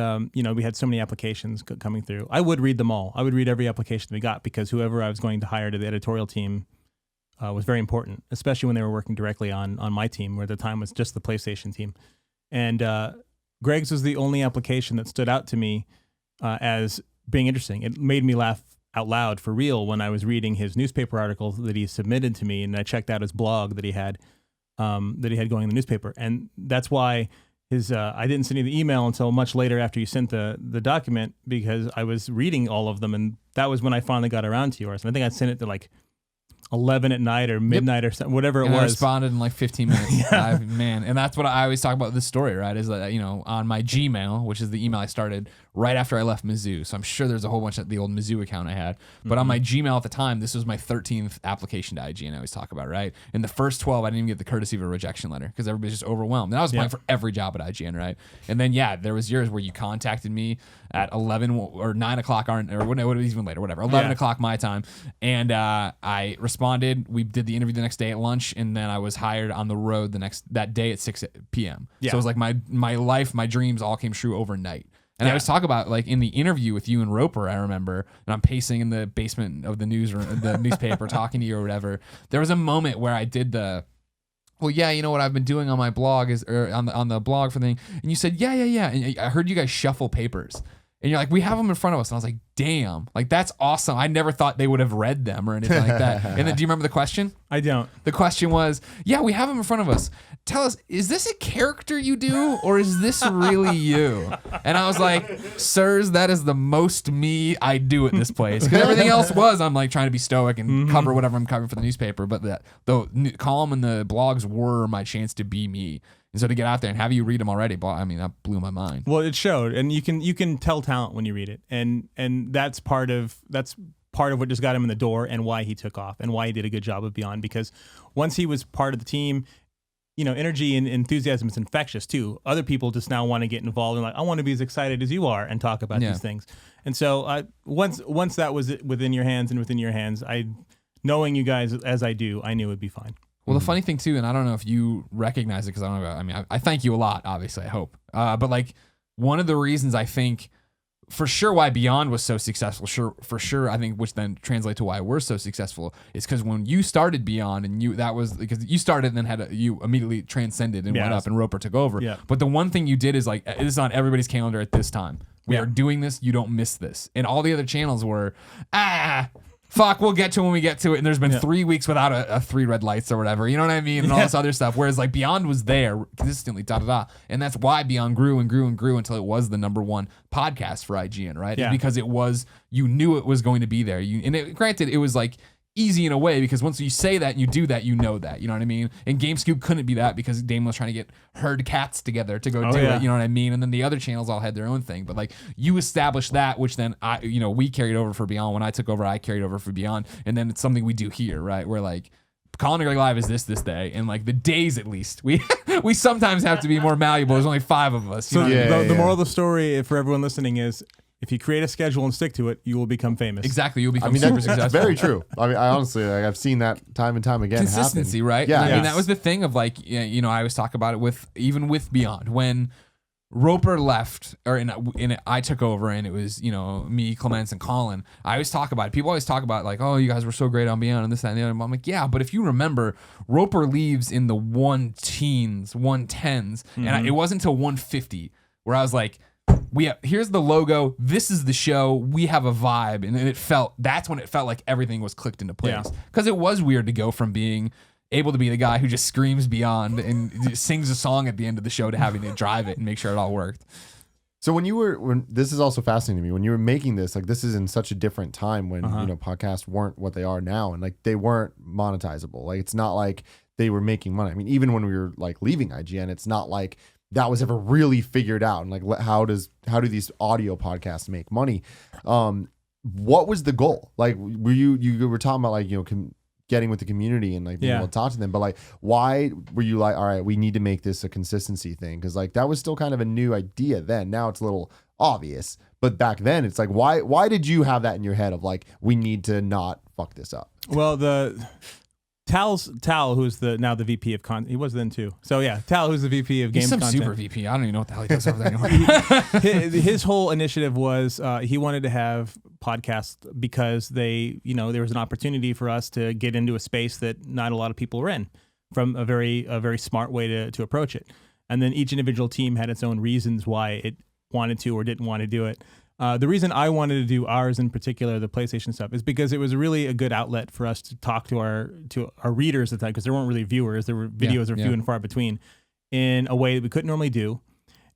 we had so many applications coming through. I would read them all. I would read every application we got because whoever I was going to hire to the editorial team was very important, especially when they were working directly on my team, where at the time was just the PlayStation team. And Greg's was the only application that stood out to me as being interesting. It made me laugh out loud for real when I was reading his newspaper article that he submitted to me, and I checked out his blog that he had going in the newspaper. And that's why I didn't send you the email until much later after you sent the document, because I was reading all of them, and that was when I finally got around to yours. And I think I sent it to like 11 at night or midnight or something, whatever it was. I responded in like 15 minutes. And that's what I always talk about this story, right? Is that, on my Gmail, which is the email I started right after I left Mizzou. So I'm sure there's a whole bunch of the old Mizzou account I had. But on my Gmail at the time, this was my 13th application to IGN I always talk about, right? In the first 12, I didn't even get the courtesy of a rejection letter because everybody's just overwhelmed. And I was applying for every job at IGN, right? And then, there was yours where you contacted me at 11 or 9 o'clock, or what was even later, whatever, 11 o'clock my time. And I responded. We did the interview the next day at lunch, and then I was hired on the road that day at 6 p.m. So it was like my life, my dreams all came true overnight. And I always talk about, like, in the interview with you and Roper, I remember, and I'm pacing in the basement of the newspaper talking to you or whatever. There was a moment where I did what I've been doing on my blog on the blog for the thing. And you said, yeah. And I heard you guys shuffle papers. And you're like, we have them in front of us. And I was like, damn, like, that's awesome. I never thought they would have read them or anything like that. And then do you remember the question? I don't. The question was, we have them in front of us. Tell us, is this a character you do or is this really you? And I was like, sirs, that is the most me I do at this place. Because everything else was, I'm like trying to be stoic and cover whatever I'm covering for the newspaper. But the column and the blogs were my chance to be me. And so to get out there and have you read them already, that blew my mind. Well, it showed, and you can tell talent when you read it, and that's part of what just got him in the door, and why he took off, and why he did a good job of Beyond. Because once he was part of the team, energy and enthusiasm is infectious too. Other people just now want to get involved and like, I want to be as excited as you are and talk about these things. And so once that was within your hands, knowing you guys as I do, I knew it would be fine. Well, the funny thing too, and I don't know if you recognize it because I don't know. I thank you a lot, obviously. I hope, but like one of the reasons I think for sure why Beyond was so successful, for sure, I think, which then translate to why we're so successful, is because when you started Beyond and that was because you started and then you immediately transcended and went up and Roper took over. Yeah. But the one thing you did is like, this is on everybody's calendar at this time. We are doing this. You don't miss this. And all the other channels were, fuck, we'll get to it when we get to it. And there's been 3 weeks without a 3 red lights or whatever. You know what I mean? And all this other stuff. Whereas like Beyond was there consistently, And that's why Beyond grew and grew and grew until it was the #1 podcast for IGN, right? Yeah. Because you knew it was going to be there. Granted, it was like easy in a way because once you say that and you do that, you know that. You know what I mean? And GameScoop couldn't be that because Damon was trying to get herd cats together to go do it. You know what I mean? And then the other channels all had their own thing. But like you established that, which then we carried over for Beyond. When I took over, I carried over for Beyond. And then it's something we do here, right? Where like Colin and Greg Live is this day, and like the days at least we sometimes have to be more malleable. There's only 5 of us. So the moral of the story for everyone listening is, if you create a schedule and stick to it, you will become famous. Exactly. You'll become I mean, super that's successful. very true. I mean, I honestly, like, I've seen that time and time again. Consistency, happen. right? Yeah. I mean, Yes. that was the thing of like, you know, I always talk about it with Beyond when Roper left, or I took over, and it was, you know, me, Clements, and Colin. I always talk about it. People always talk about like, oh, you guys were so great on Beyond and this, that, and the other. I'm like, yeah, but if you remember, Roper leaves in the 110s, and it wasn't until 150 where I was like, here's the logo, this is the show, we have a vibe, and that's when it felt like everything was clicked into place. Because it was weird to go from being able to be the guy who just screams Beyond and sings a song at the end of the show to having to drive it and make sure it all worked. So when this is also fascinating to me, when you were making this, like this is in such a different time when, you know, podcasts weren't what they are now, and like they weren't monetizable. Like it's not like they were making money. I mean, even when we were like leaving IGN, it's not like that was ever really figured out. And like, how do these audio podcasts make money? What was the goal? Like, were you were talking about like, you know, getting with the community and like being able to talk to them, but like, why were you like, all right, we need to make this a consistency thing? Because like that was still kind of a new idea then. Now it's a little obvious, but back then it's like, why did you have that in your head of like, we need to not fuck this up? Well, Tal, who's now the VP of content, he was then too. So yeah, Tal, who's the VP of games He's some content. super VP. I don't even know what the hell he does over there anymore. his whole initiative was he wanted to have podcasts because there was an opportunity for us to get into a space that not a lot of people were in, from a very smart way to approach it. And then each individual team had its own reasons why it wanted to or didn't want to do it. The reason I wanted to do ours in particular, the PlayStation stuff, is because it was really a good outlet for us to talk to our readers at the time, because there weren't really viewers. There were videos are few and far between, in a way that we couldn't normally do.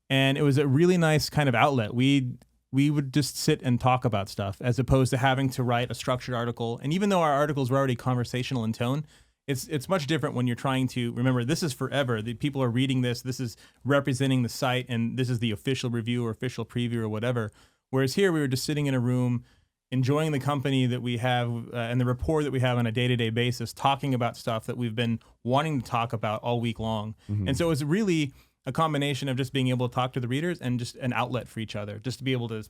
And it was a really nice kind of outlet. We would just sit and talk about stuff as opposed to having to write a structured article. And even though our articles were already conversational in tone, it's much different when you're trying to remember this is forever. The people are reading this. This is representing the site, and this is the official review or official preview or whatever. Whereas here we were just sitting in a room, enjoying the company that we have and the rapport that we have on a day-to-day basis, talking about stuff that we've been wanting to talk about all week long. And so it was really a combination of just being able to talk to the readers and just an outlet for each other, just to be able to,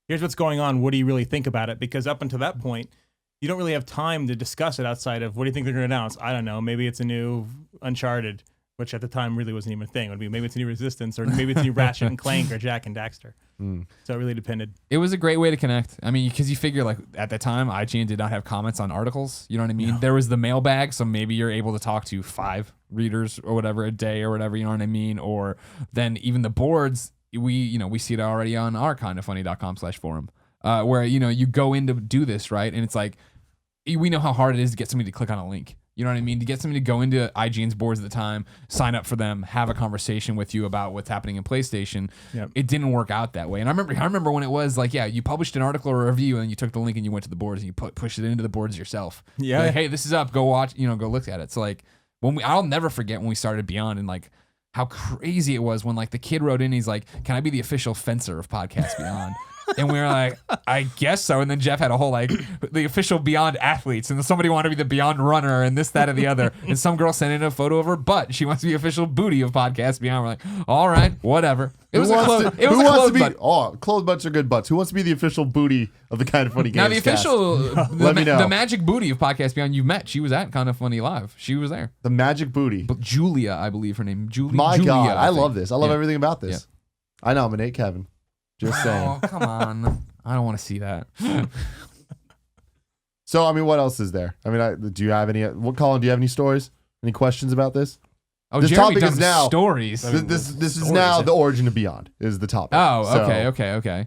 here's what's going on, what do you really think about it? Because up until that point, you don't really have time to discuss it outside of, what do you think they're going to announce? I don't know, maybe it's a new Uncharted, which at the time really wasn't even a thing. It would be maybe it's a new Resistance, or maybe it's a new Ratchet and Clank or Jack and Daxter. So it really depended. It was a great way to connect. I mean, because you figure like at the time, IGN did not have comments on articles. You know what I mean? No. There was the mailbag, so maybe you're able to talk to 5 readers or whatever a day or whatever. You know what I mean? Or then even the boards, we see it already on our kindafunny.com/forum, where you go in to do this, right, and it's like we know how hard it is to get somebody to click on a link. You know what I mean? To get somebody to go into IGN's boards at the time, sign up for them, have a conversation with you about what's happening in PlayStation. Yep. It didn't work out that way. And I remember when it was like, you published an article or a review, and you took the link and you went to the boards and you pushed it into the boards yourself. Yeah. Like, hey, this is up. Go watch. Go look at it. So like I'll never forget when we started Beyond, and like how crazy it was when like the kid wrote in. He's like, "Can I be the official fencer of Podcast Beyond?" And we were like, I guess so. And then Jeff had a whole like the official Beyond athletes, and then somebody wanted to be the Beyond runner, and this, that, and the other. And some girl sent in a photo of her butt. She wants to be official booty of Podcast Beyond. We're like, all right, whatever. It was a closed butt. Oh, closed butts are good butts. Who wants to be the official booty of the Kind of Funny Gamescast? Now the official, let me know. The magic booty of Podcast Beyond you met. She was at Kind of Funny Live. She was there. The magic booty. But Julia, I believe her name. My Julia, God, I love this. I love everything about this. Yeah. I nominate Kevin. Just saying. Oh, come on. I don't want to see that. So, I mean, what else is there? I mean, do you have any? Colin, do you have any stories? Any questions about this? Oh, this Jeremy topic is now stories. This is now the origin of Beyond is the topic. Oh, so, okay.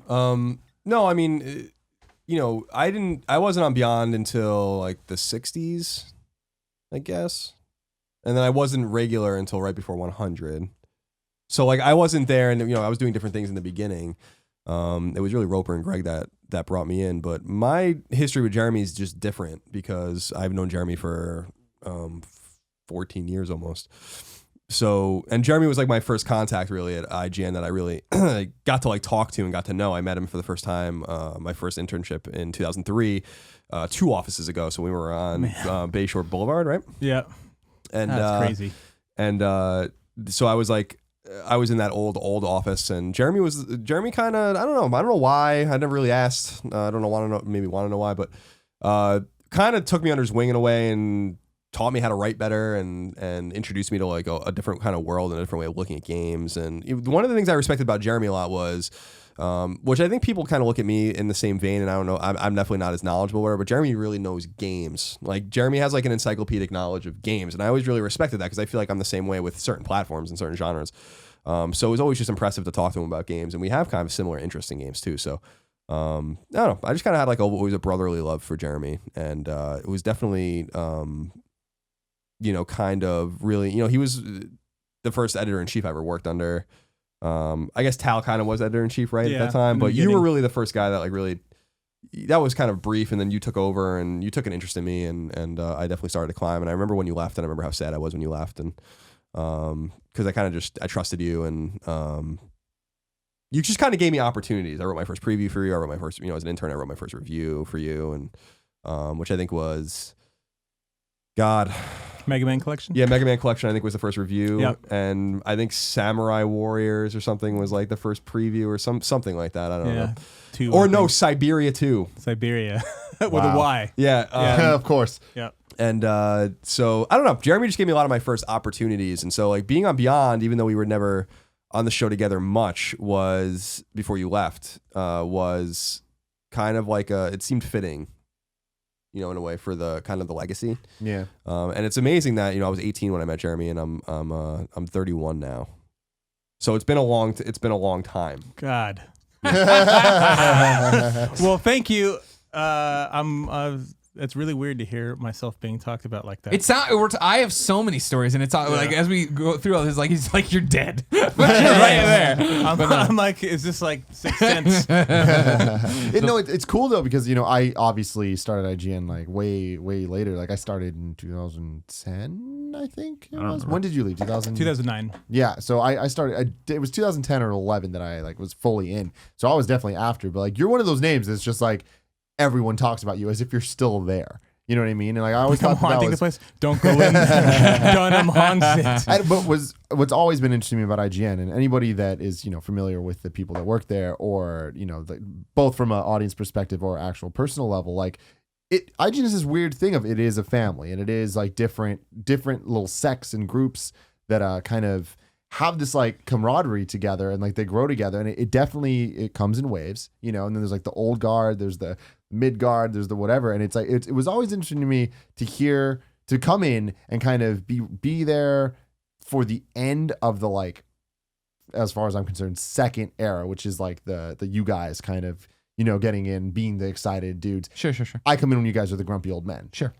No, I mean, I wasn't on Beyond until like the 60s, I guess, and then I wasn't regular until right before 100. So like I wasn't there, and I was doing different things in the beginning. It was really Roper and Greg that brought me in, but my history with Jeremy is just different because I've known Jeremy for 14 years almost. So, and Jeremy was like my first contact really at IGN that I really got to like talk to and got to know. I met him for the first time, my first internship in 2003, 2 offices ago. So we were on Bayshore Boulevard, right? Yeah. And that's crazy. And so I was like, I was in that old office, and Jeremy kind of, I don't know why. I never really asked. I don't know, want to know why, but kind of took me under his wing in a way and taught me how to write better and introduced me to like a different kind of world and a different way of looking at games. And one of the things I respected about Jeremy a lot was, which I think people kind of look at me in the same vein, and I don't know, I'm definitely not as knowledgeable or whatever, but Jeremy really knows games. Like Jeremy has like an encyclopedic knowledge of games, and I always really respected that because I feel like I'm the same way with certain platforms and certain genres. So it was always just impressive to talk to him about games, and we have kind of similar interests in games too. So I don't know, I just kind of had like always a brotherly love for Jeremy, and it was definitely kind of really, he was the first editor-in-chief I ever worked under. I guess Tal kind of was editor-in-chief at that time, but you were really the first guy that like really, that was kind of brief, and then you took over and you took an interest in me, and I definitely started to climb. And I remember when you left, and I remember how sad I was when you left, and because I trusted you, and you just kind of gave me opportunities. I wrote my first preview for you. I wrote my first, as an intern, I wrote my first review for you, and which I think was, Mega Man Collection? Yeah, Mega Man Collection, I think, was the first review. Yep. And I think Samurai Warriors or something was like the first preview or something like that. I don't know. Or no, Siberia 2. Siberia. With a Y. Yeah. Of course. Yeah. And so, I don't know. Jeremy just gave me a lot of my first opportunities. And so, like, being on Beyond, even though we were never on the show together much, was, before you left, was kind of like it seemed fitting. In a way, for the kind of the legacy. Yeah. And it's amazing that, I was 18 when I met Jeremy, and I'm 31 now. So it's been a long time. God. Well, thank you. It's really weird to hear myself being talked about like that. I have so many stories, and it's like as we go through all this, like he's like, you're dead, right there. I'm like, is this like Sixth Sense? It's cool though because I obviously started IGN like way later. Like I started in 2010, I think it was. When did you leave? 2009. Yeah, so I started. It was 2010 or 11 that I like was fully in. So I was definitely after. But like you're one of those names that's just like, everyone talks about you as if you're still there. You know what I mean? And like I always thought haunting the place. Don't go in. Dunham haunts it. But what's always been interesting to me about IGN, and anybody that is familiar with the people that work there, or both from an audience perspective or actual personal level, like IGN is this weird thing of it is a family, and it is like different little sects and groups that kind of have this like camaraderie together, and like they grow together, and it definitely comes in waves, and then there's like the old guard, there's the mid guard, there's the whatever, and it's like it was always interesting to me to come in and kind of be there for the end of the, like, as far as I'm concerned, second era, which is like the you guys kind of getting in, being the excited dudes. Sure. I come in when you guys are the grumpy old men. Sure.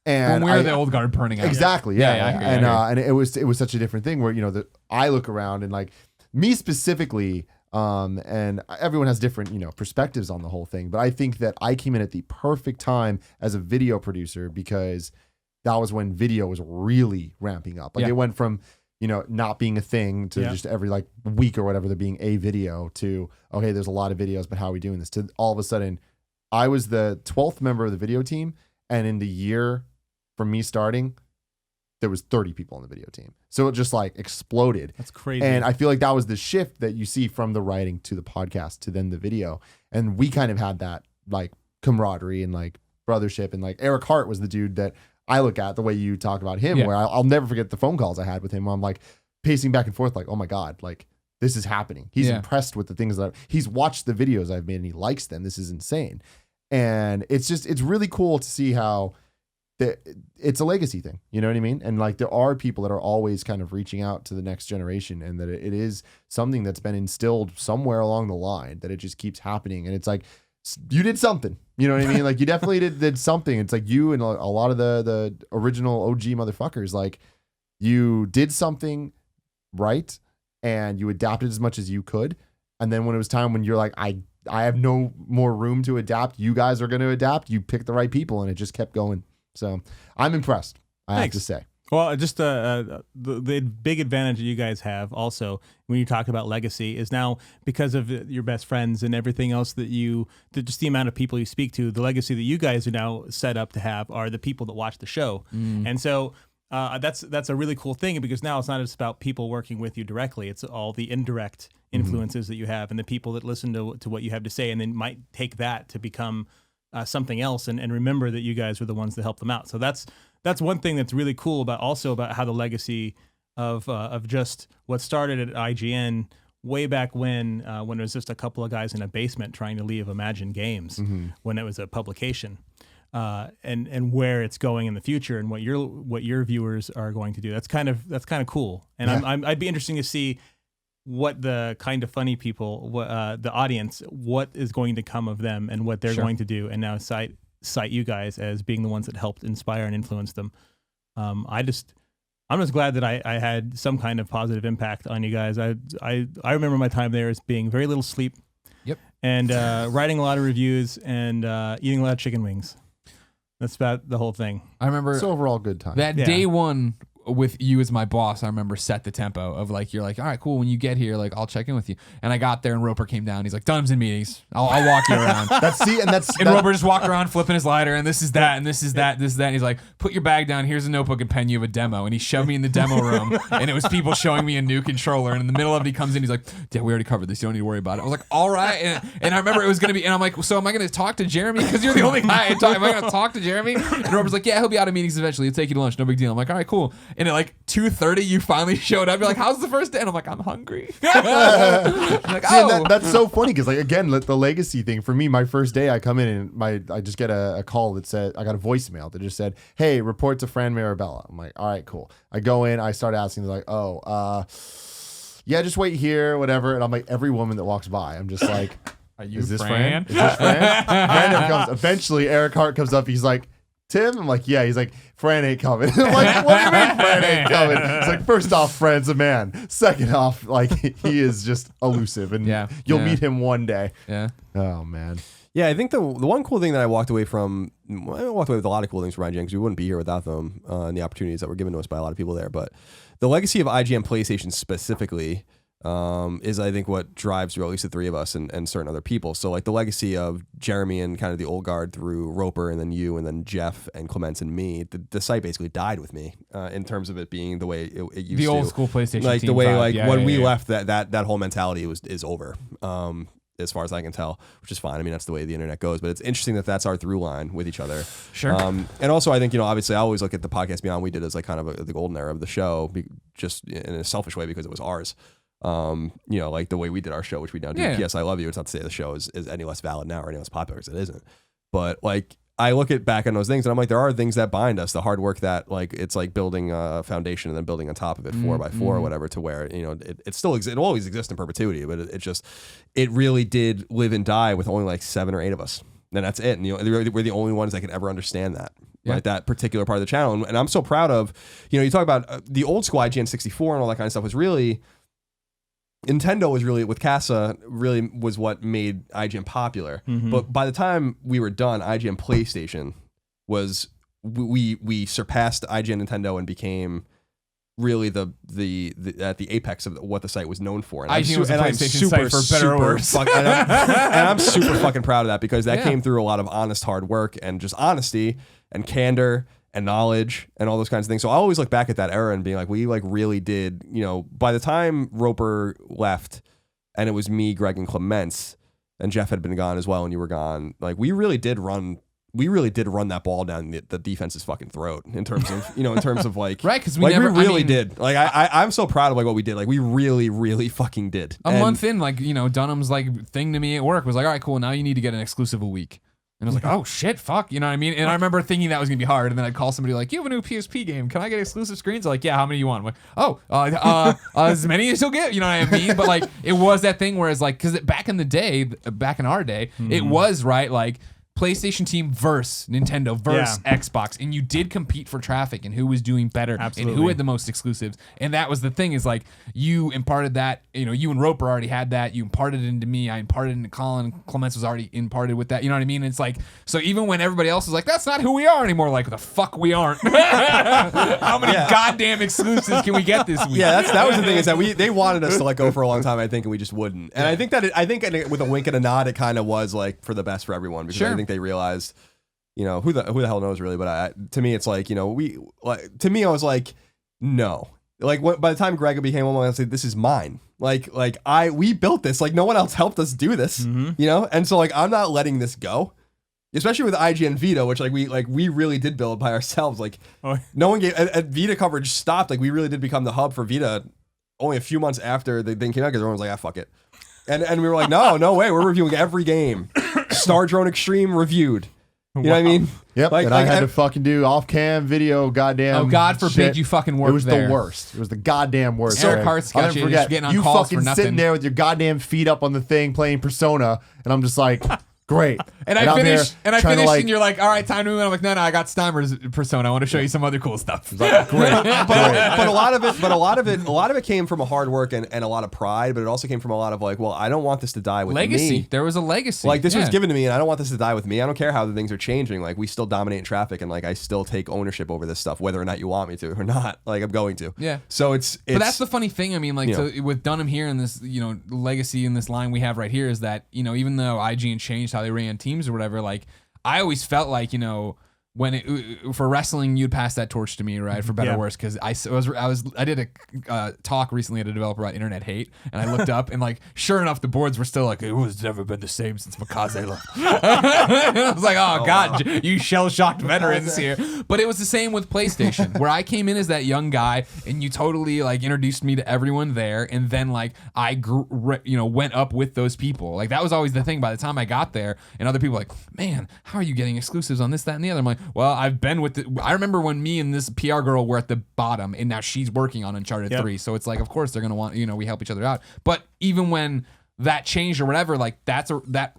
And when we're the old guard burning out. Exactly. Yeah. I And it was such a different thing where, I look around and like me specifically, and everyone has different, perspectives on the whole thing. But I think that I came in at the perfect time as a video producer because that was when video was really ramping up. Like it went from, not being a thing to just every like week or whatever there being a video to, okay, there's a lot of videos, but how are we doing this? To all of a sudden, I was the 12th member of the video team. And in the year from me starting, there was 30 people on the video team. So it just like exploded. That's crazy. And I feel like that was the shift that you see from the writing to the podcast to then the video. And we kind of had that like camaraderie and like brothership. And like Eric Hart was the dude that I look at the way you talk about him, where I'll never forget the phone calls I had with him where I'm like pacing back and forth like, oh my God, like this is happening. He's impressed with the things that he's watched the videos I've made and he likes them. This is insane. And it's really cool to see how it's a legacy thing, you know what I mean? And like there are people that are always kind of reaching out to the next generation, and that it is something that's been instilled somewhere along the line, that it just keeps happening. And it's like, you did something, you know what I mean? Like you definitely did something. It's like you and a lot of the original OG motherfuckers, like you did something right and you adapted as much as you could. And then when it was time when you're like, I have no more room to adapt, you guys are going to adapt, you picked the right people, and it just kept going. So I'm impressed, I have to say. Well, just the big advantage that you guys have also when you talk about legacy is now because of your best friends and everything else just the amount of people you speak to, the legacy that you guys are now set up to have are the people that watch the show. And so that's a really cool thing, because now it's not just about people working with you directly. It's all the indirect influences that you have and the people that listen to what you have to say, and then might take that to become something else, and remember that you guys were the ones that helped them out. So that's one thing that's really cool about how the legacy of just what started at IGN way back when it was just a couple of guys in a basement trying to leave Imagine Games when it was a publication, and where it's going in the future, and what your viewers are going to do. That's kind of cool. And I'd be interesting to see what the kind of funny people, the audience, what is going to come of them and what they're going to do, and now cite you guys as being the ones that helped inspire and influence them. I'm just glad that I had some kind of positive impact on you guys. I remember my time there as being very little sleep. Yep. And writing a lot of reviews and eating a lot of chicken wings. That's about the whole thing. I remember It's overall good time. that day one with you as my boss. I remember set the tempo of like, you're like, all right, cool. When you get here, like, I'll check in with you. And I got there and Roper came down. He's like, Dunham's in meetings. I'll walk you around. And Roper just walked around flipping his lighter, and this is that, and this is that, this is that. And he's like, put your bag down. Here's a notebook and pen. You have a demo. And he shoved me in the demo room, and it was people showing me a new controller. And in the middle of it, he comes in. He's like, yeah, we already covered this. You don't need to worry about it. I was like, all right. And I remember it was going to be, and I'm like, so am I going to talk to Jeremy? Because you're the only guy I talk. Am I going to talk to Jeremy? And Roper's like, yeah, he'll be out of meetings eventually. He'll take you to lunch. No big deal. I'm like, all right, cool. And at like 2:30, you finally showed up. You're like, how's the first day? And I'm like, I'm hungry. I'm like, See, that's so funny, because like, again, the legacy thing for me, my first day I come in and I just get a call that said, I got a voicemail that just said, hey, report to Fran Mirabella. I'm like, all right, cool. I go in, I start asking, they're like, yeah, just wait here, whatever. And I'm like, every woman that walks by, I'm just like, is this Fran? Is this Fran? Random comes. Eventually Eric Hart comes up, he's like, Tim? I'm like, yeah. He's like, Fran ain't coming. I'm like, what do you mean Fran ain't coming? It's like, first off, Fran's a man. Second off, like, he is just elusive, and you'll meet him one day. Yeah. Oh, man. Yeah, I think the one cool thing that I walked away from, I walked away with a lot of cool things from IGN, because we wouldn't be here without them, and the opportunities that were given to us by a lot of people there. But the legacy of IGN PlayStation specifically is, I think, what drives at least the three of us and certain other people. So like the legacy of Jeremy and kind of the old guard through Roper, and then you, and then Jeff and Clements and me, the site basically died with me in terms of it being the way it used to. The old school PlayStation like team the way vibe. like when we left, that whole mentality is over. As far as I can tell, which is fine. I mean, that's the way the internet goes, but it's interesting that that's our through line with each other. Sure. And also, I think, obviously I always look at the Podcast Beyond we did as like kind of the golden era of the show, just in a selfish way, because it was ours. Like the way we did our show, which we now do. P.S. I Love You. It's not to say the show is any less valid now or any less popular, because it isn't. But like, I look back on those things, and I'm like, there are things that bind us, the hard work that, like, it's like building a foundation and then building on top of it 4x4 or whatever, to where, it still exists. It always exists in perpetuity, but it really did live and die with only like 7 or 8 of us. And that's it. And we're the only ones that could ever understand that. Yeah. Right, that particular part of the channel. And I'm so proud of, you talk about the old school IGN 64 and all that kind of stuff was really, Nintendo was really, with Casa, really was what made IGN popular. Mm-hmm. But by the time we were done, IGN PlayStation was, we surpassed IGN Nintendo and became really the at the apex of what the site was known for. And IGN was a PlayStation site for better or worse. And I'm super fucking proud of that, because that came through a lot of honest hard work and just honesty and candor and knowledge and all those kinds of things. So I always look back at that era and being like, we like really did, by the time Roper left and it was me, Greg, and Clements, and Jeff had been gone as well, and you were gone, like we really did run that ball down the defense's fucking throat in terms of like, right, because we really did. Like I'm so proud of like what we did. Like we really, really fucking did. A month in, like, Dunham's like thing to me at work was like, all right, cool, now you need to get an exclusive a week. And I was like, oh shit, fuck, you know what I mean? And I remember thinking that was gonna be hard, and then I'd call somebody like, you have a new PSP game, can I get exclusive screens? They're like, yeah, how many you want? I'm like, as many as you'll get, you know what I mean? But like, it was that thing where it's like, because back in our day, it was right, like, PlayStation team versus Nintendo versus Xbox, and you did compete for traffic and who was doing better and who had the most exclusives. And that was the thing, is like, you imparted that, you and Roper already had that, you imparted it into me, I imparted it into Colin, Clements was already imparted with that, you know what I mean? And it's like, so even when everybody else is like, that's not who we are anymore, like, the fuck we aren't. How many goddamn exclusives can we get this week? Yeah, that was the thing, is that they wanted us to let go for a long time, I think, and we just wouldn't. And I think with a wink and a nod, it kind of was like for the best for everyone, because I think they realized, you know, who the hell knows really? But to me, it's like, you know, to me, I was like, no. Like by the time Greg became one, I was like, this is mine. We built this. Like no one else helped us do this, you know? And so like, I'm not letting this go. Especially with IGN Vita, which we really did build by ourselves. Like no one gave, and Vita coverage stopped. Like we really did become the hub for Vita only a few months after the thing came out because everyone was like, fuck it. And we were like, no way, we're reviewing every game. Star Drone Extreme reviewed. You know what I mean? Yep. And I had to fucking do off-cam video, goddamn. Oh, God forbid shit. you fucking work. It was there. the worst. It was the goddamn worst. Eric I'll Hartsketch, never forget. getting on You calls fucking for nothing. sitting there with your goddamn feet up on the thing playing Persona, and I'm just like, great. And I finished, and you're like, all right, time to move on. I'm like, no, I got Steimer's Persona. I want to show you some other cool stuff. Like, great. But a lot of it came from a hard work and a lot of pride, but it also came from a lot of like, well, I don't want this to die with legacy. me. There was a legacy. Like this was given to me, and I don't want this to die with me. I don't care how the things are changing. Like we still dominate in traffic, and like I still take ownership over this stuff, whether or not you want me to or not. Like I'm going to. Yeah. So it's but that's the funny thing. I mean, like so with Dunham here and this, you know, legacy in this line we have right here is that, you know, even though IGN changed how they ran teams or whatever, like I always felt like, you know, when for wrestling, you'd pass that torch to me, right? For better or worse, because I did a talk recently at a developer about internet hate, and I looked up and like sure enough, the boards were still like it was never been the same since Mikaze left. I was like, oh God, wow. You shell shocked veterans here. But it was the same with PlayStation, where I came in as that young guy, and you totally like introduced me to everyone there, and then like I went up with those people. Like that was always the thing. By the time I got there, and other people were like, man, how are you getting exclusives on this, that, and the other? I'm like, well, I've been with I remember when me and this PR girl were at the bottom, and now she's working on Uncharted 3. So it's like, of course they're gonna want, you know, we help each other out. But even when that changed or whatever, like that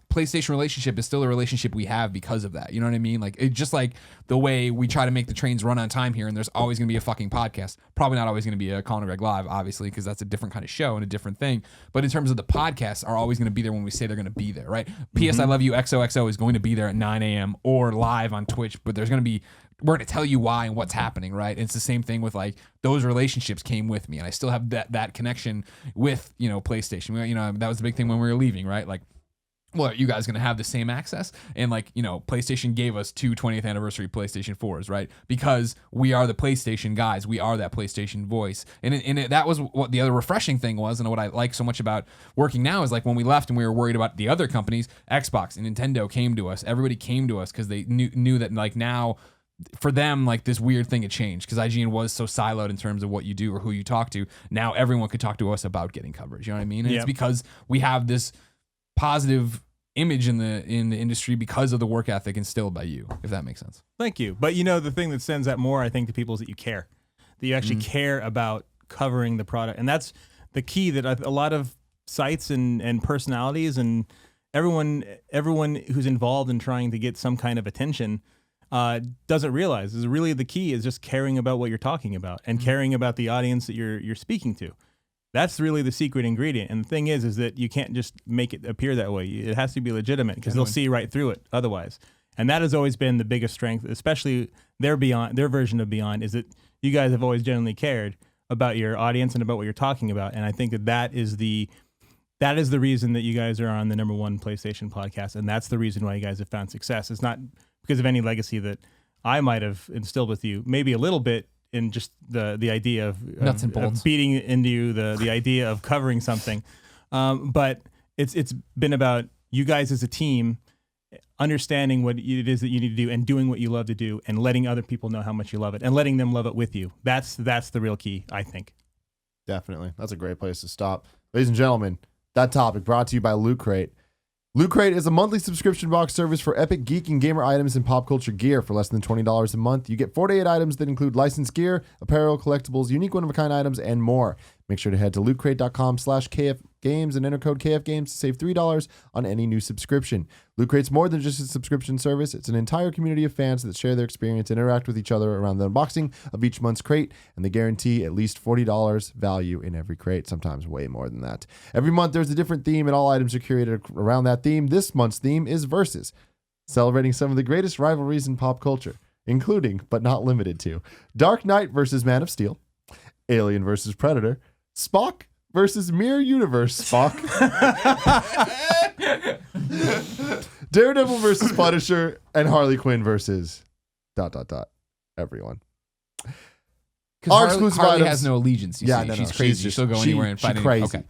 PlayStation relationship is still a relationship we have because of that. You know what I mean? Like it's just like the way we try to make the trains run on time here, and there's always gonna be a fucking podcast. Probably not always gonna be a Colin and Greg Live, obviously, because that's a different kind of show and a different thing. But in terms of the podcasts, are always gonna be there when we say they're gonna be there, right? PS I Love You XOXO is going to be there at 9 a.m. or live on Twitch, but we're going to tell you why and what's happening, right? And it's the same thing with like those relationships came with me, and I still have that connection with, you know, PlayStation. You know, that was the big thing when we were leaving, right? Like, well, are you guys going to have the same access? And like, you know, PlayStation gave us 2 20th anniversary PlayStation 4s, right? Because we are the PlayStation guys. We are that PlayStation voice. And that was what the other refreshing thing was. And what I like so much about working now is like when we left and we were worried about the other companies, Xbox and Nintendo came to us. Everybody came to us because they knew that like now for them, like this weird thing had changed because IGN was so siloed in terms of what you do or who you talk to. Now everyone could talk to us about getting coverage. You know what I mean? And it's because we have this positive image in the industry because of the work ethic instilled by you, if that makes sense. Thank you. But you know, the thing that sends that more, I think, to people is that you care. That you actually care about covering the product. And that's the key that a lot of sites and personalities and everyone who's involved in trying to get some kind of attention doesn't realize is really the key is just caring about what you're talking about and caring about the audience that you're speaking to. That's really the secret ingredient. And the thing is that you can't just make it appear that way. It has to be legitimate because they'll see right through it otherwise. And that has always been the biggest strength, especially their version of Beyond, is that you guys have always genuinely cared about your audience and about what you're talking about. And I think that is the reason that you guys are on the #1 PlayStation podcast. And that's the reason why you guys have found success. It's not because of any legacy that I might have instilled with you, maybe a little bit, in just the idea of nuts and bolts, of beating into you, the idea of covering something. But it's been about you guys as a team understanding what it is that you need to do and doing what you love to do and letting other people know how much you love it and letting them love it with you. That's the real key, I think. Definitely. That's a great place to stop. Ladies and gentlemen, that topic brought to you by Loot Crate. Loot Crate is a monthly subscription box service for epic geek and gamer items and pop culture gear. For less than $20 a month, you get 48 items that include licensed gear, apparel, collectibles, unique one-of-a-kind items, and more. Make sure to head to lootcrate.com/KFGames and enter code KFGames to save $3 on any new subscription. Loot Crate's more than just a subscription service. It's an entire community of fans that share their experience and interact with each other around the unboxing of each month's crate, and they guarantee at least $40 value in every crate, sometimes way more than that. Every month there's a different theme, and all items are curated around that theme. This month's theme is Versus, celebrating some of the greatest rivalries in pop culture, including, but not limited to, Dark Knight versus Man of Steel, Alien versus Predator, Spock versus Mirror Universe Spock, Daredevil versus Punisher and Harley Quinn versus ... everyone. Our exclusive Harley items has no allegiance. Yeah, See. no, She's no, crazy. she's just- She'll go anywhere and fight. crazy. Okay.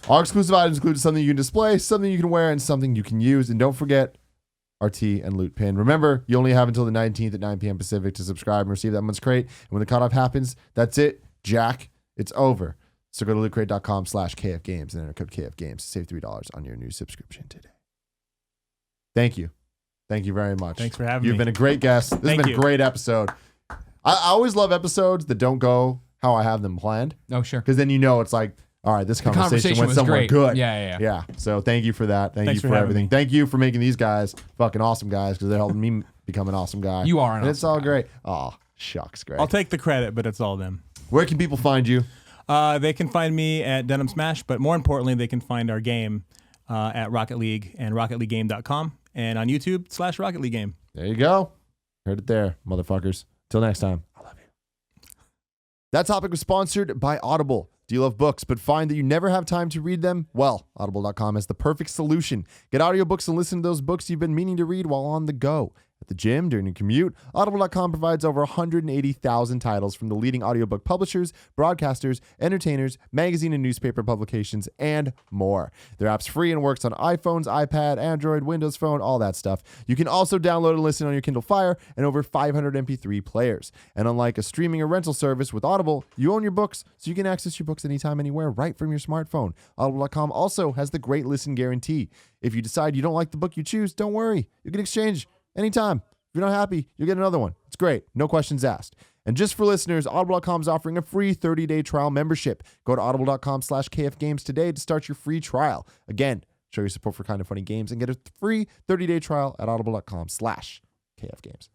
Our exclusive items include something you can display, something you can wear, and something you can use. And don't forget our tea and loot pin. Remember, you only have until the 19th at 9 p.m. Pacific to subscribe and receive that month's crate. And when the cutoff happens, that's it, Jack. It's over. So go to lootcrate.com/KFGames and enter code KFGames to save $3 on your new subscription today. Thank you. Thank you very much. Thanks for having me. You've been a great guest. This has been a great episode. I always love episodes that don't go how I have them planned. Oh, sure. Because then you know it's like, all right, this conversation went was somewhere great. good. Yeah. So thank you for that. Thank Thanks you for for having everything. me. Thank you for making these guys fucking awesome guys because they're helping me become an awesome guy. You are an and it's awesome all guy. great. Oh, shucks, great. I'll take the credit, but it's all them. Where can people find you? They can find me at Dunham Smash, but more importantly, they can find our game at Rocket League and rocketleaguegame.com and on YouTube /Rocket League Game. There you go. Heard it there, motherfuckers. Till next time. I love you. That topic was sponsored by Audible. Do you love books but find that you never have time to read them? Well, audible.com is the perfect solution. Get audiobooks and listen to those books you've been meaning to read while on the go. At the gym, during your commute, audible.com provides over 180,000 titles from the leading audiobook publishers, broadcasters, entertainers, magazine and newspaper publications, and more. Their app's free and works on iPhones, iPad, Android, Windows Phone, all that stuff. You can also download and listen on your Kindle Fire and over 500 MP3 players. And unlike a streaming or rental service with Audible, you own your books, so you can access your books anytime, anywhere, right from your smartphone. Audible.com also has the great listen guarantee. If you decide you don't like the book you choose, don't worry. You can exchange anytime. If you're not happy, you'll get another one. It's great. No questions asked. And just for listeners, Audible.com is offering a free 30-day trial membership. Go to audible.com/KFGames today to start your free trial. Again, show your support for Kind of Funny Games and get a free 30-day trial at audible.com/KFGames.